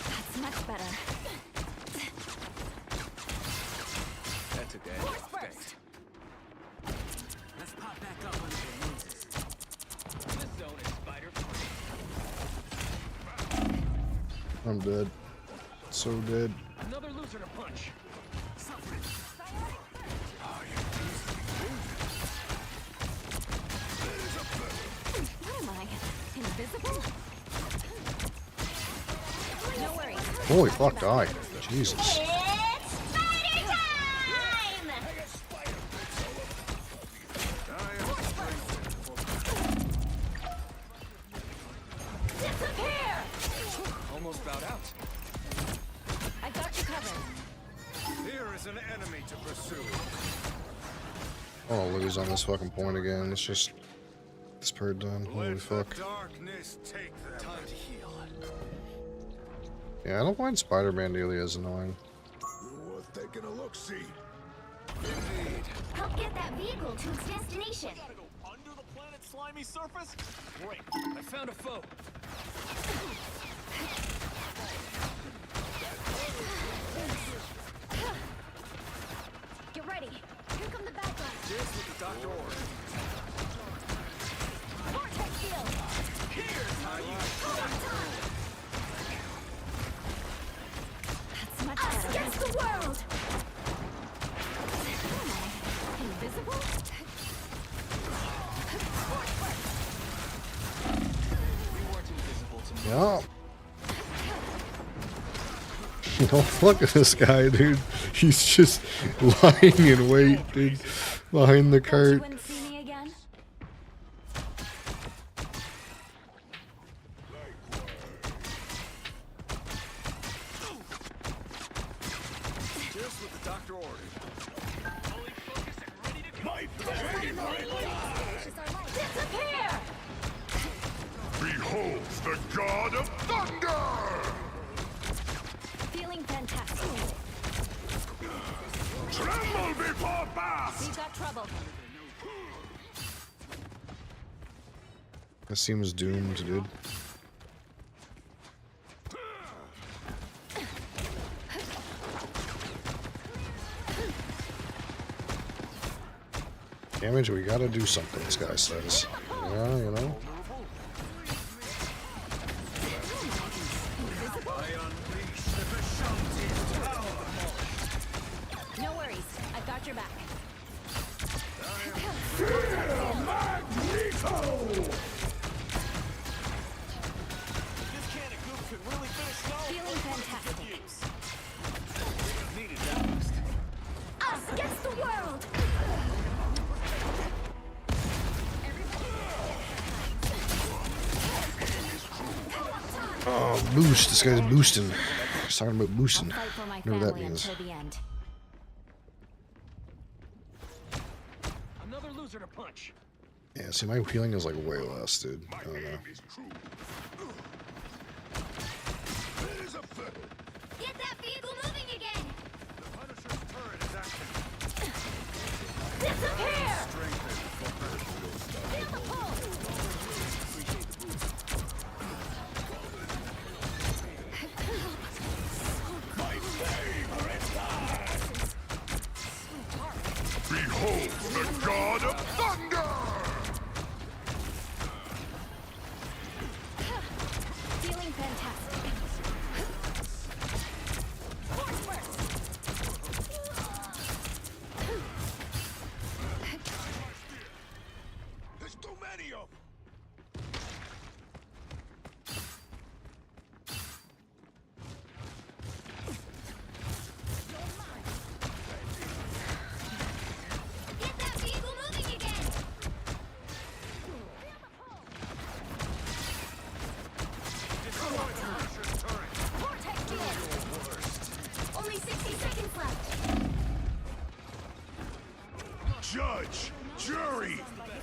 That's much better. That took that. Thanks. Let's pop back up on the loses. This zone is spider free. I'm dead. So dead. Another loser to punch. What am I? Invisible? No worries. Holy fuck, die. Jesus. It's spider time! Disappear! Almost bowed out. I got you covered. Here is an enemy to pursue. Oh, lose on this fucking point again. Let's just this part done. Holy fuck. Darkness take them. Time to heal. Yeah, I don't find Spider-Man nearly as annoying. Worth taking a look, see. Indeed. Help get that vehicle to its destination. Gotta go under the planet's slimy surface? Great. I found a foe. Get ready. Here come the bad guys. Here's what the doctor ordered. Vortex field. Here's how you... That's much Us better. against the world! Invisible? We weren't invisible to me. Yeah. Don't look at this guy, dude. He's just lying in wait, dude, behind the Thought you cart. wouldn't see me again? Just what the doctor ordered. Fully focused and ready to go. Disappear! Behold the god of thunder! Feeling fantastic. Tremble before Bath! We've got trouble. That seems doomed, dude. Damage, we gotta do something, this guy says. Yeah, you know? No worries. I've got your back. Feeling fantastic. Us against the world! Oh, boost. This guy's boosting. He's talking about boosting. Fight for my Whatever that family means. until the end. Another loser to punch. Yeah, see, my healing is like way less, dude. I don't know. Get that vehicle moving again! The Punisher's turret is active. Disappear! Feel the pull! Behold the god of thunder! Feeling fantastic. Force burst. There's too many of them! Get that vehicle moving again! Vortex field! Only 60 seconds left! Judge, jury,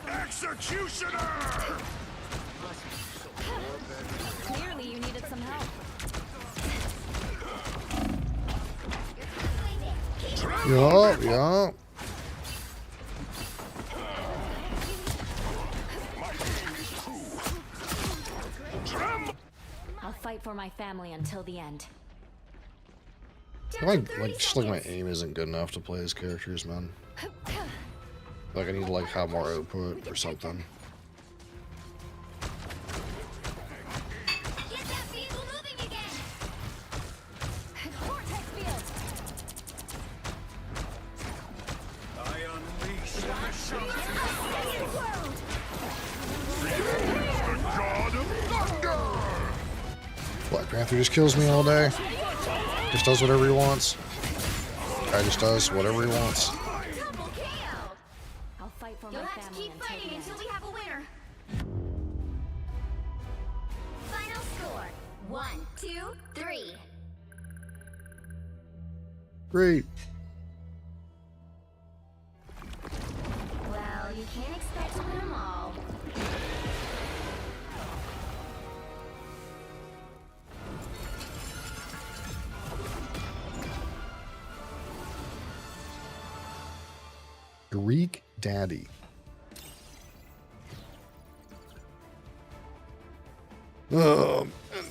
executioner! Clearly you needed some help. Yup, yup. I'll fight for my family until the end. I like just like my aim isn't good enough to play as characters, man. Like I need to like have more output or something. Get that vehicle moving again! Vortex field. I unleash Second world! The god of thunder! Black Panther just kills me all day. Just does whatever he wants. Guy just does whatever he wants. Double KO! I'll fight for You'll my have to family keep until fighting the end. until we have a winner. Final score: 1, 2, 3. Great. Well, you can't expect to win them all. Greek Daddy. Oh, man.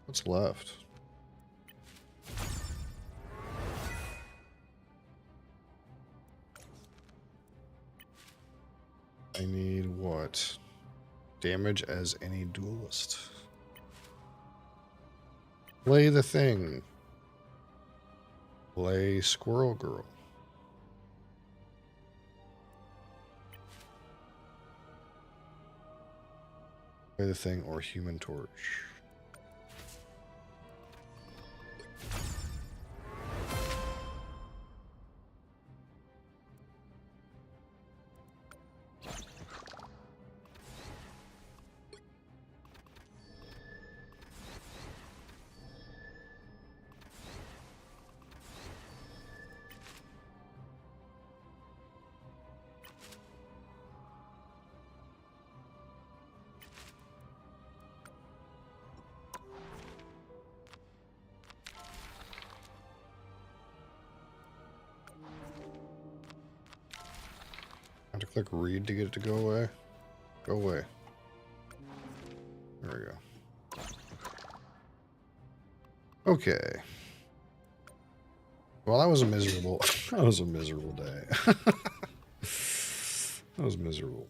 What's left? I need what? Damage as any duelist. Play the thing. Play Squirrel Girl. Play the thing or Human Torch. Click read to get it to go away. Go away. There we go. Okay. Well, that was a miserable. That was a miserable day. That was miserable.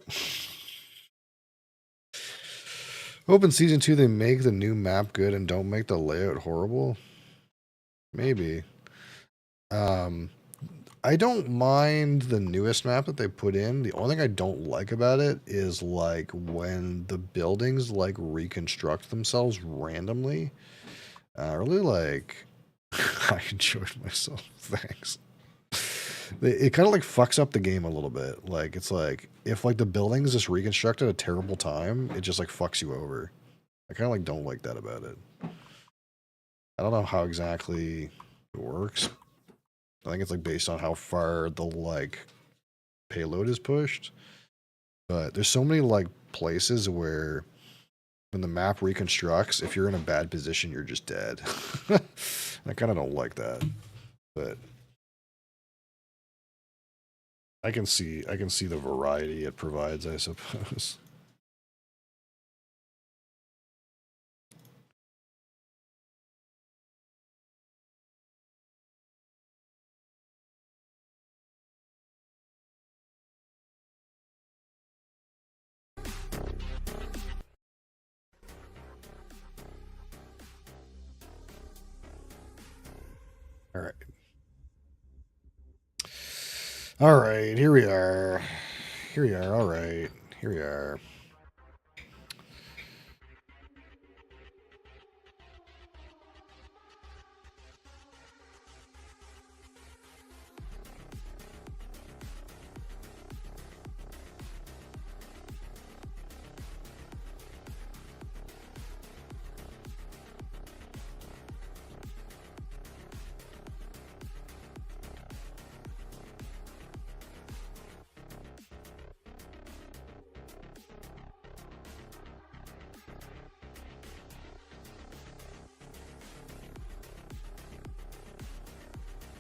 Hope in season 2 they make the new map good and don't make the layout horrible. Maybe. I don't mind the newest map that they put in. The only thing I don't like about it is like when the buildings like reconstruct themselves randomly. Really like I enjoyed myself. Thanks. It kind of like fucks up the game a little bit. Like it's like if like the buildings just reconstructed at a terrible time, it just like fucks you over. I kind of like don't like that about it. I don't know how exactly it works. I think it's like based on how far the like payload is pushed. But there's so many like places where when the map reconstructs, if you're in a bad position, you're just dead. I kind of don't like that. But I can see the variety it provides, I suppose. All right. All right, here we are. Here we are. All right. Here we are.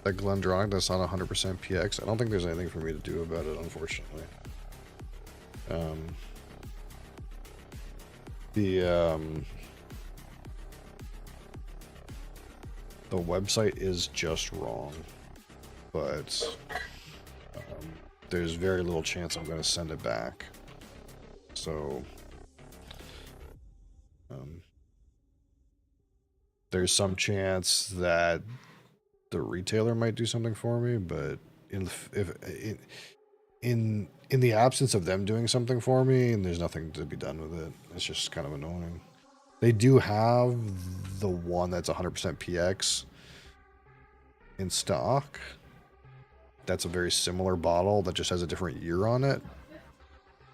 That Glendronach that's on 100% PX. I don't think there's anything for me to do about it, unfortunately. The website is just wrong, but there's very little chance I'm going to send it back. So there's some chance that the retailer might do something for me, but in the absence of them doing something for me, and there's nothing to be done with it. It's just kind of annoying. They do have the one that's 100% PX in stock. That's a very similar bottle that just has a different year on it,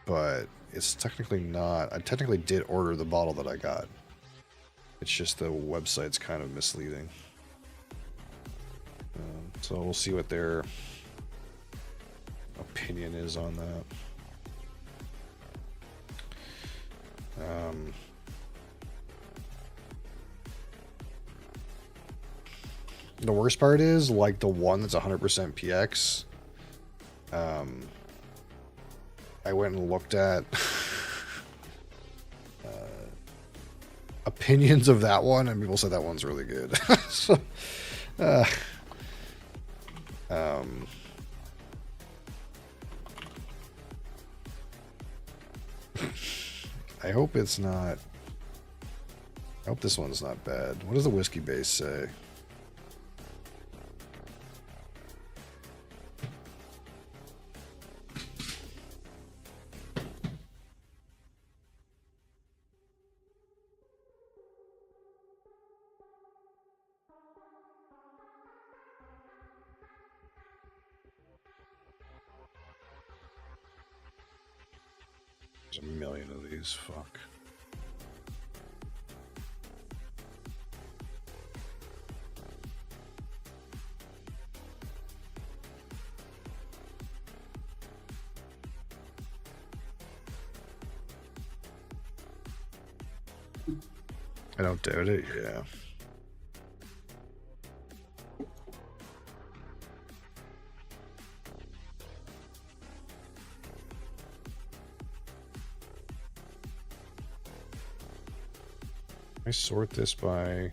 but it's technically not. I technically did order the bottle that I got. It's just the website's kind of misleading. So we'll see what their opinion is on that. The worst part is, like, the one that's 100% PX. I went and looked at opinions of that one, and people said that one's really good. So, I hope it's not. I hope this one's not bad. What does the whiskey base say? There's a million of these. Fuck. I don't doubt it, yeah. I sort this by...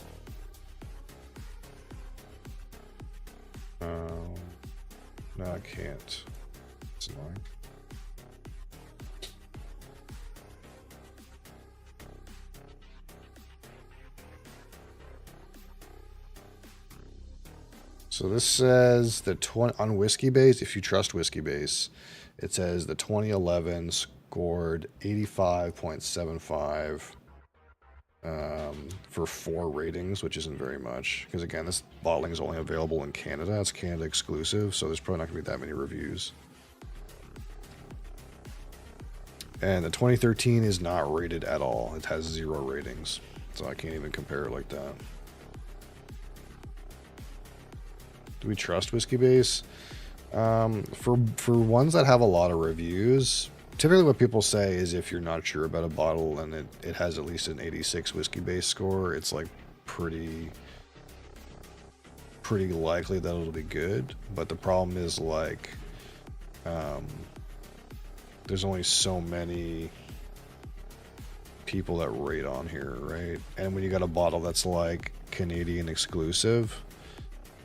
No, I can't. It's annoying. So this says the on Whiskey Base, if you trust Whiskey Base, it says the 2011 scored 85.75 for 4 ratings, which isn't very much. Because again, this bottling is only available in Canada. It's Canada exclusive, so there's probably not going to be that many reviews. And the 2013 is not rated at all. It has 0 ratings, so I can't even compare it like that. Do we trust Whiskey Base? For ones that have a lot of reviews, typically what people say is if you're not sure about a bottle and it has at least an 86 Whiskey Base score, it's like pretty likely that it'll be good. But the problem is like there's only so many people that rate on here, right? And when you got a bottle that's like Canadian exclusive,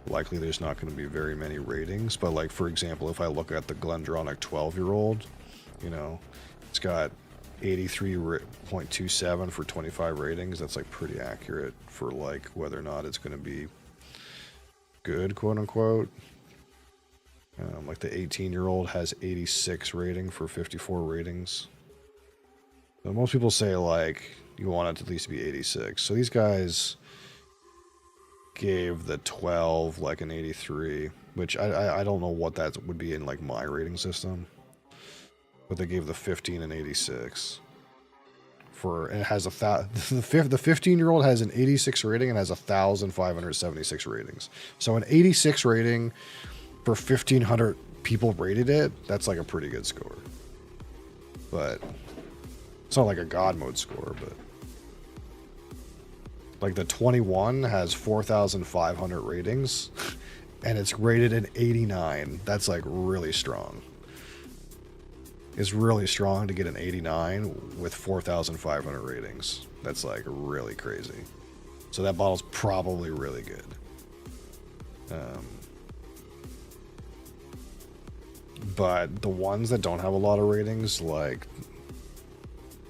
likely there's not going to be very many ratings. But like, for example, if I look at the Glendronach 12-year-old, you know, it's got 83.27 for 25 ratings. That's like pretty accurate for like whether or not it's going to be good, quote unquote. Like the 18-year-old has 86 rating for 54 ratings. So most people say like you want it to at least be 86. So these guys gave the 12 like an 83, which I don't know what that would be in like my rating system, but they gave the 15 an 86 for, and it has the 15-year-old has an 86 rating and has 1,576 ratings. So an 86 rating for 1,500 people rated it. That's like a pretty good score, but it's not like a God mode score. But like the 21 has 4,500 ratings and it's rated an 89. That's like really strong. It's really strong to get an 89 with 4,500 ratings. That's like really crazy. So that bottle's probably really good. But the ones that don't have a lot of ratings, like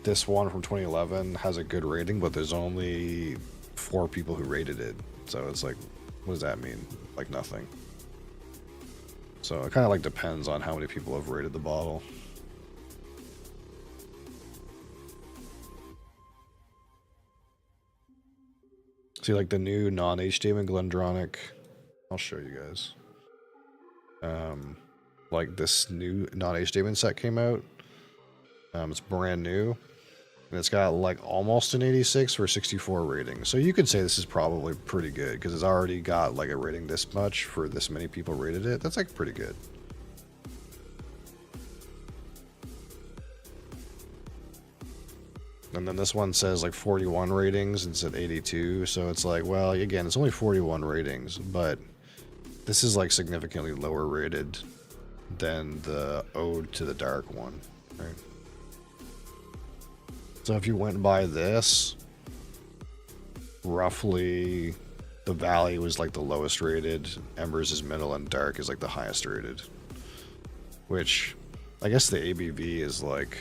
this one from 2011 has a good rating, but there's only 4 people who rated it. So it's like, what does that mean? Like nothing. So it kind of like depends on how many people have rated the bottle. See, like the new non-age statement Glendronach, I'll show you guys. Like this new non-age statement set came out. It's brand new. And it's got like almost an 86 for 64 rating. So you could say this is probably pretty good because it's already got like a rating this much for this many people rated it. That's like pretty good. And then this one says like 41 ratings and it's at 82. So it's like, well, again, it's only 41 ratings, but this is like significantly lower rated than the Ode to the Dark one, right? So if you went and buy this, roughly the Valley was like the lowest rated, Embers is middle, and Dark is like the highest rated. Which, I guess the ABV is like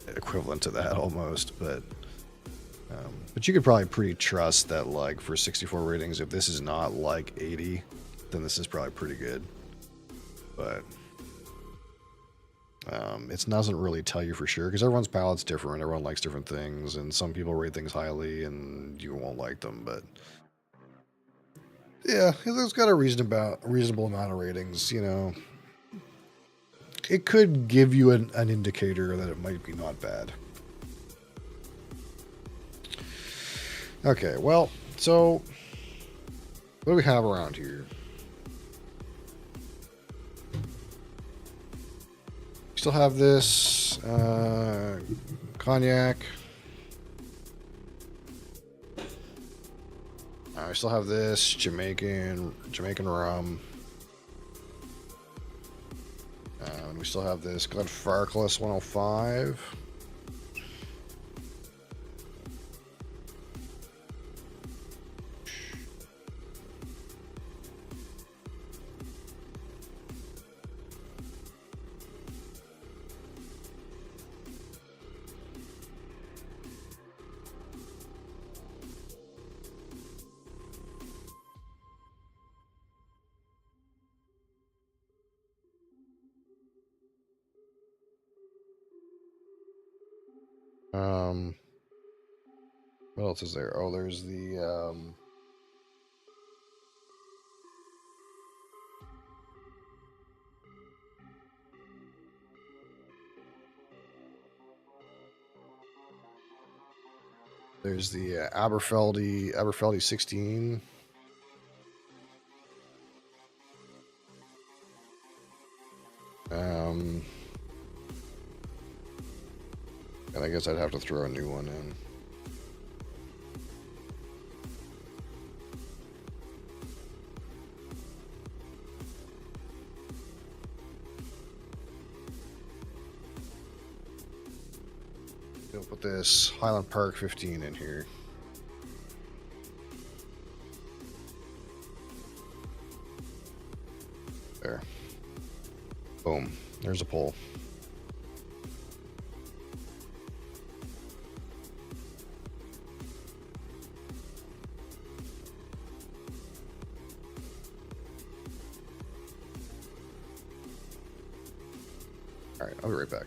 equivalent to that almost, but you could probably pretty trust that like for 64 ratings, if this is not like 80, then this is probably pretty good. But it doesn't really tell you for sure because everyone's palate's different. Everyone likes different things, and some people rate things highly, and you won't like them. But yeah, it's got a reasonable amount of ratings. You know, it could give you an indicator that it might be not bad. Okay, well, so what do we have around here? Still have this cognac. I still have this Jamaican rum. And we still have this Glenfarclas 105. What else is there? Oh, there's the Aberfeldy 16. And I guess I'd have to throw a new one in. We'll put this Highland Park 15 in here. There. Boom. There's a pole. All right, I'll be right back.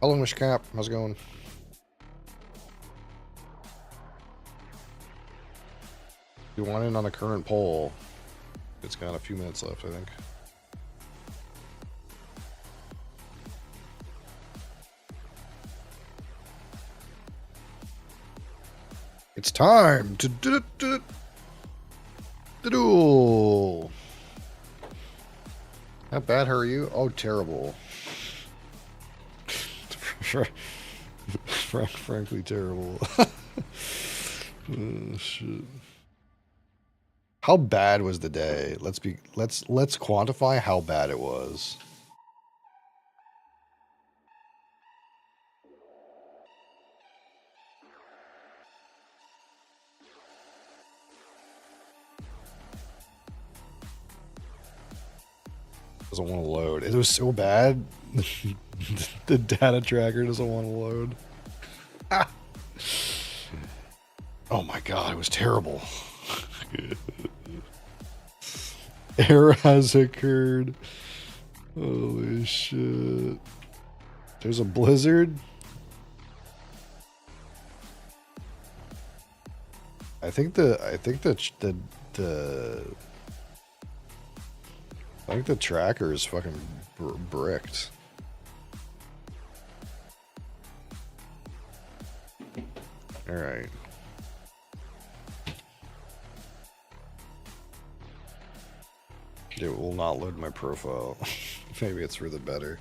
Hello, Mr. Cap. How's it going? You want in on the current poll? It's got a few minutes left, I think. It's time to do the duel. Not bad, how are you? Oh, terrible. Frankly terrible. Oh, shit. How bad was the day? Let's quantify how bad it was. Doesn't want to load. It was so bad. The data tracker doesn't want to load. Ah. Oh my god, it was terrible. Error has occurred. Holy shit. There's a blizzard. I think the tracker is fucking bricked. All right. It will not load my profile. Maybe it's for the better.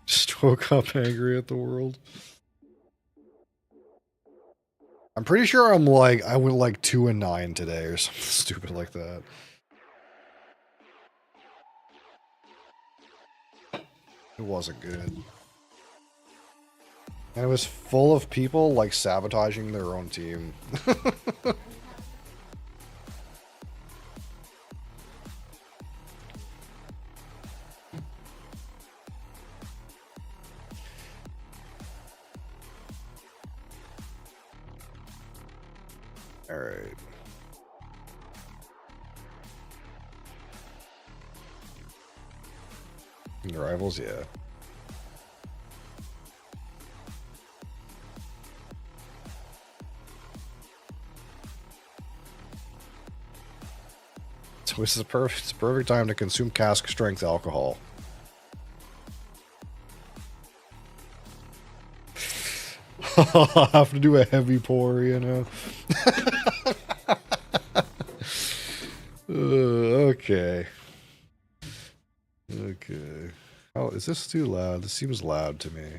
Just woke up angry at the world. I'm pretty sure I went like 2 and 9 today or something stupid like that. It wasn't good. And it was full of people like sabotaging their own team. All right. Your rivals, yeah. So this is it's a perfect time to consume cask strength alcohol. I'll have to do a heavy pour, you know. Okay. Okay. Oh, is this too loud? This seems loud to me.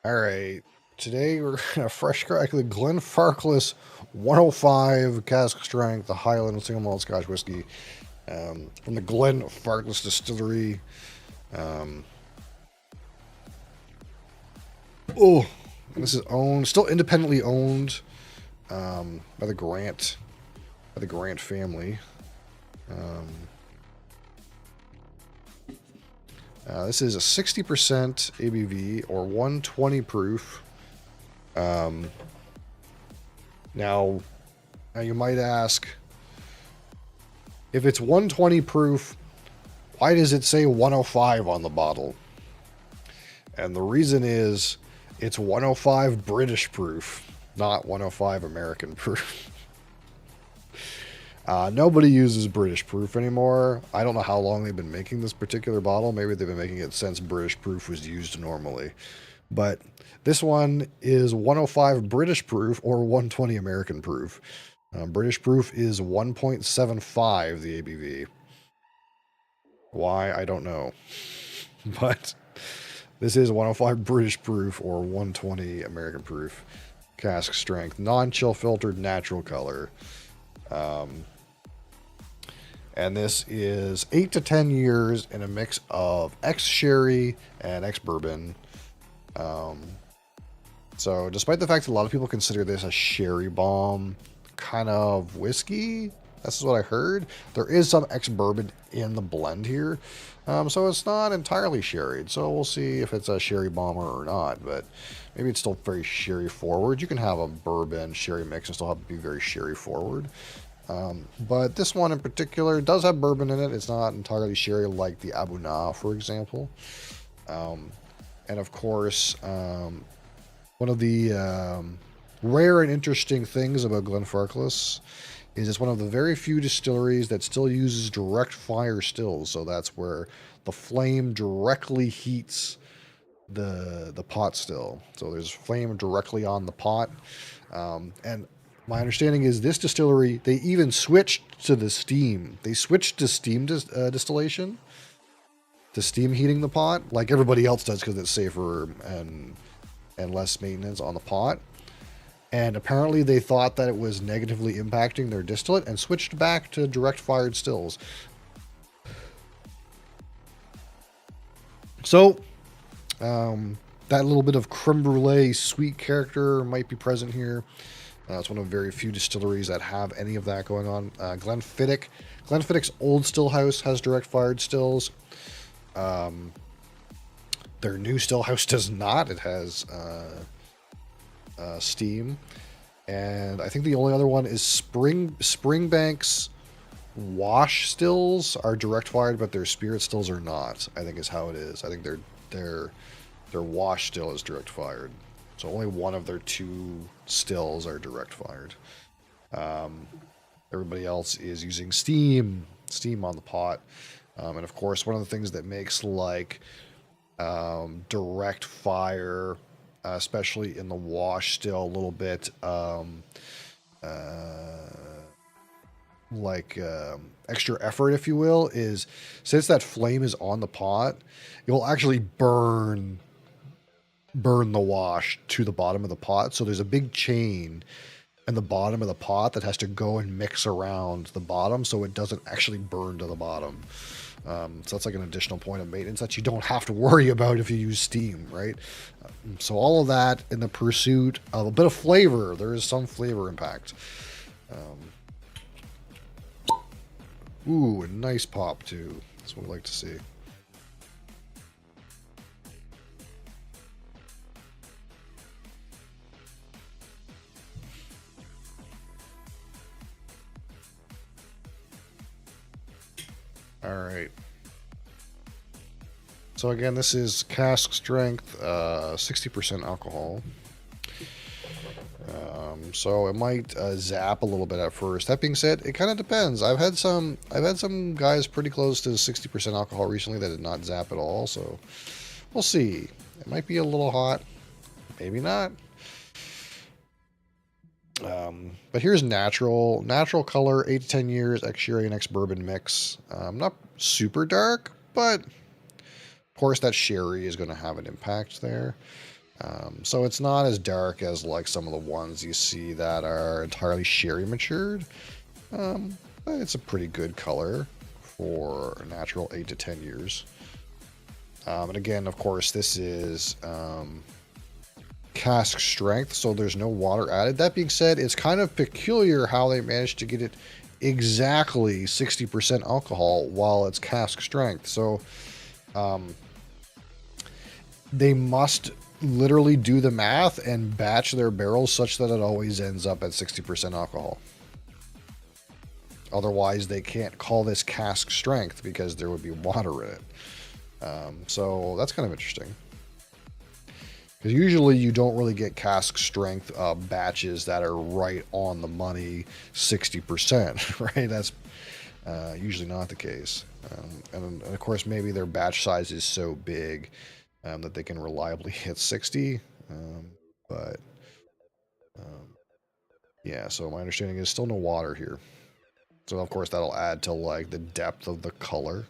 All right. Today we're gonna fresh crack the Glenfarclas 105 cask strength, the Highland single malt Scotch whiskey from the Glenfarclas distillery. Oh, this is still independently owned by the Grant family. This is a 60% ABV or 120 proof. Now you might ask, if it's 120 proof, why does it say 105 on the bottle? And the reason is it's 105 British proof, not 105 American proof. Nobody uses British proof anymore. I don't know how long they've been making this particular bottle. Maybe they've been making it since British proof was used normally. But this one is 105 British proof or 120 American proof. British proof is 1.75 the ABV. Why, I don't know. But this is 105 British proof or 120 American proof. Cask strength, non-chill filtered, natural color. And this is 8 to 10 years in a mix of ex-sherry and ex-bourbon. So despite the fact that a lot of people consider this a sherry bomb kind of whiskey, this is what I heard, there is some ex-bourbon in the blend here. So it's not entirely sherried. So we'll see if it's a sherry bomber or not, but maybe it's still very sherry forward. You can have a bourbon sherry mix and still have to be very sherry forward. But this one in particular does have bourbon in it. It's not entirely sherry like the Abu Na, for example. And of course, one of the rare and interesting things about Glenfarclas is it's one of the very few distilleries that still uses direct fire stills. So that's where the flame directly heats the pot still. So there's flame directly on the pot. And my understanding is this distillery, they even switched to the steam. They switched to steam distillation, to steam heating the pot, like everybody else does because it's safer and less maintenance on the pot. And apparently they thought that it was negatively impacting their distillate and switched back to direct fired stills. So, that little bit of creme brulee sweet character might be present here. It's one of very few distilleries that have any of that going on. Glenfiddich's old still house has direct fired stills. Their new still house does not. It has steam. And I think the only other one is Springbank's wash stills are direct fired, but their spirit stills are not, I think is how it is. I think their wash still is direct fired. So only one of their 2 stills are direct fired. Everybody else is using steam on the pot. And of course, one of the things that makes like direct fire, especially in the wash still, a little bit extra effort, if you will, is since that flame is on the pot, it will actually burn the wash to the bottom of the pot. So there's a big chain in the bottom of the pot that has to go and mix around the bottom so it doesn't actually burn to the bottom. So that's like an additional point of maintenance that you don't have to worry about if you use steam, right? So all of that in the pursuit of a bit of flavor. There is some flavor impact. Ooh, a nice pop too. That's what I like to see. All right. So again, this is cask strength, 60% alcohol. So it might zap a little bit at first. That being said, it kind of depends. I've had some guys pretty close to 60% alcohol recently that did not zap at all. So we'll see. It might be a little hot, maybe not. But here's natural color, 8 to 10 years, ex-sherry and ex-bourbon mix. Not super dark, but of course that sherry is going to have an impact there. So it's not as dark as like some of the ones you see that are entirely sherry matured. But it's a pretty good color for a natural 8 to 10 years. And again, of course, this is cask strength, so there's no water added. That being said, it's kind of peculiar how they managed to get it exactly 60% alcohol while it's cask strength. So they must literally do the math and batch their barrels such that it always ends up at 60% alcohol. Otherwise, they can't call this cask strength because there would be water in it. So that's kind of interesting. Because usually you don't really get cask strength batches that are right on the money 60%, right? That's usually not the case. And of course, maybe their batch size is so big that they can reliably hit 60. Yeah, so my understanding is still no water here. So of course that'll add to like the depth of the color.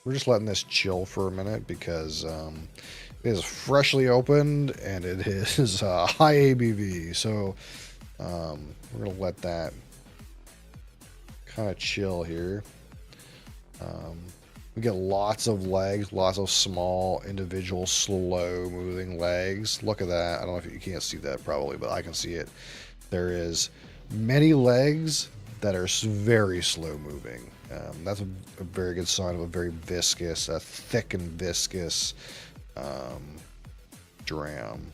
We're just letting this chill for a minute because it is freshly opened and it is high ABV. So we're going to let that kind of chill here. We get lots of legs, lots of small, individual, slow moving legs. Look at that. I don't know if you can't see that probably, but I can see it. There is many legs that are very slow moving. That's a very good sign of a very viscous, thick and viscous dram.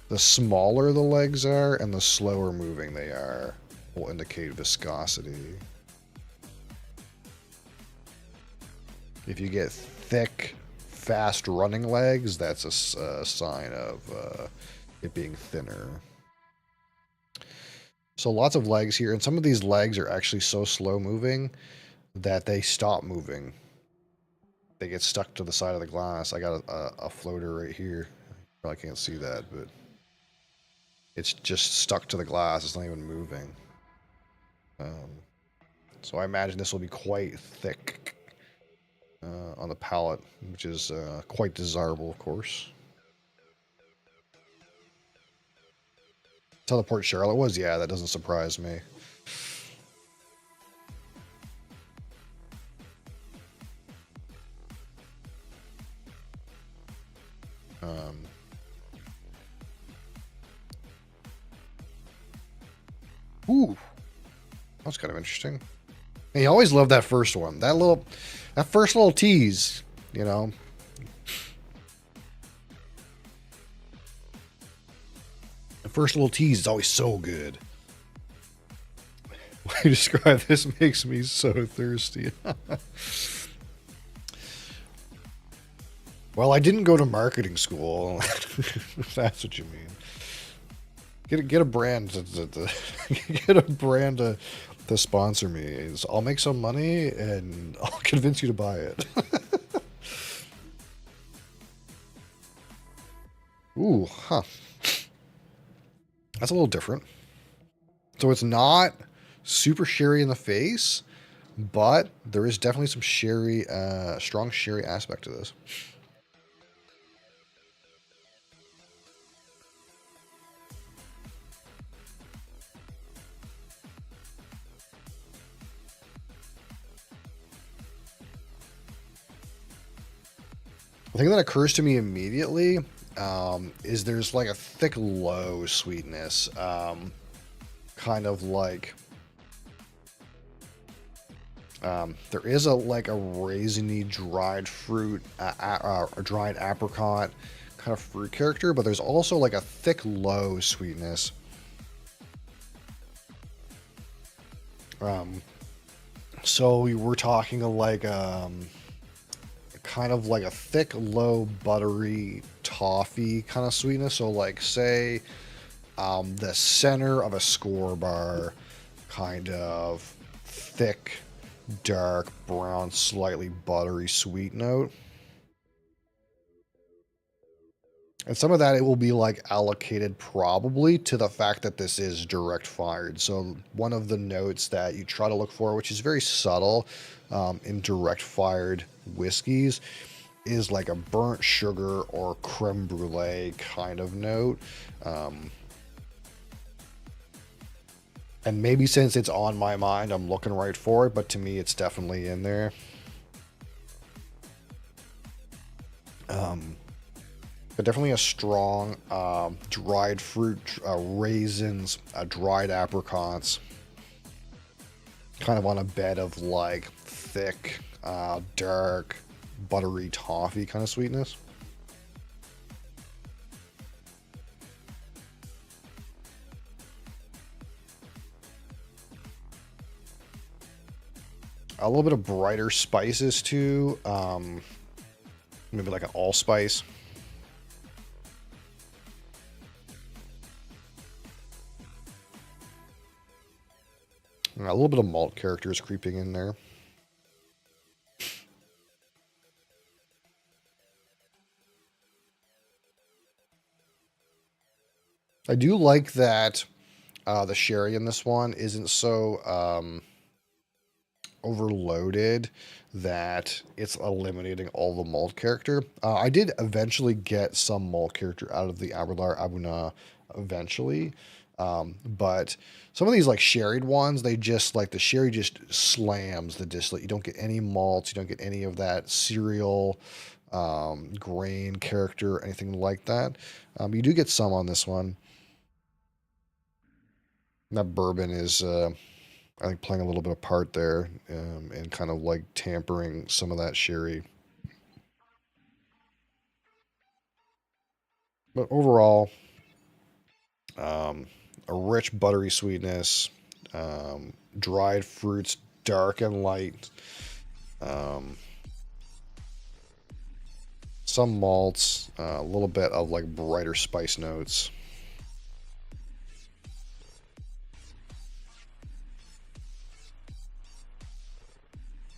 The smaller the legs are and the slower moving they are will indicate viscosity. If you get thick, fast running legs, that's a sign of it being thinner. So lots of legs here, and some of these legs are actually so slow moving that they stop moving. They get stuck to the side of the glass. I got a floater right here. Probably can't see that, but it's just stuck to the glass. It's not even moving. So I imagine this will be quite thick on the palate, which is quite desirable, of course. Teleport Charlotte was? Yeah, that doesn't surprise me. Ooh, that's kind of interesting. And you always love that first one. That first little tease, you know. The first little tease is always so good. Why you describe this makes me so thirsty. Well, I didn't go to marketing school. If that's what you mean. Get a brand to get a brand to sponsor me. I'll make some money and I'll convince you to buy it. Ooh, huh. That's a little different. So it's not super sherry in the face, but there is definitely some sherry, strong sherry aspect to this. The thing that occurs to me immediately is there's like a thick, low sweetness, kind of like there is a raisiny dried fruit, a dried apricot kind of fruit character, but there's also like a thick, low sweetness. So we were talking like kind of like a thick, low, buttery toffee kind of sweetness. So like say the center of a score bar, kind of thick, dark brown, slightly buttery sweet note. And some of that, it will be like allocated probably to the fact that this is direct fired. So one of the notes that you try to look for, which is very subtle in direct fired whiskeys, is like a burnt sugar or creme brulee kind of note. And maybe since it's on my mind, I'm looking right for it, but to me, it's definitely in there. But definitely a strong dried fruit, raisins, dried apricots, kind of on a bed of like thick, dark, buttery toffee kind of sweetness. A little bit of brighter spices too, maybe like an allspice. A little bit of malt characters creeping in there. I do like that the sherry in this one isn't so overloaded that it's eliminating all the malt character. I did eventually get some malt character out of the Aberdar Abuna eventually. But some of these like sherried ones, they just like the sherry just slams the distillate. You don't get any malts. You don't get any of that cereal grain character, anything like that. You do get some on this one. That bourbon is, I think, playing a little bit of part there and kind of like tampering some of that sherry. But overall, a rich buttery sweetness, dried fruits, dark and light, some malts, a little bit of like brighter spice notes.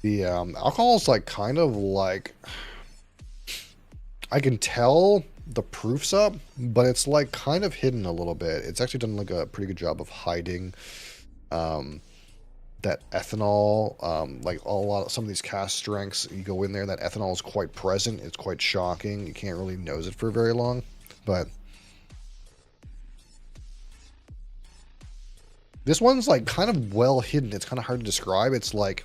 The alcohol is like kind of like, I can tell the proof's up, but it's like kind of hidden a little bit. It's actually done like a pretty good job of hiding that ethanol. Like some of these cast strengths, you go in there, that ethanol is quite present. It's quite shocking. You can't really nose it for very long, but this one's like kind of well hidden. It's kind of hard to describe. It's like,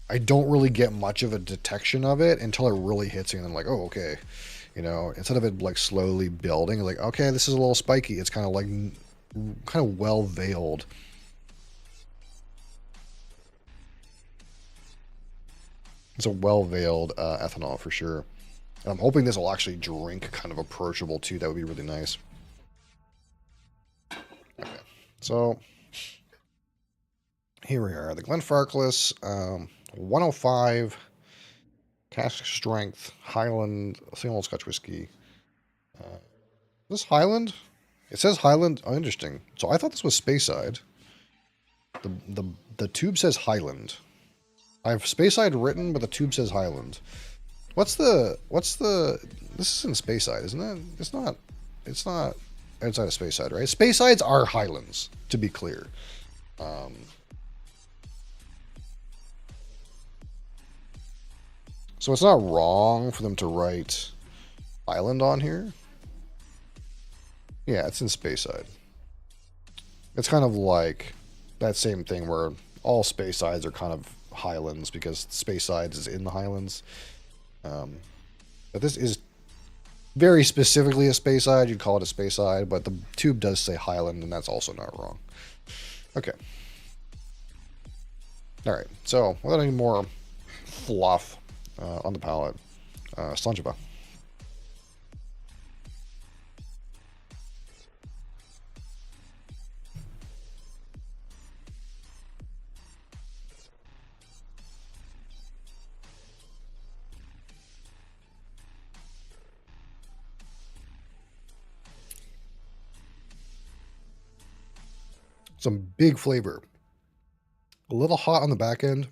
I don't really get much of a detection of it until it really hits me, and I'm like, oh, okay. You know, instead of it like slowly building, like, okay, this is a little spiky. It's kind of like, kind of well veiled. It's a well veiled ethanol for sure. And I'm hoping this will actually drink kind of approachable too. That would be really nice. Okay, so here we are. The Glenfarclas 105 cask strength Highland single Scotch whiskey. This Highland? It says Highland. Oh, interesting. So I thought this was Speyside. The tube says Highland. I have Speyside written, but the tube says Highland. What's the this isn't Speyside, isn't it? It's not outside of Speyside, right? Speysides are Highlands, to be clear. So it's not wrong for them to write Island on here. Yeah, it's in Speyside. It's kind of like that same thing where all Speysides are kind of Highlands because Speysides is in the Highlands. But this is very specifically a Speyside. You'd call it a Speyside, but the tube does say Highland, and that's also not wrong. Okay. All right. So without any more fluff on the palate, Slanjava. Some big flavor. A little hot on the back end.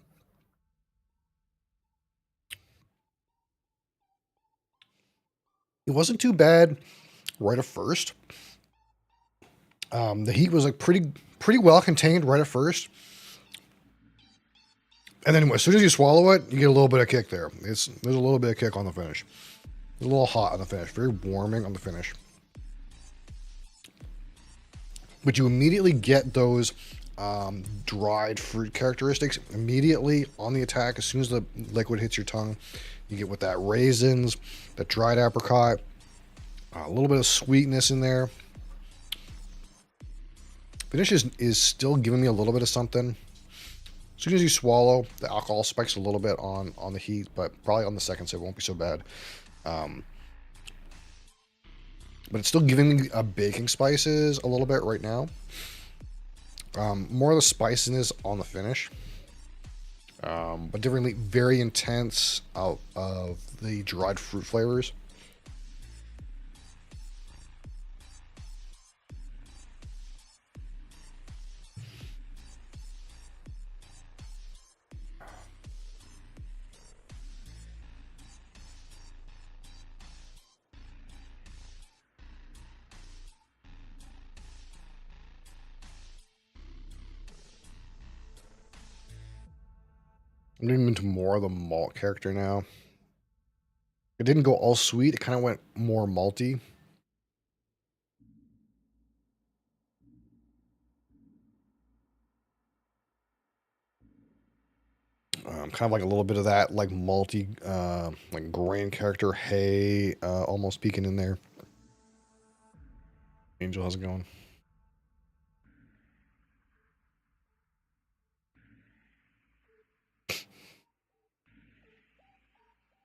It wasn't too bad right at first. The heat was like pretty well contained right at first. And then as soon as you swallow it, you get a little bit of kick there. There's a little bit of kick on the finish. It's a little hot on the finish. Very warming on the finish. But you immediately get those dried fruit characteristics immediately on the attack. As soon as the liquid hits your tongue, you get with that raisins, that dried apricot, a little bit of sweetness in there. Finish is still giving me a little bit of something. As soon as you swallow, the alcohol spikes a little bit on the heat, but probably on the second sip it won't be so bad. But it's still giving me baking spices a little bit right now. More of the spiciness on the finish. But differently, very intense out of the dried fruit flavors. I'm moving into more of the malt character now. It didn't go all sweet. It kind of went more malty. Kind of like a little bit of that, like malty, like grain character, hay, almost peeking in there. Angel, how's it going?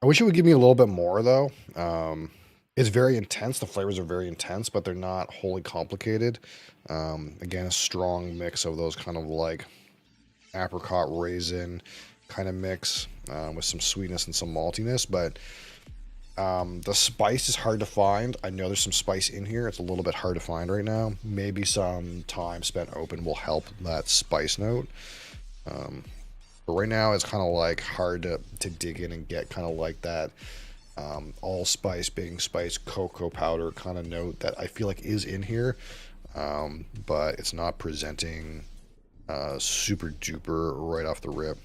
I wish it would give me a little bit more, though. It's very intense. The flavors are very intense, but they're not wholly complicated. Again, a strong mix of those kind of like apricot raisin kind of mix with some sweetness and some maltiness. But The spice is hard to find. I know there's some spice in here. It's a little bit hard to find right now. Maybe some time spent open will help that spice note. But right now it's kind of like hard to dig in and get kind of like that allspice, baking spice, cocoa powder kind of note that I feel like is in here. But it's not presenting super duper right off the rip.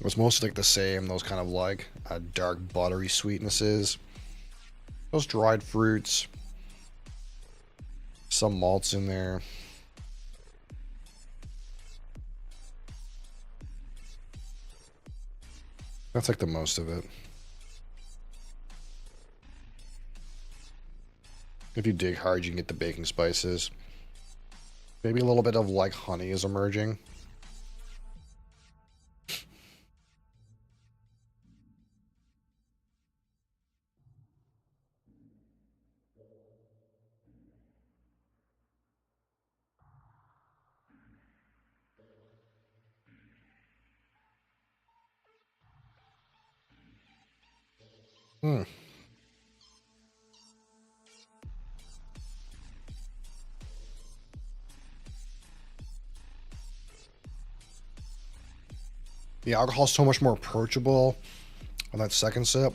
It's mostly like the same, those kind of like dark buttery sweetnesses. Those dried fruits. Some malts in there. That's like the most of it. If you dig hard, you can get the baking spices. Maybe a little bit of like honey is emerging. Hmm. The alcohol's so much more approachable on that second sip.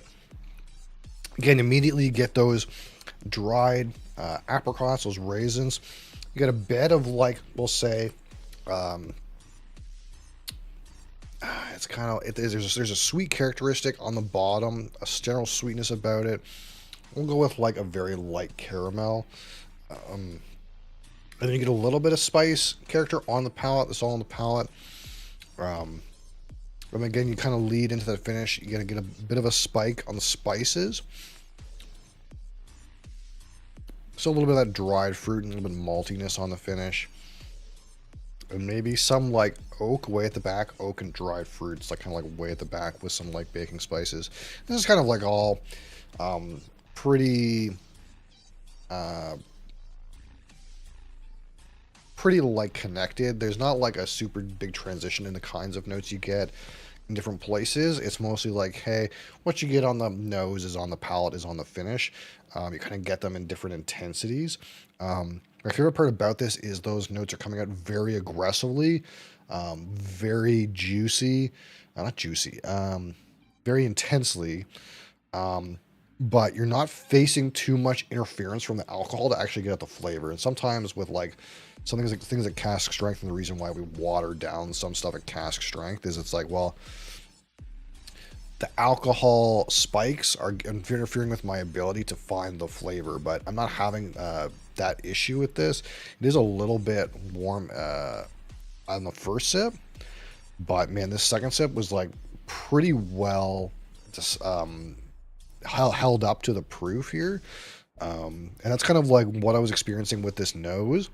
Again, immediately you get those dried apricots, those raisins. You get a bit of like, we'll say, it's kind of there's a sweet characteristic on the bottom, a general sweetness about it. We'll go with like a very light caramel. And then you get a little bit of spice character on the palate. That's all on the palate. And again, you kind of lead into that finish. You're going to get a bit of a spike on the spices. So a little bit of that dried fruit and a little bit of maltiness on the finish. And maybe some like oak way at the back, oak and dried fruits, like kind of like way at the back with some like baking spices. This is kind of like all pretty like connected. There's not like a super big transition in the kinds of notes you get in different places. It's mostly like, hey, what you get on the nose is on the palate is on the finish. You kind of get them in different intensities. My favorite part about this is those notes are coming out very aggressively, very juicy, not juicy, very intensely. But you're not facing too much interference from the alcohol to actually get at the flavor. And sometimes with like things like cask strength, and the reason why we water down some stuff at cask strength is it's like, well, the alcohol spikes are interfering with my ability to find the flavor, but I'm not having that issue with this. It is a little bit warm on the first sip, but man, this second sip was like pretty well just held up to the proof here. And that's kind of like what I was experiencing with this nose.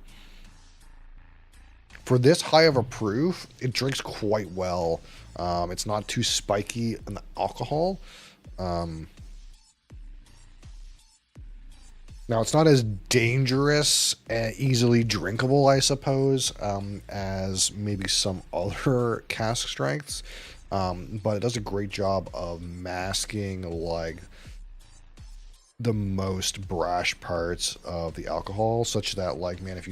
For this high of a proof, it drinks quite well. It's not too spiky in the alcohol. Now, it's not as dangerous and easily drinkable, I suppose, as maybe some other cask strengths. But it does a great job of masking, like, the most brash parts of the alcohol, such that, like, man, if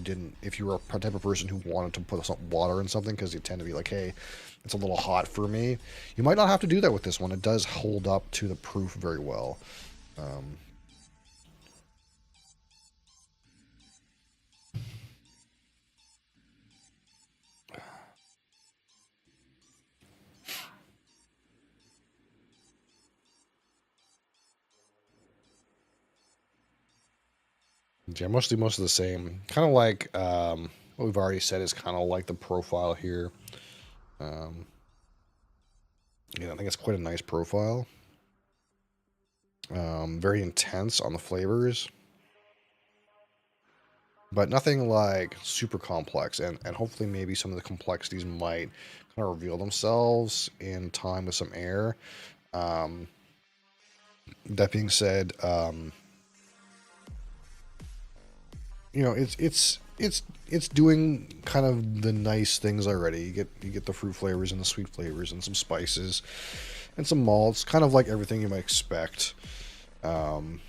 you were a type of person who wanted to put some water in something because you tend to be like, hey, it's a little hot for me, you might not have to do that with this one. It does hold up to the proof very well. Yeah, most of the same. Kind of like what we've already said is kind of like the profile here. Yeah, I think it's quite a nice profile. Very intense on the flavors, but nothing like super complex. And hopefully maybe some of the complexities might kind of reveal themselves in time with some air. That being said, you know, it's doing kind of the nice things already. You get the fruit flavors and the sweet flavors and some spices and some malts, kind of like everything you might expect. And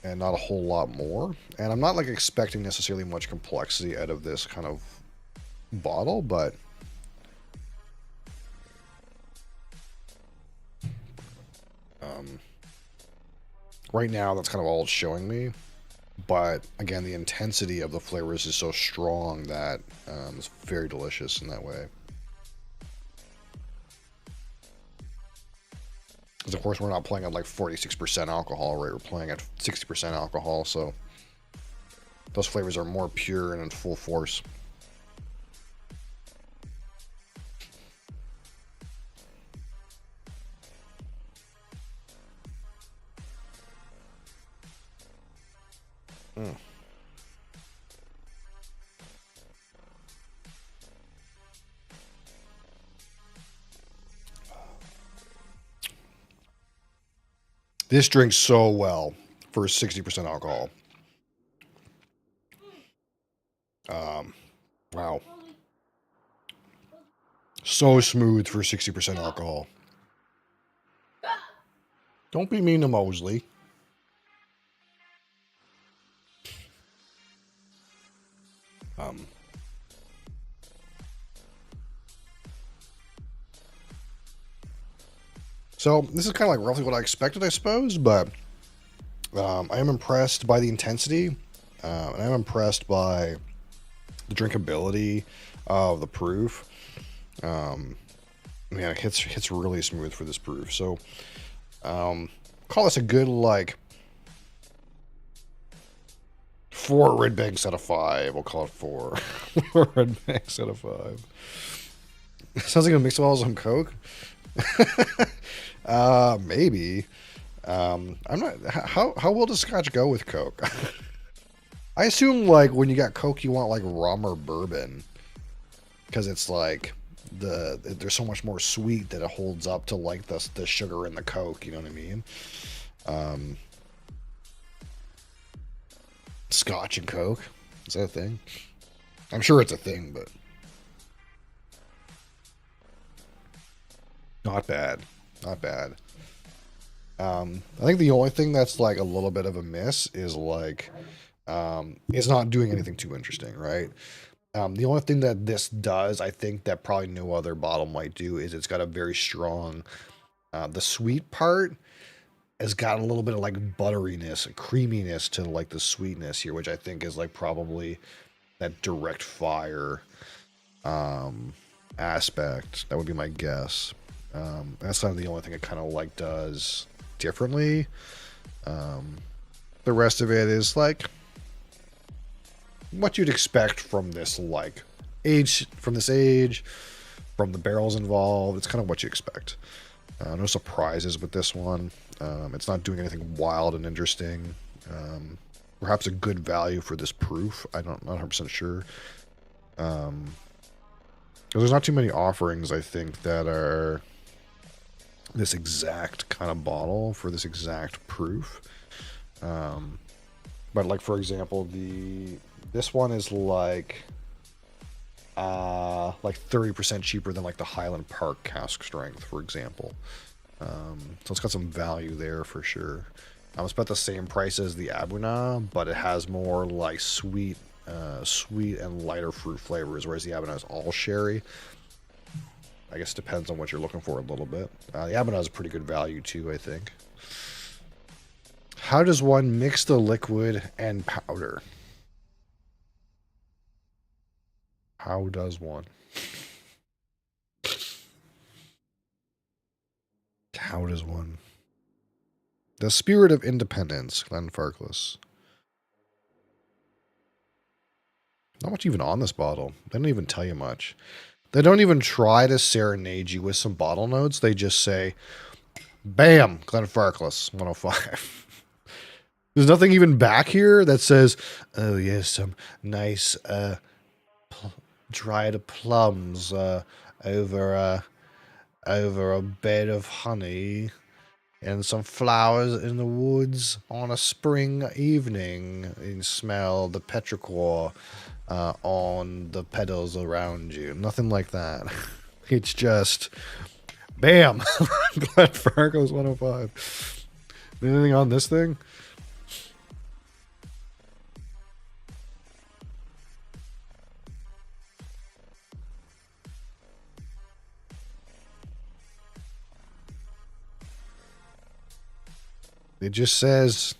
not a whole lot more. And I'm not like expecting necessarily much complexity out of this kind of bottle, but right now that's kind of all it's showing me. But again, the intensity of the flavors is so strong that it's very delicious in that way. Because of course we're not playing at like 46% alcohol, right? We're playing at 60% alcohol, so those flavors are more pure and in full force. Mm. This drinks so well for 60% alcohol. Wow. So smooth for 60% alcohol. Don't be mean to Mosley. So this is kind of like roughly what I expected, I suppose, but I am impressed by the intensity, and I'm impressed by the drinkability of the proof. Man, it hits really smooth for this proof. So call this a good like 4 red bags out of 5. We'll call it 4. 4 red bags out of 5. Sounds like a mix of all some Coke. Maybe. I'm not. How well does Scotch go with Coke? I assume like when you got Coke, you want like rum or bourbon, because it's like there's so much more sweet that it holds up to like the sugar in the Coke. You know what I mean? Scotch and Coke, is that a thing? I'm sure it's a thing, but not bad. Not bad. I think the only thing that's like a little bit of a miss is like it's not doing anything too interesting, right? The only thing that this does, I think, that probably no other bottle might do is it's got a very strong, the sweet part has got a little bit of like butteriness, creaminess to like the sweetness here, which I think is like probably that direct fire aspect. That would be my guess. That's kind of the only thing it kind of like does differently. The rest of it is like what you'd expect from this like age, from the barrels involved. It's kind of what you expect. No surprises with this one. It's not doing anything wild and interesting. Perhaps a good value for this proof. I'm not 100% sure. Because there's not too many offerings, I think, that are this exact kind of bottle for this exact proof. But like, for example, this one is like 30% cheaper than like the Highland Park cask strength, for example. So it's got some value there for sure. It's about the same price as the Abuna, but it has more like sweet and lighter fruit flavors, whereas the Abuna is all sherry. I guess it depends on what you're looking for a little bit. The Abuna is a pretty good value too, I think. How does one mix the liquid and powder? How does one? How does one? The Spirit of Independence, Glenfarclas. Not much even on this bottle. They don't even tell you much. They don't even try to serenade you with some bottle notes. They just say, bam, Glenfarclas 105. There's nothing even back here that says, oh yes, some nice dried plums over a bed of honey. and some flowers in the woods on a spring evening, and smell the petrichor on the petals around you. Nothing like that. It's just, bam! Glad Fargo's 105. Anything on this thing? It just says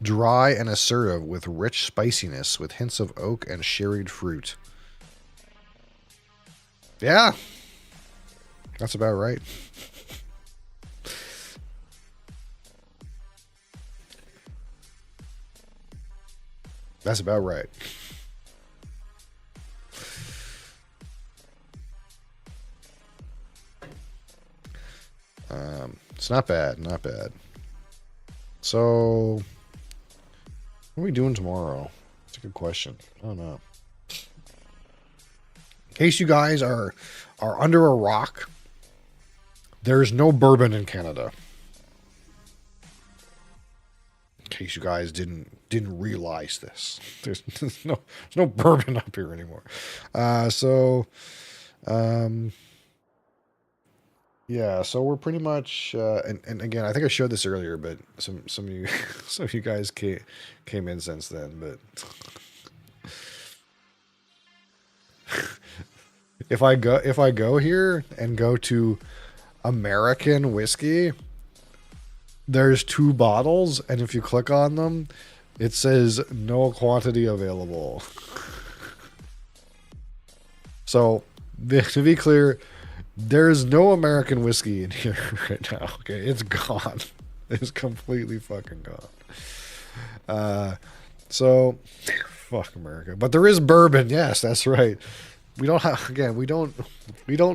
dry and assertive with rich spiciness with hints of oak and sherried fruit. Yeah. That's about right. That's about right. It's not bad, not bad. So, what are we doing tomorrow? That's a good question. I don't know. In case you guys are under a rock, there's no bourbon in Canada. In case you guys didn't realize this, there's no bourbon up here anymore. Yeah, so we're pretty much, and again, I think I showed this earlier, but some of you some of you guys came in since then. But if I go here and go to American whiskey, there's 2 bottles, and if you click on them, it says no quantity available. So to be clear, there's no American whiskey in here right now. Okay, it's gone. It's completely fucking gone. So fuck America. But there is bourbon. Yes, that's right. We don't have, again, we don't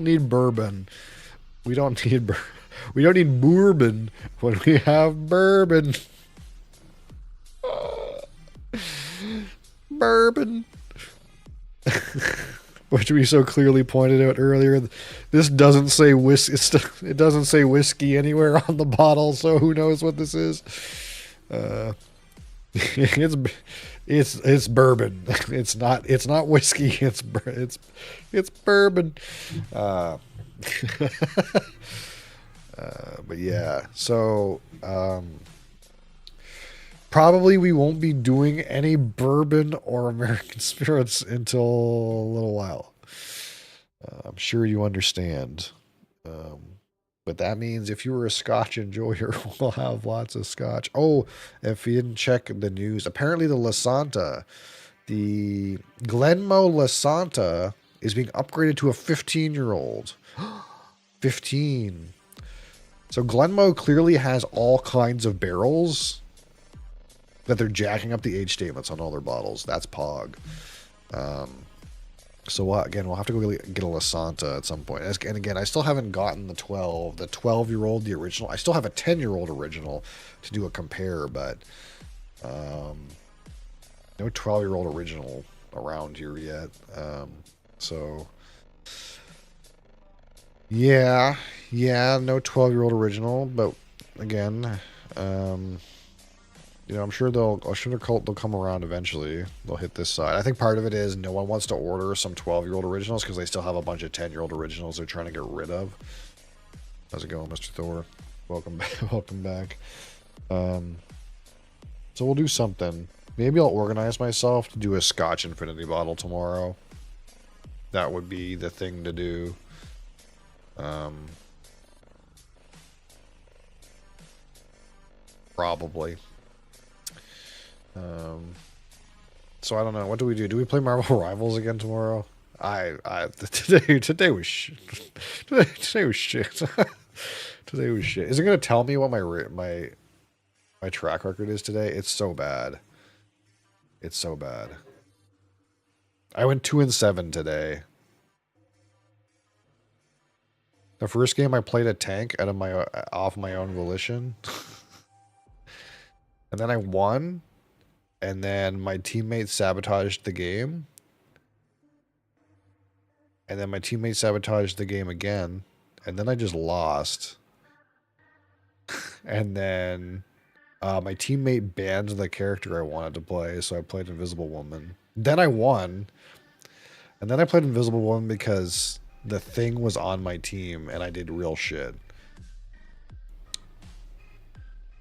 need bourbon. We don't need bourbon when we have bourbon. Bourbon. Which we so clearly pointed out earlier. This doesn't say whiskey. It doesn't say whiskey anywhere on the bottle, so who knows what this is? It's bourbon. It's not whiskey. It's bourbon. But yeah, so probably we won't be doing any bourbon or American spirits until a little while. I'm sure you understand. But that means if you were a Scotch enjoyer, we'll have lots of Scotch. Oh, if you didn't check the news, apparently the Lasanta, the Glenmoe Lasanta is being upgraded to a 15-year-old. 15. So Glenmoe clearly has all kinds of barrels that they're jacking up the age statements on all their bottles. That's Pog. So again, we'll have to go get a Lasanta at some point. And again, I still haven't gotten the 12-year-old, the original. I still have a 10-year-old original to do a compare, but no 12-year-old original around here yet. So yeah, no 12-year-old original, but again, I'm sure they'll come around eventually. They'll hit this side. I think part of it is no one wants to order some 12-year-old originals because they still have a bunch of 10-year-old originals they're trying to get rid of. How's it going, Mr. Thor? Welcome back. Welcome back. So we'll do something. Maybe I'll organize myself to do a Scotch Infinity bottle tomorrow. That would be the thing to do. Probably. So I don't know. What do we do? Do we play Marvel Rivals again tomorrow? Today was shit. Today was shit. Today was shit. Is it gonna tell me what my track record is today? It's so bad. It's so bad. I went 2-7 today. The first game I played a tank off my own volition. And then I won. And then my teammate sabotaged the game. And then my teammate sabotaged the game again. And then I just lost. And then my teammate banned the character I wanted to play, so I played Invisible Woman. Then I won. And then I played Invisible Woman because the thing was on my team and I did real shit.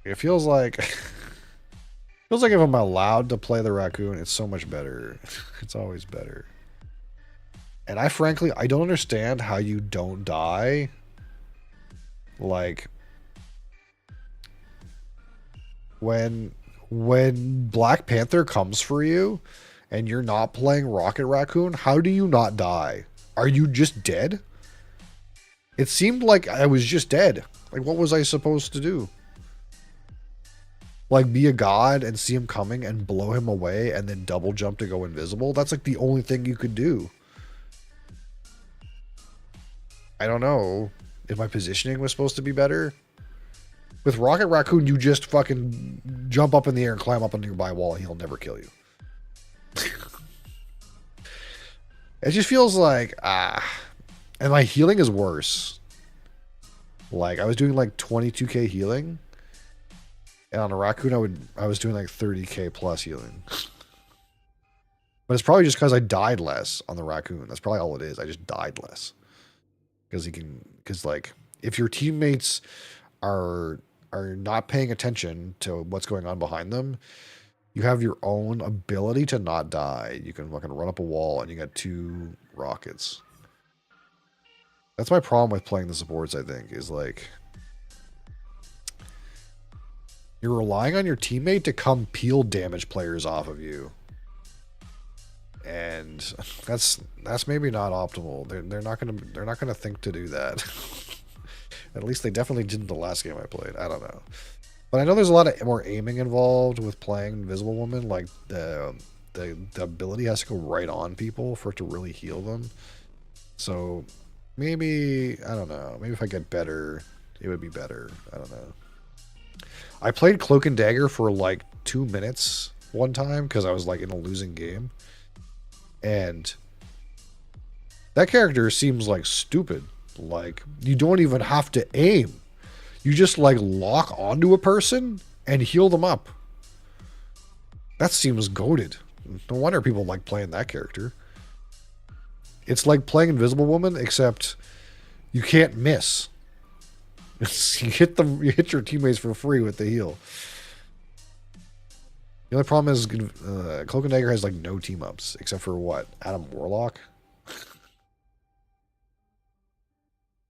It feels like feels like if I'm allowed to play the raccoon, it's so much better. It's always better. And I frankly, I don't understand how you don't die. Like when Black Panther comes for you and you're not playing Rocket Raccoon, how do you not die? Are you just dead? It seemed like I was just dead. Like, what was I supposed to do? Like, be a god and see him coming and blow him away and then double jump to go invisible? That's like the only thing you could do. I don't know if my positioning was supposed to be better. With Rocket Raccoon, you just fucking jump up in the air and climb up a nearby wall and he'll never kill you. It just feels like, and my healing is worse. Like, I was doing like 22k healing. And on a raccoon, I was doing like 30k plus healing. But it's probably just because I died less on the raccoon. That's probably all it is. I just died less. Because like, if your teammates are not paying attention to what's going on behind them, you have your own ability to not die. You can fucking run up a wall and you got 2 rockets. That's my problem with playing the supports, I think, is like, you're relying on your teammate to come peel damage players off of you. And that's maybe not optimal. They're not gonna think to do that. At least they definitely didn't the last game I played. I don't know. But I know there's a lot of more aiming involved with playing Invisible Woman. Like the ability has to go right on people for it to really heal them. So maybe, I don't know. Maybe if I get better, it would be better. I don't know. I played Cloak and Dagger for like 2 minutes one time because I was like in a losing game. And that character seems like stupid. Like, you don't even have to aim. You just like lock onto a person and heal them up. That seems goated. No wonder people like playing that character. It's like playing Invisible Woman, except you can't miss. You hit your teammates for free with the heal. The only problem is Cloak and Dagger has like no team ups except for what? Adam Warlock?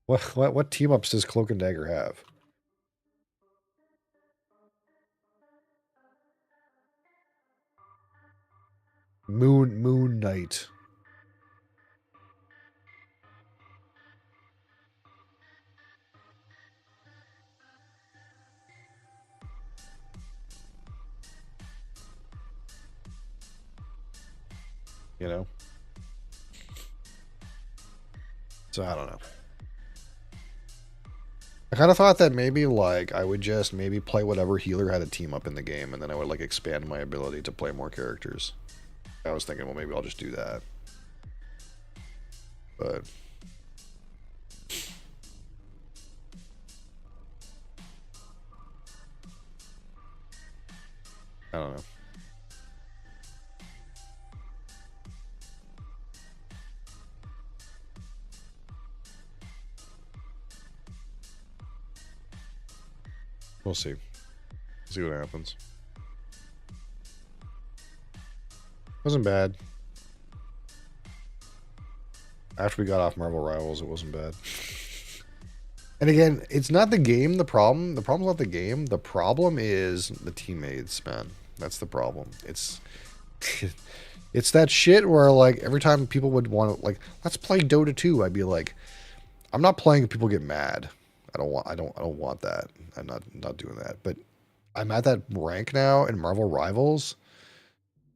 What team ups does Cloak and Dagger have? Moon Knight. You know? So I don't know. I kind of thought that maybe like I would just maybe play whatever healer had a team up in the game, and then I would like expand my ability to play more characters. I was thinking, well, maybe I'll just do that. But I don't know. We'll see. See what happens. Wasn't bad. After we got off Marvel Rivals, it wasn't bad. And again, it's not the game the problem. The problem's not the game. The problem is the teammates, man. That's the problem. It's it's that shit where like every time people would want to like, let's play Dota 2, I'd be like, I'm not playing if people get mad. I don't want that. I'm not doing that. But I'm at that rank now in Marvel Rivals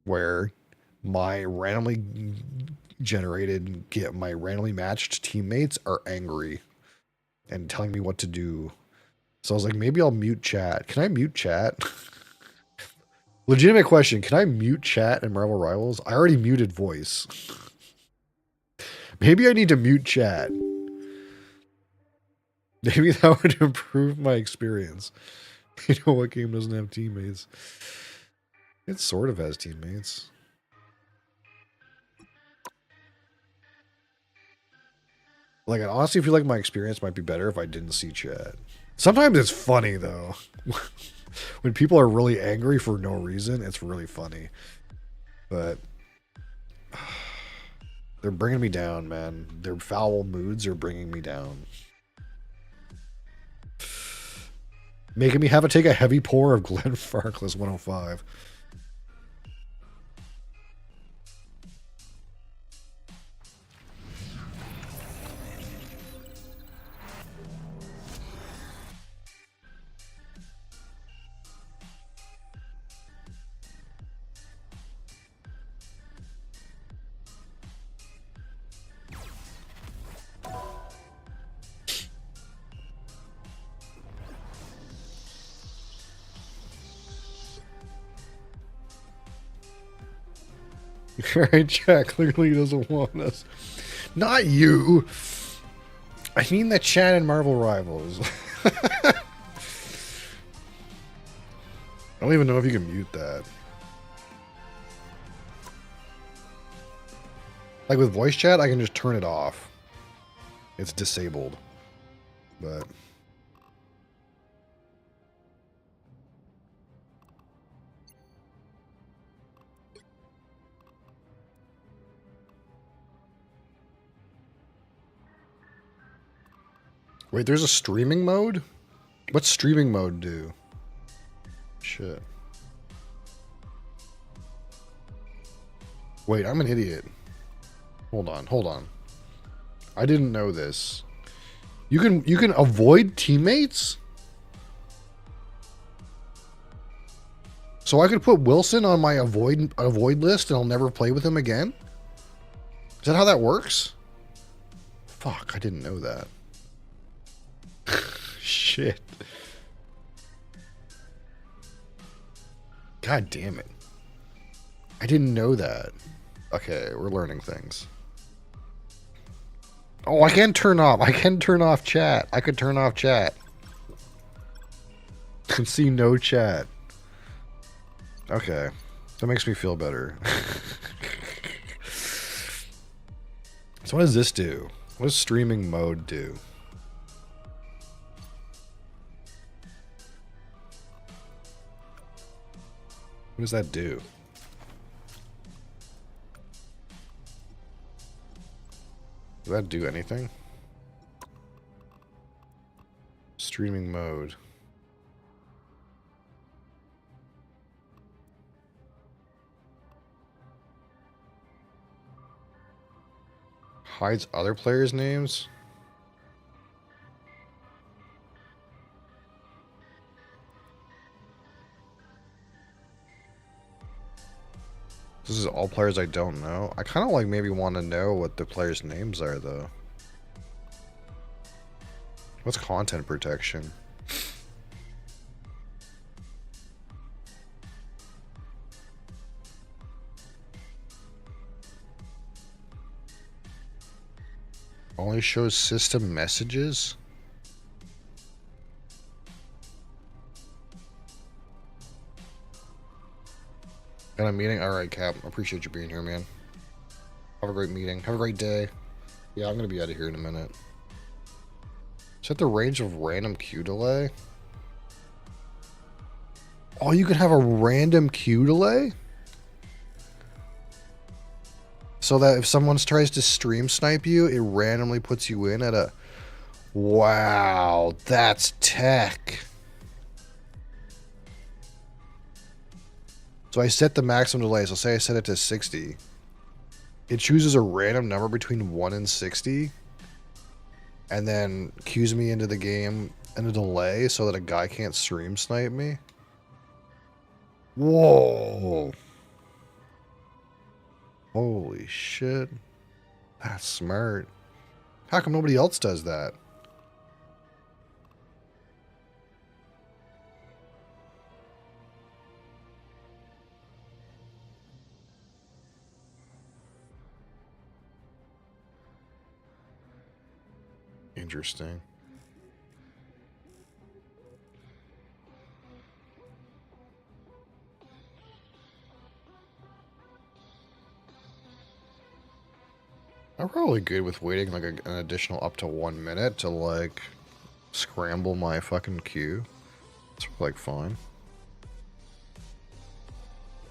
where my randomly matched teammates are angry and telling me what to do. So I was like, maybe I'll mute chat. Can I mute chat? Legitimate question. Can I mute chat in Marvel Rivals? I already muted voice. Maybe I need to mute chat. Maybe that would improve my experience. You know what game doesn't have teammates? It sort of has teammates. Like, I honestly feel like my experience might be better if I didn't see chat. Sometimes it's funny, though. When people are really angry for no reason, it's really funny. But they're bringing me down, man. Their foul moods are bringing me down. Making me have to take a heavy pour of Glenfarclas 105. Alright, Jack clearly doesn't want us. Not you! I mean the chat and Marvel Rivals. I don't even know if you can mute that. Like with voice chat, I can just turn it off. It's disabled. But... Wait, there's a streaming mode? What's streaming mode do? Shit. Wait, I'm an idiot. Hold on. I didn't know this. You can avoid teammates? So I could put Wilson on my avoid list and I'll never play with him again? Is that how that works? Fuck, I didn't know that. Shit. God damn it. I didn't know that. Okay, we're learning things. Oh, I can turn off. I can turn off chat. I could turn off chat. Can see no chat. Okay. That makes me feel better. So what does this do? What does streaming mode do? What does that do? Does that do anything? Streaming mode. Hides other players' names? This is all players I don't know. I kind of like maybe want to know what the players' names are, though. What's content protection? Only shows system messages? Got a meeting? Alright, Cap. Appreciate you being here, man. Have a great meeting. Have a great day. Yeah, I'm gonna be out of here in a minute. Set the range of random Q delay? Oh, you can have a random Q delay? So that if someone tries to stream snipe you, it randomly puts you in at a... Wow, that's tech. So I set the maximum delay. So say I set it to 60. It chooses a random number between 1 and 60. And then cues me into the game in a delay so that a guy can't stream snipe me. Whoa. Holy shit. That's smart. How come nobody else does that? Interesting. I'm probably good with waiting like an additional up to 1 minute to like scramble my fucking queue. It's like fine.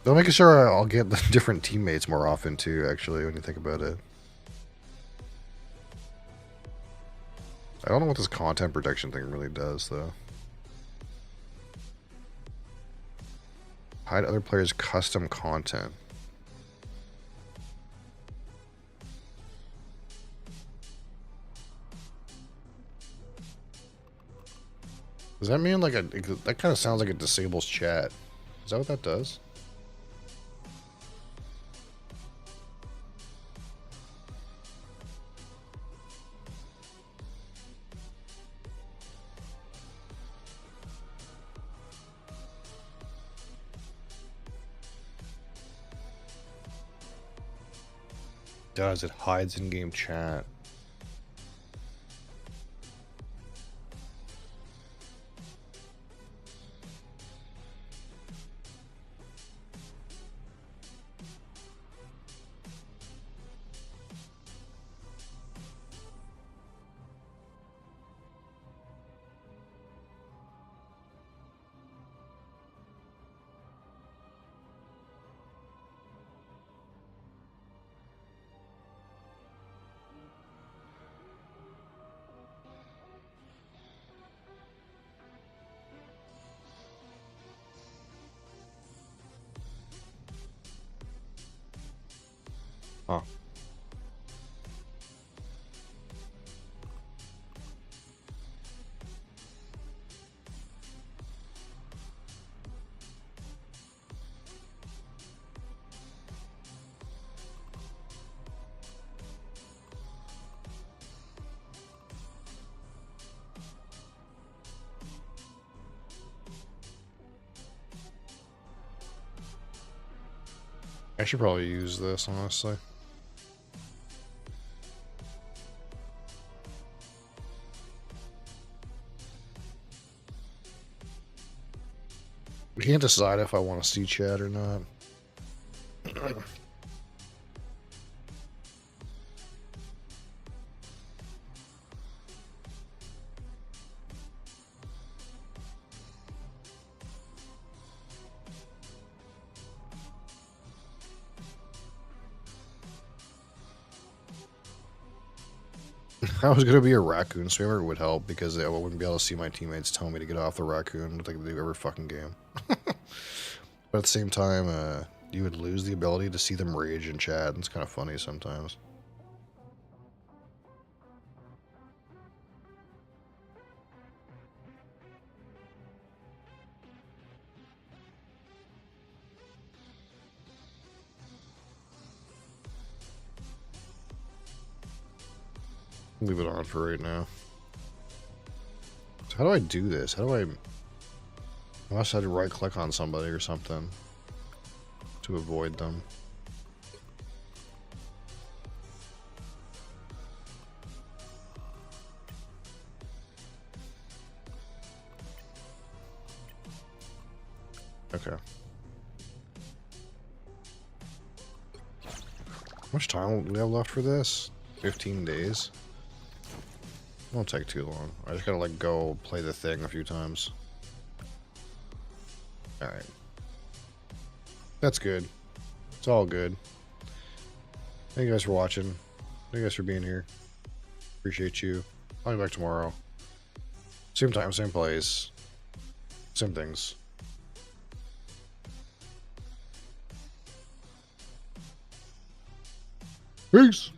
They'll make sure I'll get the different teammates more often too, actually, when you think about it. I don't know what this content protection thing really does, though. Hide other players' custom content. Does that mean like that kind of sounds like it disables chat? Is that what that does? Does it hides in-game chat? Huh. I should probably use this, honestly. I can't decide if I want to see chat or not. I was gonna be a raccoon streamer, it would help because I wouldn't be able to see my teammates tell me to get off the raccoon like they do every fucking game. But at the same time, you would lose the ability to see them rage in chat, and it's kind of funny sometimes. Leave it on for right now. So how do I do this? How do I... I must have to right click on somebody or something to avoid them. Okay. How much time do we have left for this? 15 days? It won't take too long. I just gotta like go play the thing a few times. Alright. That's good. It's all good. Thank you guys for watching. Thank you guys for being here. Appreciate you. I'll be back tomorrow. Same time, same place. Same things. Peace!